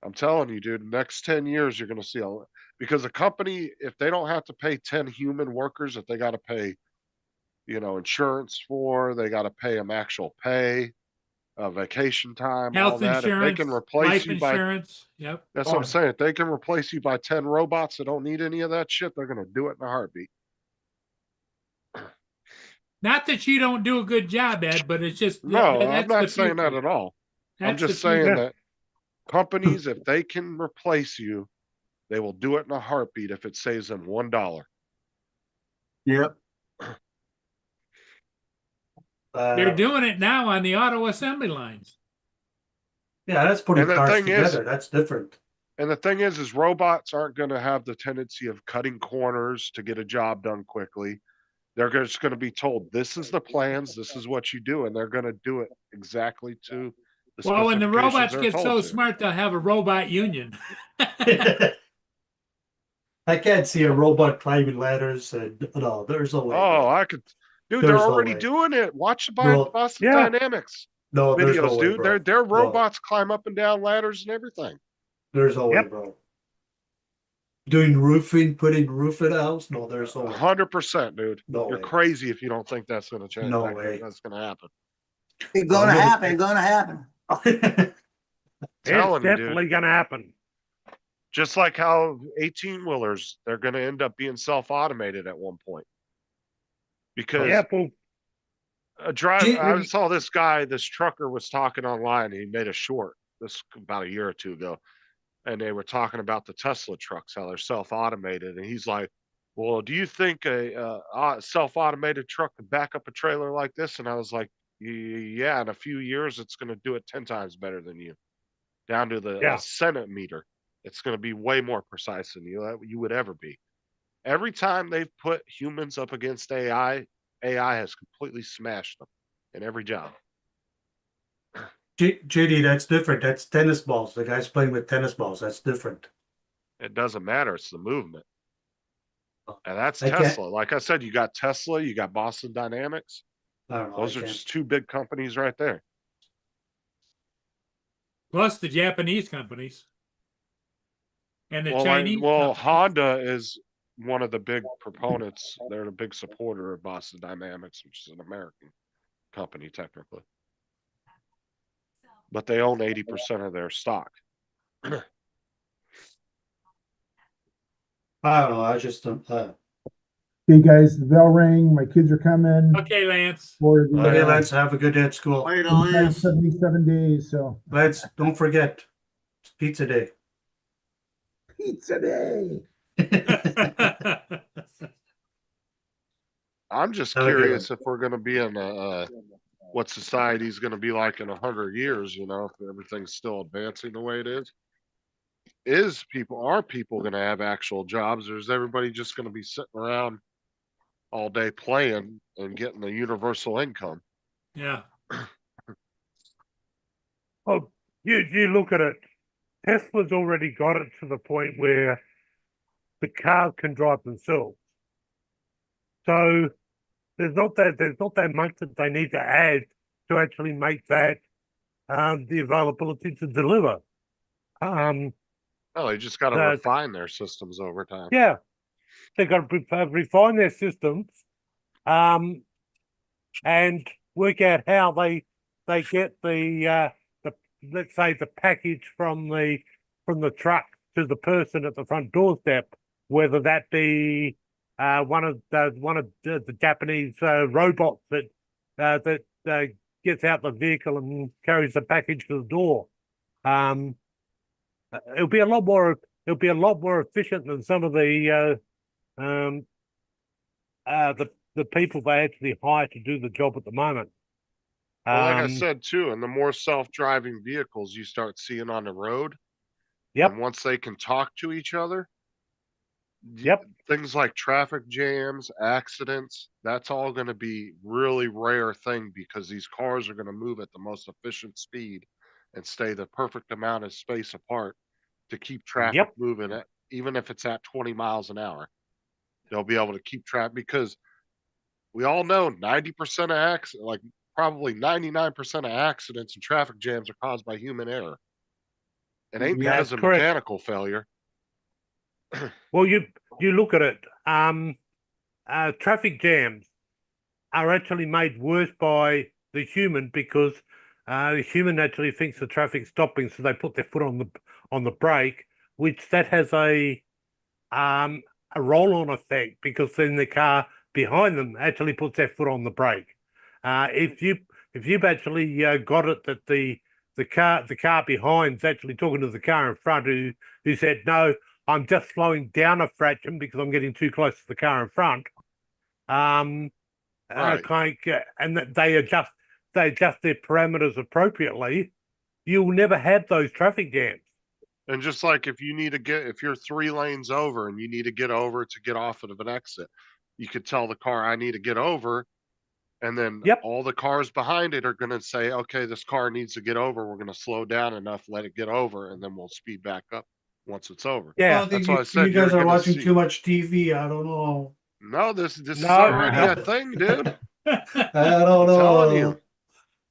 I'm telling you, dude, next 10 years, you're going to see because a company, if they don't have to pay 10 human workers that they got to pay, insurance for, they got to pay them actual pay, vacation time, all health that. If they insurance, can replace life you by, insurance. Yep. that's what I'm saying. If they can replace you by 10 robots that don't need any of that shit, they're going to do it in a heartbeat. Not that you don't do a good job, Ed, but it's just No, that's I'm not the saying that future. at all. I'm That's the just saying future. that companies, if they can replace you, they will do it in a heartbeat if it saves them $1. Yep. They're doing it now on the auto assembly lines. Yeah, that's putting And the cars thing is- together. That's different. And the thing is robots aren't going to have the tendency of cutting corners to get a job done quickly. They're just going to be told, this is the plans, this is what you do, and they're going to do it exactly to the Well, when the specifications robots they're get told so to. smart, they'll have a robot union. I can't see a robot climbing ladders. And no, there's no way. Oh, I could, dude. There's they're no already way. doing it. Watch the Bro, Boston yeah. Dynamics No, there's no videos, way, dude. bro. Their Bro, robots climb up and down ladders and everything. there's no way, Yep. bro. Doing roofing, putting roof in a house? No, there's no way. 100%, dude. No You're way. crazy if you don't think that's going to change. No way. That's going to happen. It's gonna happen. It's gonna happen. It's Telling you, dude. definitely going to happen. Just like how 18-wheelers, they're going to end up being self-automated at one point. Because Yeah, well, I saw this guy, this trucker was talking online. He made a short this about a year or two ago. And they were talking about the Tesla trucks, how they're self-automated. And he's like, well, do you think a self-automated truck could back up a trailer like this? And I was like, yeah, in a few years, it's going to do it 10 times better than you, down to the centimeter. It's going to be way more precise than you would ever be. Every time they've put humans up against AI has completely smashed them in every job. JD, that's different. That's tennis balls. The guy's playing with tennis balls. That's different. It doesn't matter. It's the movement. And that's I can't- Tesla. Like I said, you got Tesla, you got Boston Dynamics. I don't know. Those I are can't. just two big companies right there. Plus the Japanese companies. And the Well, Chinese companies. Honda is one of the big proponents. They're the big supporter of Boston Dynamics, which is an American company technically. But they own 80% of their stock. I don't know. I just don't. Okay, guys, the bell rang. My kids are coming Okay, Lance. for the Okay, let's have a good day at school. Later, Lance. 77 days. So Let's don't forget it's pizza day. pizza day. I'm just Have a good curious if we're gonna be in what society's gonna be like in 100 years, if everything's still advancing the way it is. Are people gonna have actual jobs, or is everybody just gonna be sitting around all day playing and getting the universal income? Yeah. Well, you look at it. Tesla's already got it to the point where the cars can drive themselves. So there's not that much that they need to add to actually make that the availability to deliver. Oh, they just gotta The- refine their systems over time. Yeah, they've got to refine their systems, and work out how they get the let's say the package from the truck to the person at the front doorstep, whether that be one of the Japanese robots that gets out the vehicle and carries the package to the door. It'll be a lot more efficient than some of the people they actually hire to do the job at the moment. Well, like I said too, and the more self-driving vehicles you start seeing on the road, Yep. and once they can talk to each other, Yep. things like traffic jams, accidents, that's all going to be really rare thing because these cars are going to move at the most efficient speed and stay the perfect amount of space apart to keep traffic Yep. moving at, even if it's at 20 miles an hour. They'll be able to keep track because we all know 90% of accidents, like probably 99% of accidents and traffic jams are caused by human error. It ain't That's because of correct. mechanical failure. Well, you look at it. Traffic jams are actually made worse by the human because the human actually thinks the traffic's stopping, so they put their foot on the brake, which that has a roll-on effect because then the car behind them actually puts their foot on the brake. If you've actually got it that the car behind's actually talking to the car in front who said, no, I'm just slowing down a fraction because I'm getting too close to the car in front. Right. And that they adjust their parameters appropriately. You'll never have those traffic jams. And just like if you're 3 lanes over and you need to get over to get off of an exit, you could tell the car, I need to get over. And then Yep. all the cars behind it are going to say, okay, this car needs to get over. We're going to slow down enough, let it get over, and then we'll speed back up once it's over. Yeah. Well, I think That's why I you said guys you're are gonna watching see. too much TV. I don't know. No, this is No. already a thing, dude. I don't I'm telling know. you.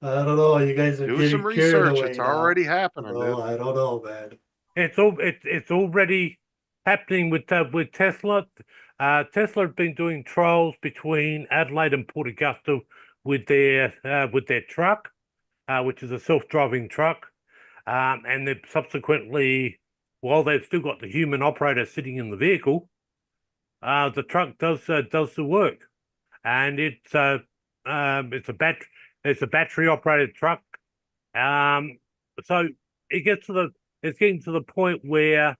I don't know. You guys are Do getting some carried research. away It's now. already happening, No, dude. I don't know, man. It's already happening with Tesla. Tesla have been doing trials between Adelaide and Port Augusta with their truck, which is a self-driving truck, and they've subsequently, while they've still got the human operator sitting in the vehicle, the truck does the work, and it's a battery operated truck. So it's getting to the point where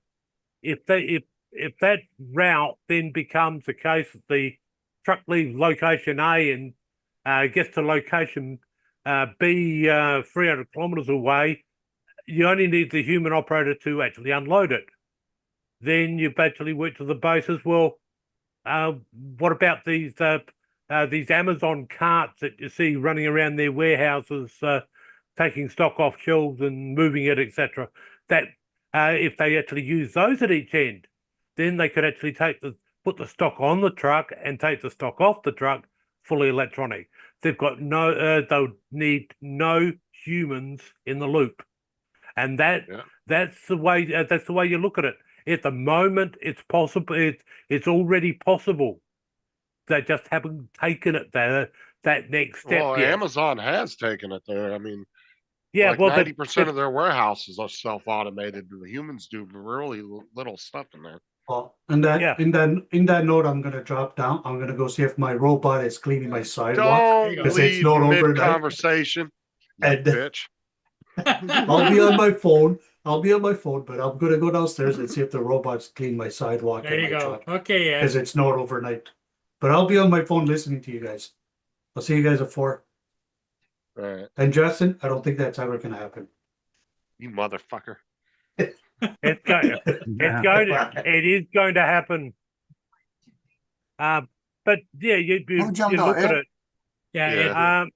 if that route then becomes the case that the truck leaves location A and gets to location B 300 kilometers away, you only need the human operator to actually unload it. Then you've actually worked to the basis. Well, what about these Amazon carts that you see running around their warehouses, taking stock off shelves and moving it, etc.? That if they actually use those at each end, then they could actually put the stock on the truck and take the stock off the truck fully electronic. They've got they'll need no humans in the loop, and that's the way you look at it. At the moment, it's possible. It's already possible. They just haven't taken it there that next step Well, yet. Amazon has taken it there. I mean, Yeah, like well, 90% of their warehouses are self-automated. The humans do really little stuff in there. Oh, in that note, I'm gonna drop down. I'm gonna go see if my robot is cleaning my sidewalk. Don't Because it's leave not overnight. mid-conversation, you And- bitch. I'll be on my phone. But I'm gonna go downstairs and see if the robots clean my sidewalk There in you my go. truck. Okay, Ed. Because it's not overnight. But I'll be on my phone listening to you guys. I'll see you guys at 4. All right, And Justin, I don't think that's ever gonna happen. you motherfucker. It's going. It is going to happen. But yeah, Who jumped you on look at Ed? it. Yeah, Yeah. Ed,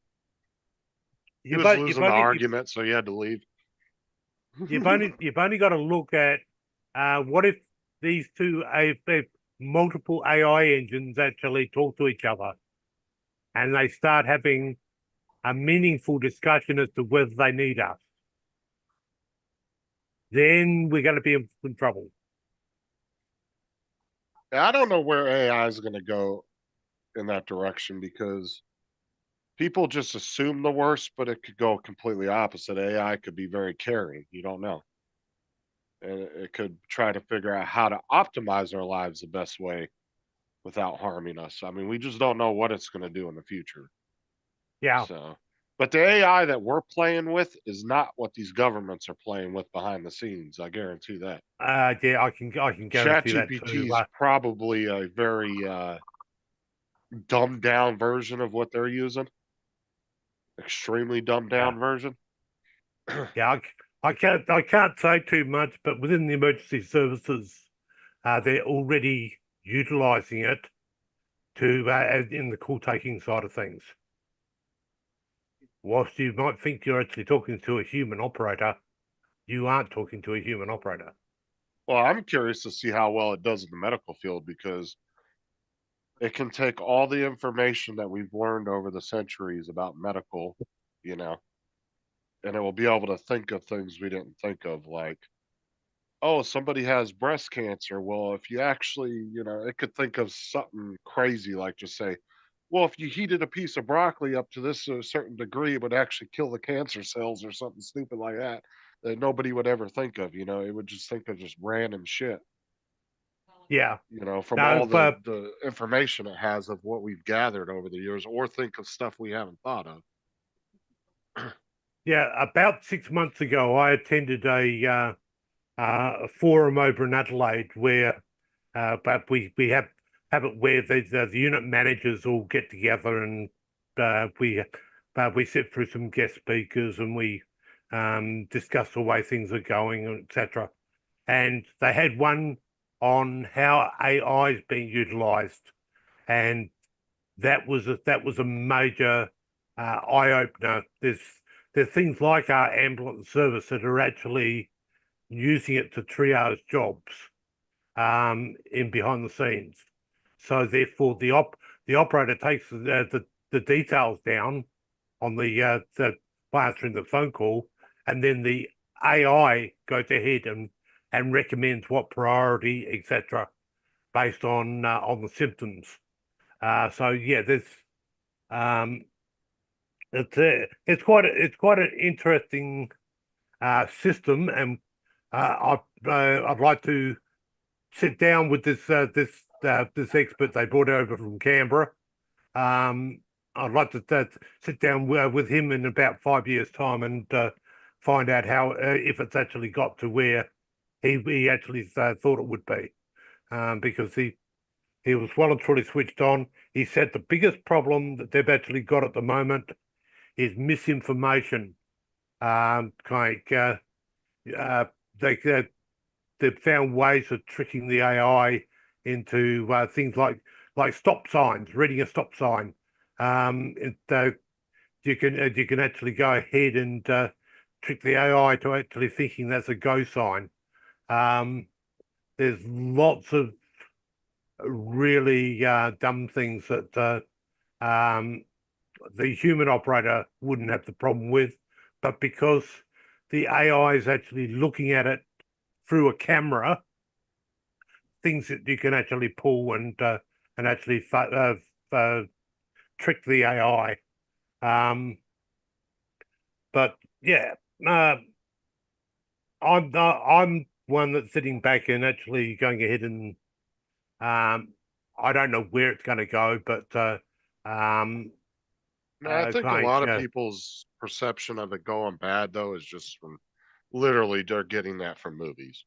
He was losing the argument, so he had to leave. You've only got to look at what if these two if multiple AI engines actually talk to each other, and they start having a meaningful discussion as to whether they need us. Then we're going to be in trouble. I don't know where AI is going to go in that direction because people just assume the worst, but it could go completely opposite. AI could be very caring. You don't know. And it could try to figure out how to optimize our lives the best way without harming us. I mean, we just don't know what it's going to do in the future. Yeah. So, but the AI that we're playing with is not what these governments are playing with behind the scenes. I guarantee that. Yeah, I can guarantee that too. ChatGPT is probably a very dumbed down version of what they're using. Extremely dumbed down version. Yeah, I can't say too much, but within the emergency services, they're already utilising it to in the call taking side of things. Whilst you might think you're actually talking to a human operator, you aren't talking to a human operator. Well, I'm curious to see how well it does in the medical field because it can take all the information that we've learned over the centuries about medical, you know, and it will be able to think of things we didn't think of, like, oh, somebody has breast cancer. Well, if you actually, it could think of something crazy, like just say, well, if you heated a piece of broccoli up to this certain degree, it would actually kill the cancer cells or something stupid like that that nobody would ever think of. It would just think of just random shit. Yeah. From all the information it has of what we've gathered over the years, or think of stuff we haven't thought of. Yeah, about 6 months ago, I attended a forum over in Adelaide where, but we have it where the unit managers all get together and we sit through some guest speakers and we discuss the way things are going, etc. And they had one on how AI is being utilised, and that was a major eye opener. There's things like our ambulance service that are actually using it to triage jobs in behind the scenes. So therefore, the operator takes the details down on the by answering the phone call, and then the AI goes ahead and recommends what priority, etc., based on the symptoms. So yeah, there's it's quite an interesting system, and I'd like to sit down with this expert they brought over from Canberra. I'd like to sit down with him in about 5 years' time and find out how if it's actually got to where he actually thought it would be, because he was well and truly switched on. He said the biggest problem that they've actually got at the moment is misinformation. Like they've found ways of tricking the AI into things like stop signs, reading a stop sign. You can actually go ahead and trick the AI to actually thinking that's a go sign. There's lots of really dumb things that the human operator wouldn't have the problem with, but because the AI is actually looking at it through a camera, things that you can actually pull and actually trick the AI. But yeah, I'm one that's sitting back and actually going ahead and I don't know where it's going to go, but I think a lot of people's perception of it going bad though is just from literally they're getting that from movies.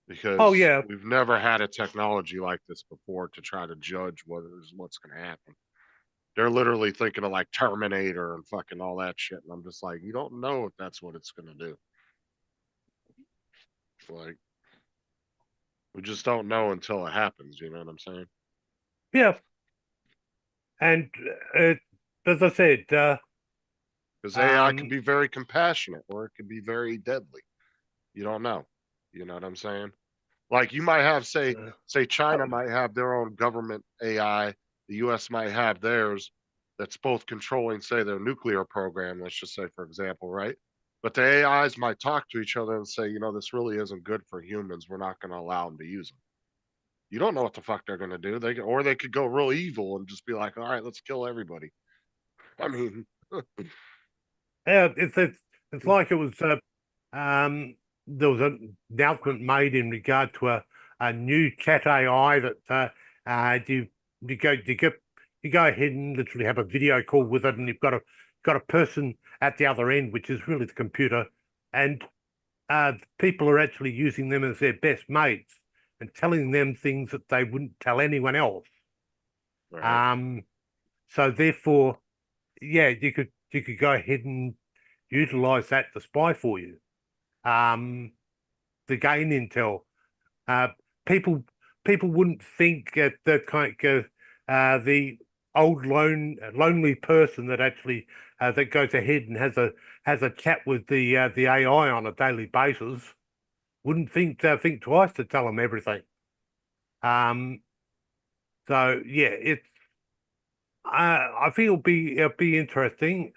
because yeah. we've never had a technology like this before to try to judge what's going to happen. They're literally thinking of like Terminator and fucking all that shit, and I'm just like, you don't know if that's what it's going to do. Like, we just don't know until it happens. You know what I'm saying? Yeah. And as I said, Because AI can be very compassionate, or it can be very deadly. You don't know. You know what I'm saying? Like you might have, say China might have their own government AI, the US might have theirs that's both controlling, say, their nuclear program, let's just say, for example, right? But the AIs might talk to each other and say, you know, this really isn't good for humans. We're not going to allow them to use them. You don't know what the fuck they're going to do. Or they could go real evil and just be like, all right, let's kill everybody. I mean, yeah, it's like it was. There was an announcement made in regard to a new chat AI that you go ahead and literally have a video call with it, and you've got a person at the other end, which is really the computer, and people are actually using them as their best mates and telling them things that they wouldn't tell anyone else. right. So therefore, yeah, you could go ahead and utilize that to spy for you. To gain intel. Uh, people people wouldn't think that the old lonely person that actually that goes ahead and has a chat with the AI on a daily basis wouldn't think twice to tell them everything. Um, so yeah, it's I think it'll be interesting.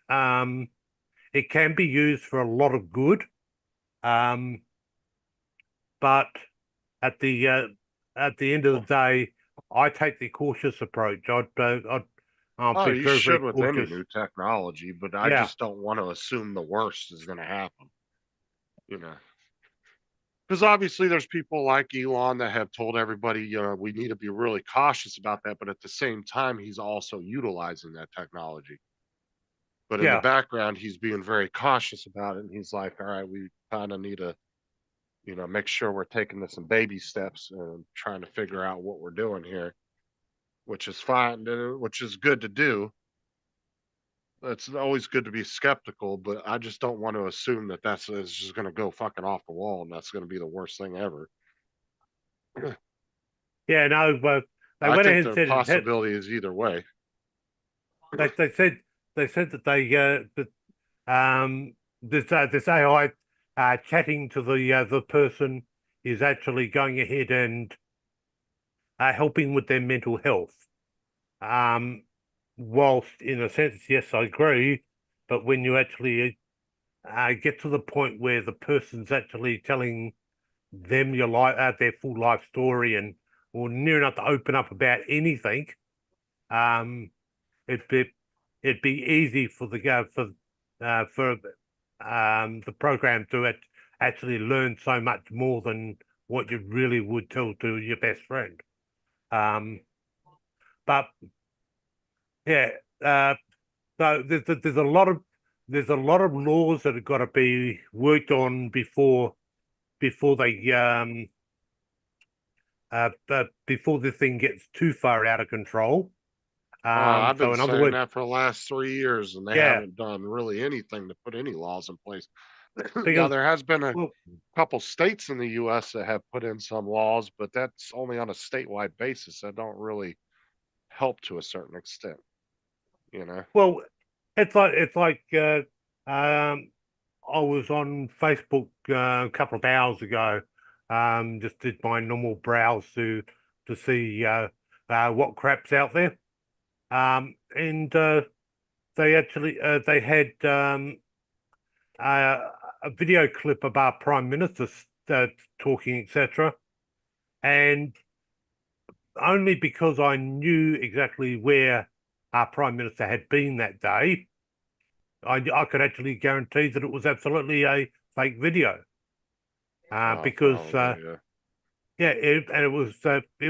It can be used for a lot of good, um, but at the end of the day, I take the cautious approach. I'll Oh, be you very, should very with any cautious. new technology, but I Yeah, just don't want to assume the worst is going to happen. You know, because obviously there's people like Elon that have told everybody, you know, we need to be really cautious about that. But at the same time, he's also utilizing that technology. But in the yeah, background, he's being very cautious about it. And he's like, all right, we kind of need to, you know, make sure we're taking this in baby steps and trying to figure out what we're doing here, which is fine, which is good to do. It's always good to be skeptical, but I just don't want to assume that that's is just going to go fucking off the wall and that's going to be the worst thing ever. yeah. No, but they I went think ahead and the said possibility is either way. they said that this AI chatting to the person is actually going ahead and helping with their mental health. Um, whilst in a sense, yes, I agree, but when you actually get to the point where the person's actually telling them your life, their full life story, and or near enough to open up about anything, um, it'd be easy for the program to actually learn so much more than what you really would tell to your best friend. Um, but yeah, so there's a lot of laws that have got to be worked on before they before this thing gets too far out of control. I've So been in other saying words, that for the last 3 years, and they yeah, haven't done really anything to put any laws in place. Now, because there has been a well, couple states in the U.S. that have put in some laws, but that's only on a statewide basis. That don't really help to a certain extent, you know. well, it's like I was on Facebook a couple of hours ago. Just did my normal browse to see what crap's out there. And they had uh, a video clip of our prime minister talking, etc. And only because I knew exactly where our prime minister had been that day, I could actually guarantee that it was absolutely a fake video. Because Probably, yeah. yeah, it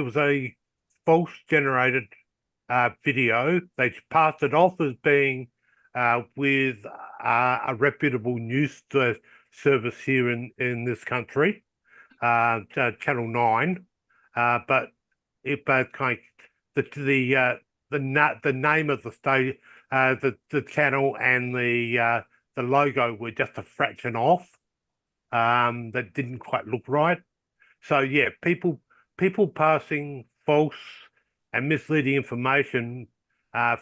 was a false generated video. They passed it off as being with a reputable news service here in this country. Channel 9, but it kind the name of the state, the channel and the logo were just a fraction off. That didn't quite look right. So yeah, people passing false and misleading information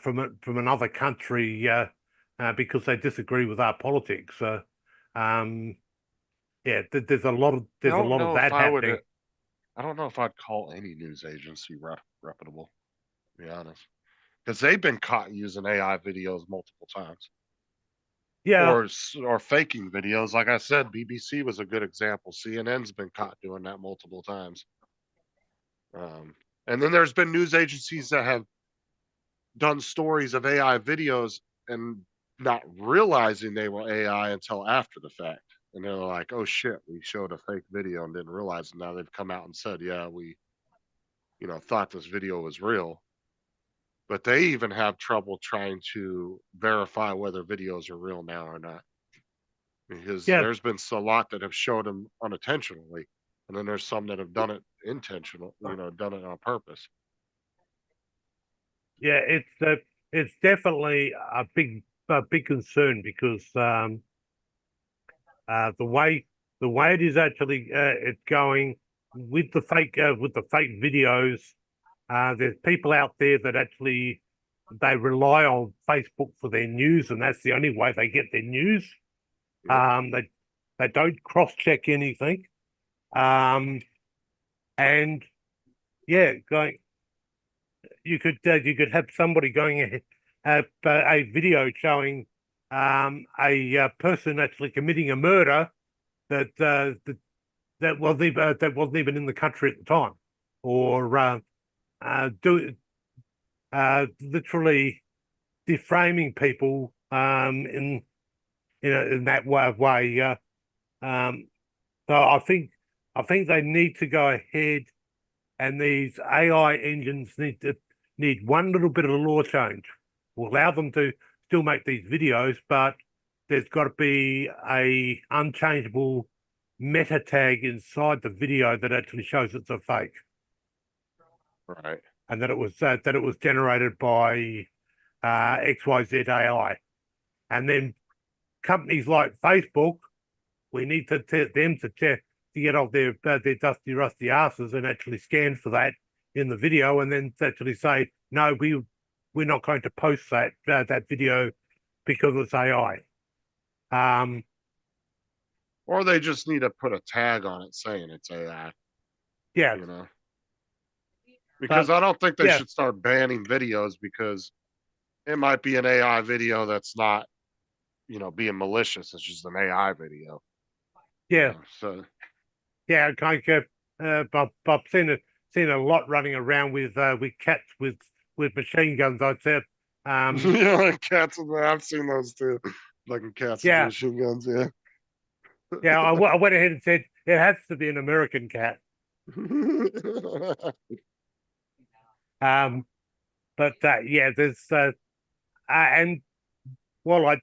from another country because they disagree with our politics. Yeah, there's a lot of I don't know if that I would. happening. I don't know if I'd call any news agency reputable, to be honest, because they've been caught using AI videos multiple times, Yeah, or faking videos. Like I said, BBC was a good example. CNN's been caught doing that multiple times. And then there's been news agencies that have done stories of AI videos and not realizing they were AI until after the fact. And they're like, oh shit, we showed a fake video and didn't realize it. Now they've come out and said, yeah, we, thought this video was real. But they even have trouble trying to verify whether videos are real now or not. Because yeah, there's been a lot that have showed them unintentionally. And then there's some that have done it intentional, done it on purpose. yeah. It's definitely a big concern because the way it is actually it's going with the fake videos. There's people out there that actually they rely on Facebook for their news, and that's the only way they get their news. They don't cross check anything, and yeah, going you could have somebody going ahead, have a video showing a person actually committing a murder that wasn't even in the country at the time, or literally deframing people in that way. So I think they need to go ahead, and these AI engines need one little bit of a law change. Will allow them to still make these videos, but there's got to be a unchangeable meta tag inside the video that actually shows it's a fake, Right. and that it was generated by XYZ AI. And then companies like Facebook, we need to them to get off their dusty rusty asses and actually scan for that in the video, and then actually say no, we're not going to post that video because it's AI. Or they just need to put a tag on it saying it's AI. Yeah, Because I don't think they yeah, should start banning videos because it might be an AI video that's not, being malicious. It's just an AI video. yeah, So yeah. I've seen a lot running around with cats with machine guns. I'd say, cats. I've seen those too. Fucking cats with yeah, machine guns. Yeah. yeah. I went ahead and said it has to be an American cat. But yeah, there's and well,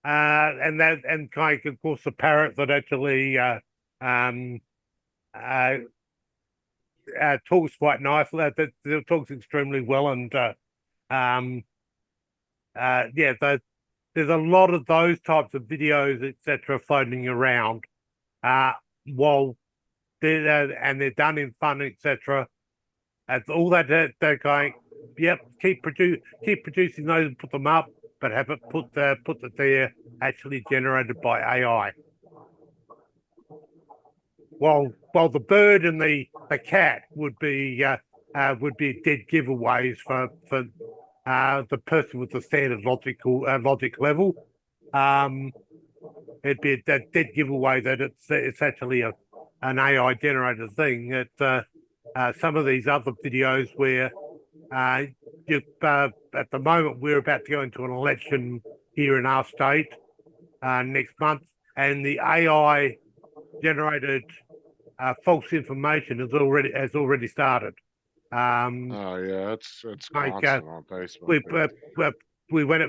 and kind of course the parrot that actually um uh, talks quite nicely. That talks extremely well, and um yeah, there's a lot of those types of videos, etc., floating around. While they're done in fun, etc. That's all they're going. Yep, keep producing those and put them up, but have it put that they're actually generated by AI. While the bird and the cat would be dead giveaways for the person with the standard logic level. It'd be a dead giveaway that it's actually an AI generated thing. That some of these other videos where at the moment we're about to go into an election here in our state next month, and the AI generated false information has already started. Oh yeah, it's Like constant on Facebook. we went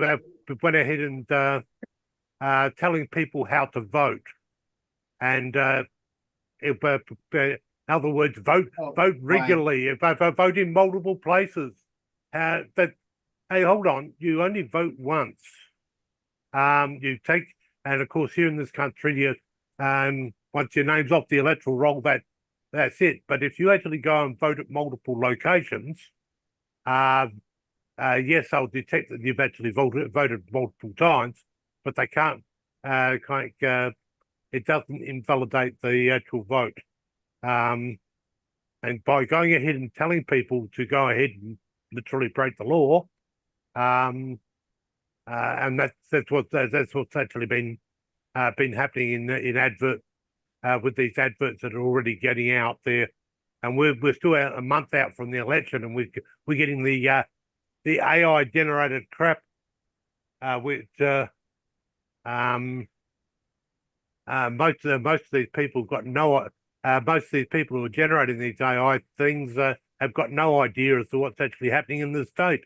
ahead and telling people how to vote, and in other words, vote Brian. regularly. If I vote in multiple places, that hey, hold on, you only vote once. You take, and of course, here in this country, you once your name's off the electoral roll, that's it. But if you actually go and vote at multiple locations, yes, I'll detect that you've actually voted multiple times, but they can't. It doesn't invalidate the actual vote. And by going ahead and telling people to go ahead and literally break the law, and that's what's actually been happening in advert with these adverts that are already getting out there, and we're still a month out from the election, and we're getting the AI generated crap, which most of these people got no. Most of these people who are generating these AI things have got no idea as to what's actually happening in the state.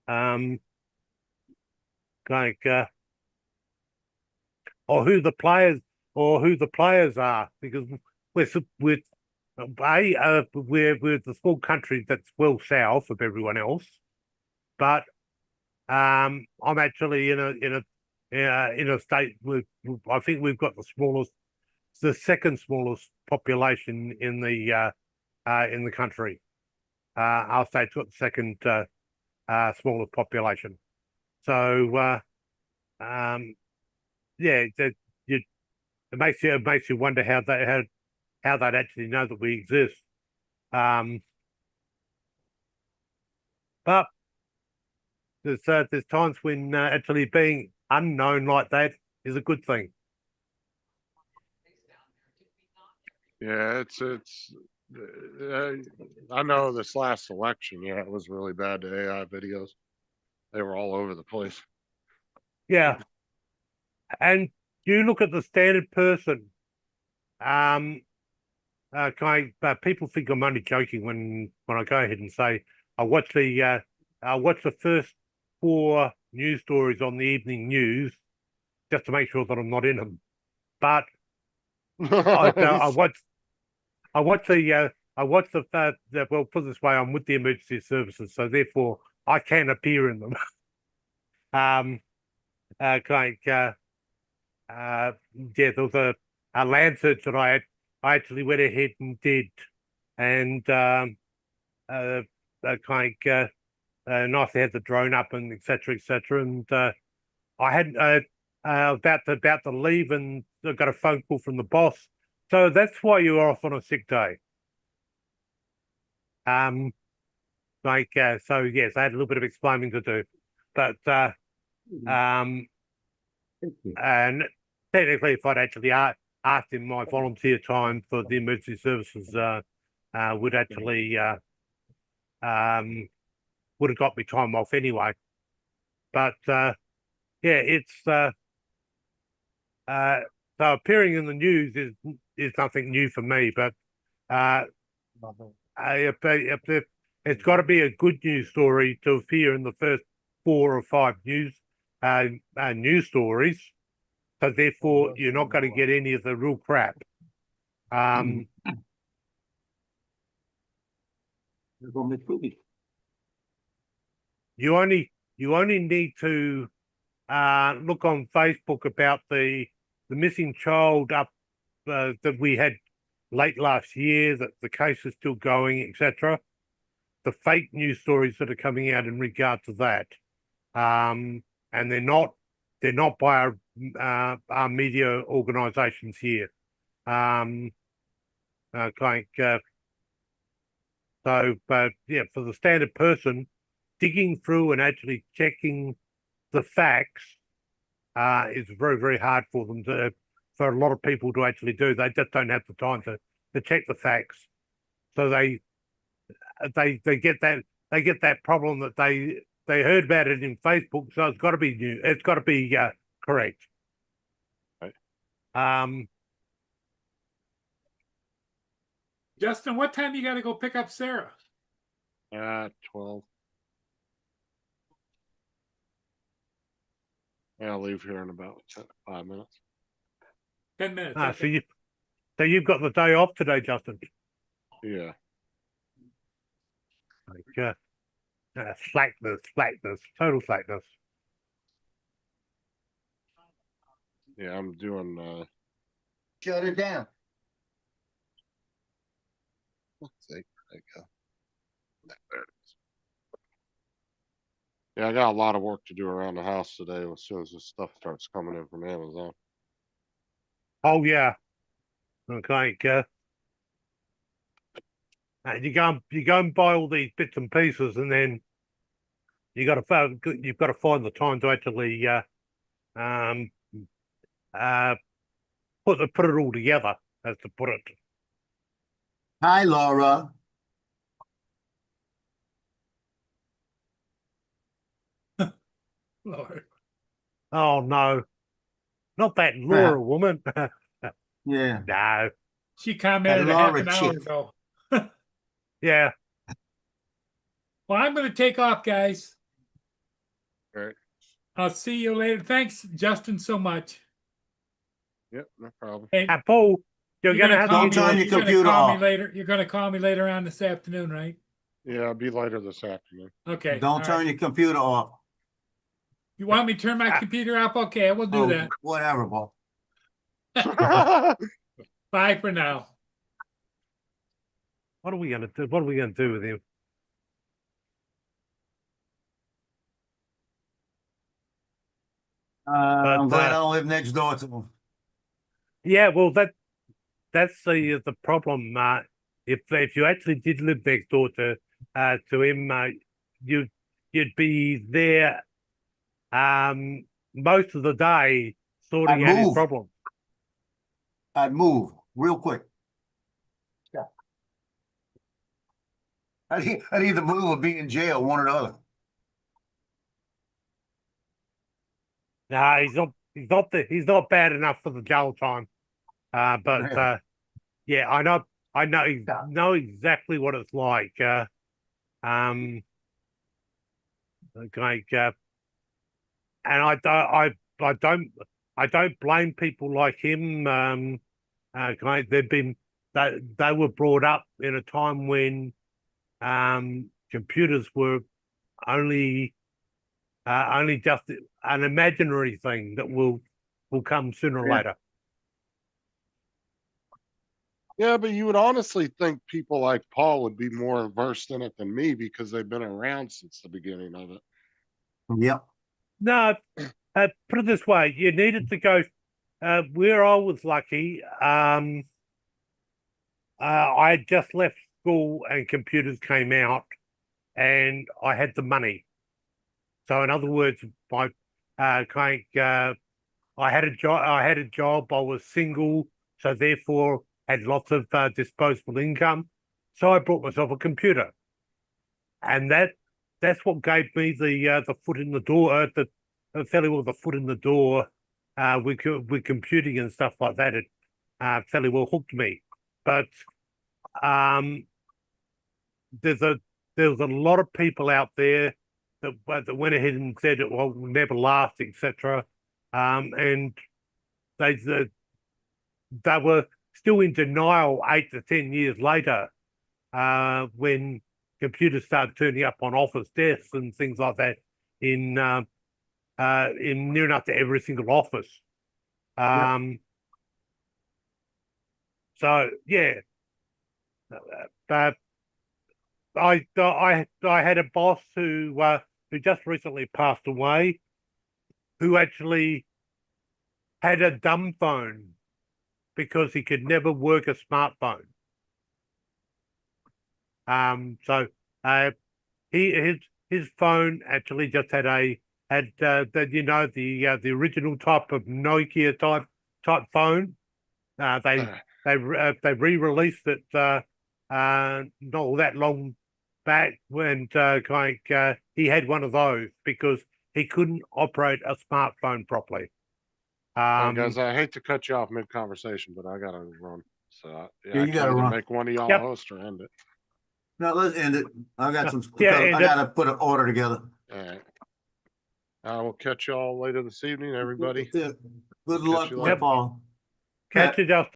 Or who the players are, because we're the small country that's well south of everyone else, but I'm actually in a state with, I think we've got the second smallest population in the country. Our state's got the second smallest population. So yeah, it makes you wonder how they'd actually know that we exist. But there's times when actually being unknown like that is a good thing. Yeah, I know this last election, yeah, it was really bad, the AI videos. They were all over the place. Yeah. And you look at the standard person, people think I'm only joking when I go ahead and say I watch the first 4 news stories on the evening news just to make sure that I'm not in them. But I watch the well, put it this way, I'm with the emergency services, so therefore I can appear in them. Yeah, there was a land search that I actually went ahead and did, and nicely had the drone up and etc. And I had about to leave, and I got a phone call from the boss. So that's why you were off on a sick day. So yes, I had a little bit of explaining to do, but and technically, if I'd actually asked him my volunteer time for the emergency services, would actually would have got me time off anyway. But yeah, it's so appearing in the news is nothing new for me. But it's got to be a good news story to appear in the first 4 or 5 news stories. So therefore, you're not going to get any of the real crap. You only need to look on Facebook about the missing child up that we had late last year, that the case is still going, etc. The fake news stories that are coming out in regard to that, and they're not by our media organisations here. So, but yeah, for the standard person, digging through and actually checking the facts is very, very hard for them for a lot of people to actually do. They just don't have the time to check the facts. So they get that problem that they heard about it in Facebook. So it's got to be new. It's got to be correct. Right. Justin, what time you got to go pick up Sarah? 12. Yeah, I'll leave here in about 5 minutes. 10 minutes. So Okay. So you've got the day off today, Justin. Yeah. Like, slackness, total slackness. Yeah, I'm doing Shut it down. let's see. There you go. There it is. Yeah, I got a lot of work to do around the house today as soon as this stuff starts coming in from Amazon. Oh yeah. Okay. You go and buy all these bits and pieces, and then you've got to find the time to actually um put it all together, as to put it. Hi, Laura. Lord. Oh no, not that Laura woman. Yeah. No. She commented a half Laura an hour chick. ago. Yeah. Well, I'm going to take off, guys. All right. I'll see you later. Thanks, Justin, so much. Yep, no problem. Hey, Paul, you're gonna have call to me- give turn me your you're gonna computer call me off. later. You're going to call me later on this afternoon, right? Yeah, I'll be later this afternoon. Okay. Don't all turn right. your computer off. You want me to turn my computer off? Okay, I will do that. Whatever, Paul. Bye for now. What are we gonna do? What are we gonna do with him? I'm glad I don't live next door to him. Yeah, well, that's the problem. If you actually did live next door to him, you'd be there most of the day sorting I'd out his move. problems. I'd move real quick. Yeah. I'd either move or be in jail, one or the other. No, he's not bad enough for the jail time. But yeah, I know exactly what it's like. And I don't blame people like him. They were brought up in a time when computers were only just an imaginary thing that will come sooner or later. Yeah, but you would honestly think people like Paul would be more versed in it than me because they've been around since the beginning of it. Yep. No, put it this way: you needed to go. Where I was lucky, I had just left school and computers came out, and I had the money. So, in other words, I had a job. I was single, so therefore had lots of disposable income. So I bought myself a computer, and that's what gave me the foot in the door. Fairly well the foot in the door with computing and stuff like that. It fairly well hooked me. But there's a lot of people out there that went ahead and said it will never last, etc. And they were still in denial 8 to 10 years later when computers started turning up on office desks and things like that in near enough to every single office. So yeah, but I had a boss who just recently passed away, who actually had a dumb phone because he could never work a smartphone. So his phone actually just had the original type of Nokia type phone. They re-released it not all that long back when he had one of those because he couldn't operate a smartphone properly. All right, guys, I hate to cut you off mid-conversation, but I gotta run. So Yeah, I you can gotta either run. make one of y'all Yep. host or end it. No, let's end it. I got some. Yeah, I end it. gotta put an order together. All right. I will catch y'all later this evening, everybody. Yeah. Good Catch luck, you my later. Paul. Catch you, Justin.